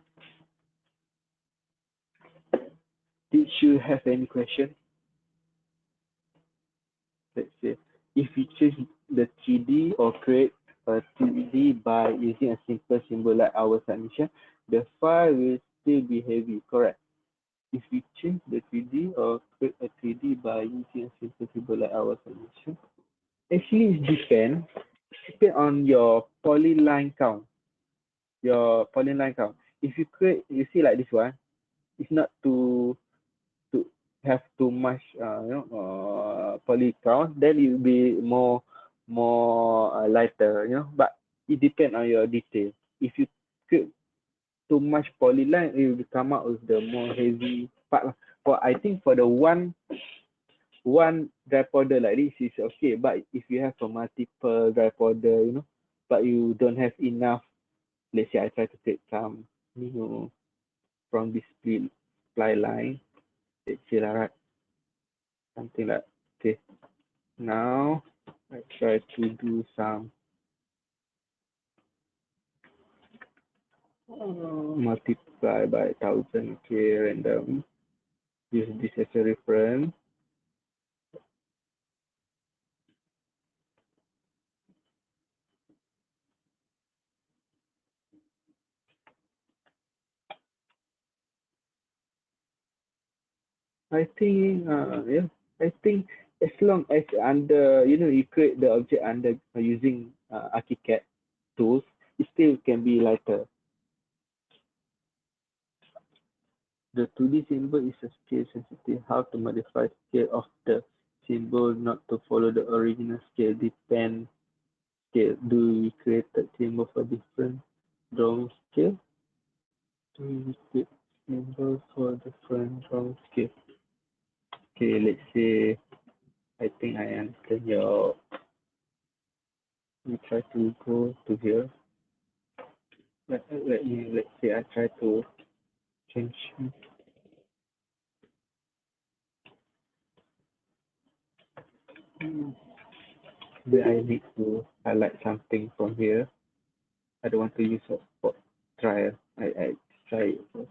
Did you have any question? Let's say if you change the 3D or create a 3D by using a simple symbol like our submission, the file will still be heavy, correct? If you change the 3D or create a 3D by using a simple symbol like our submission, actually it depends on your polyline count. If you create, you see like this one, it's not to have too much poly count, then it will be more lighter, but it depends on your detail. If you create too much polyline, it will come out with the more heavy part. For I think for the one dipolar like this is okay, but if you have a multiple dipolar, but you don't have enough, let's say I try to take some from this supply line, let's say right, something like, okay, now I try to do some multiply by 1000, okay, random, use this as a reference. I think I think as long as under you create the object under using ARCHICAD tools, it still can be lighter. The 2D symbol is a scale sensitive. How to modify scale of the symbol not to follow the original scale? Depend scale. Do we create a symbol for different drawing scale? Do we create symbol for different drawing scale? Okay, let's say I think I understand your. We try to go to here. Let's say I try to change. Maybe I need to highlight something from here. I don't want to use it for trial. I try it first.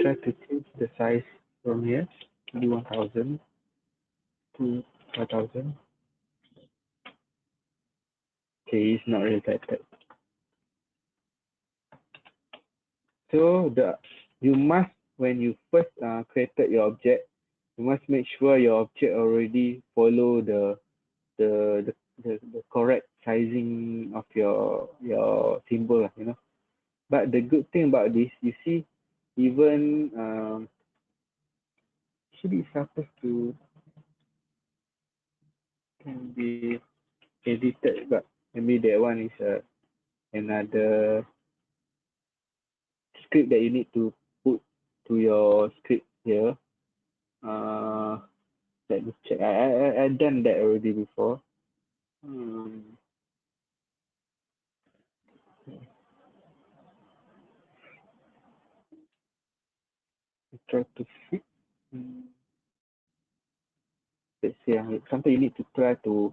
Try to change the size from here to 1000 to 5000. Okay, it's not related. So you must, when you first created your object, you must make sure your object already follow the correct sizing of your symbol, But the good thing about this, you see, even actually it's supposed to can be edited, but maybe that one is another script that you need to put to your script here. Let me check. I done that already before. Hmm. Try to fit. Hmm. Let's say sometimes you need to try to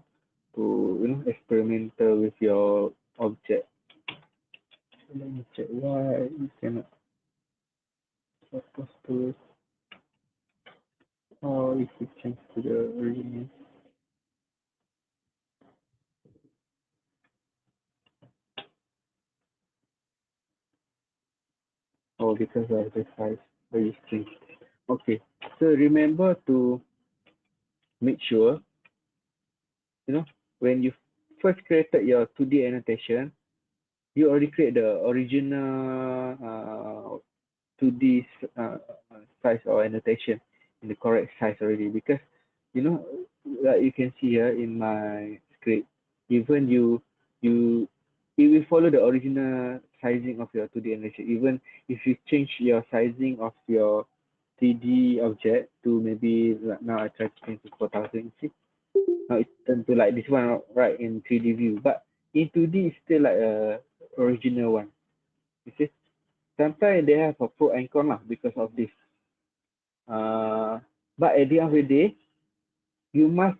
experimental with your object. Let me check why you cannot supposed to, or if you change to the original. Oh, because of the size where you changed. Okay, so remember to make sure, you know, when you first created your 2D annotation, you already create the original 2D size or annotation in the correct size already, because you know, like you can see here in my script, even you it will follow the original sizing of your 2D annotation. Even if you change your sizing of your 3D object to maybe like now I try to change to 4000, see now it's turned to like this one right in 3D view, but in 2D it's still like a original one. You see, sometimes they have a pro and con lah because of this. Uh, but at the end of the day, you must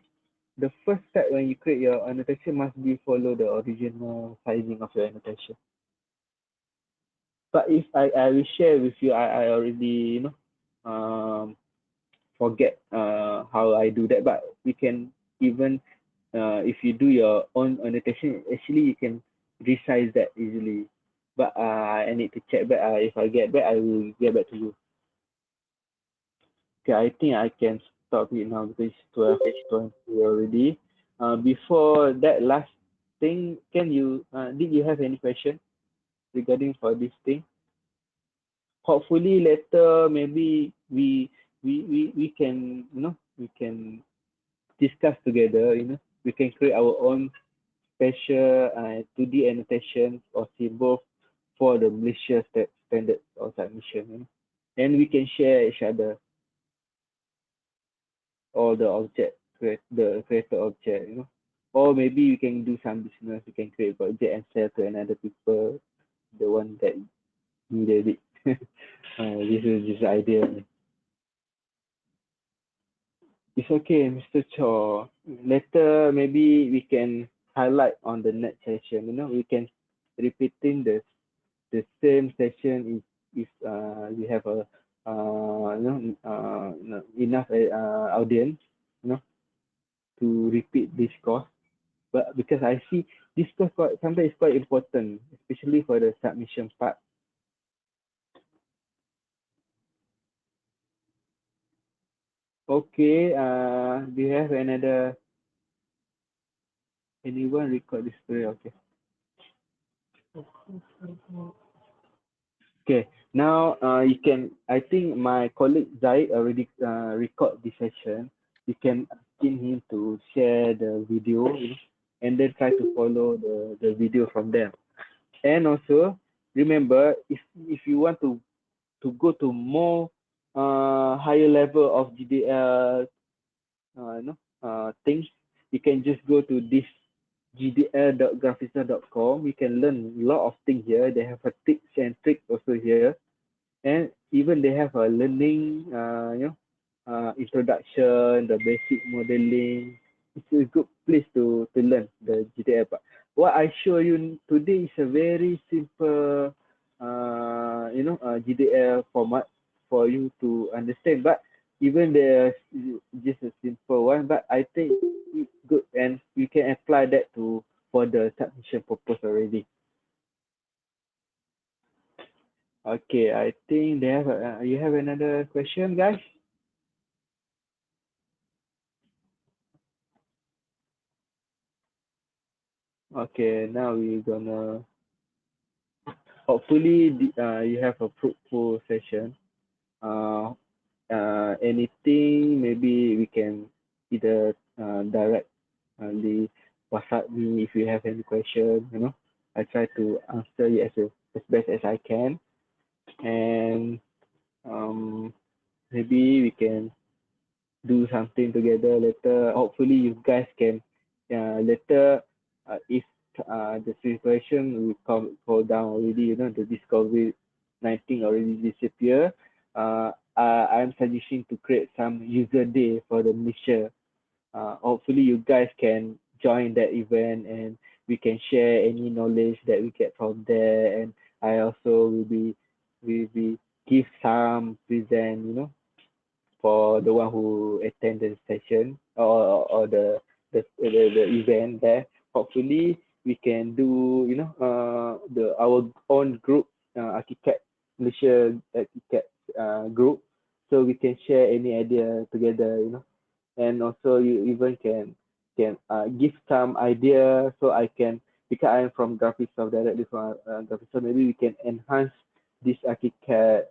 the first step when you create your annotation must be follow the original sizing of your annotation. But if I will share with you, I already forget how I do that. But we can even if you do your own annotation, actually you can resize that easily. But I need to check back. If I get back, I will get back to you. Okay, I think I can stop it now because it's 12:20 already. Before that last thing, can you did you have any question regarding for this thing? Hopefully later maybe we can we can discuss together. We can create our own special 2D annotations or symbols for the Malaysia standards or submission. And we can share each other all the object, the creator object, Or maybe you can do some business, you can create project and sell to another people, the one that needed it. This is this idea. It's okay, Mr. Cho. Later, maybe we can highlight on the next session. We can repeating the same session if we have a enough audience, to repeat this course. But because I see this course sometimes is quite important, especially for the submission part. Okay, do you have anyone record this story? Okay. Okay, now you can, I think my colleague Zaid already record this session. You can ask him to share the video, and then try to follow the video from there. And also, remember, if you want to go to more higher level of GDL things, you can just go to this gdl.graphica.com. You can learn a lot of things here. They have a tips and tricks also here, and even they have a learning, introduction, the basic modeling. It's a good place to learn the GDL part. What I show you today is a very simple, GDL format for you to understand. But even there's just a simple one, but I think it's good and you can apply that to for the submission purpose already. Okay, I think they have you have another question, guys? Okay, now we're gonna hopefully you have a fruitful session. Uh, Anything maybe we can either direct the WhatsApp me if you have any question. I try to answer you as best as I can, and maybe we can do something together later. Hopefully, you guys can later if the situation will go down already, the COVID-19 already disappear, I'm suggesting to create some user day for the Malaysia. Hopefully you guys can join that event and we can share any knowledge that we get from there, and I also will be give some present, for the one who attend the session or the event there. Hopefully we can do the our own group, ARCHICAD Malaysia ARCHICAD group, so we can share any idea together, and also you even can give some idea, so I can, because I am from graphics or directly from graphics, so maybe we can enhance this ARCHICAD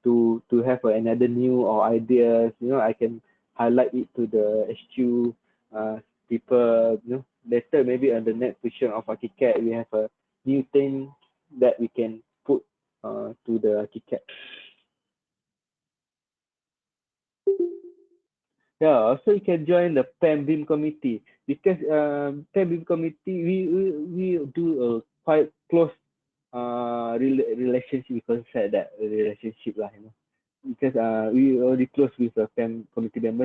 to have another new or ideas. I can highlight it to the HQ people. Later maybe on the next version of ARCHICAD we have a new thing that we can put to the ARCHICAD. Yeah, also you can join the PEM committee, because PEM committee we do a quite close relationship, because said that relationship lah, because we already close with the PEM committee members,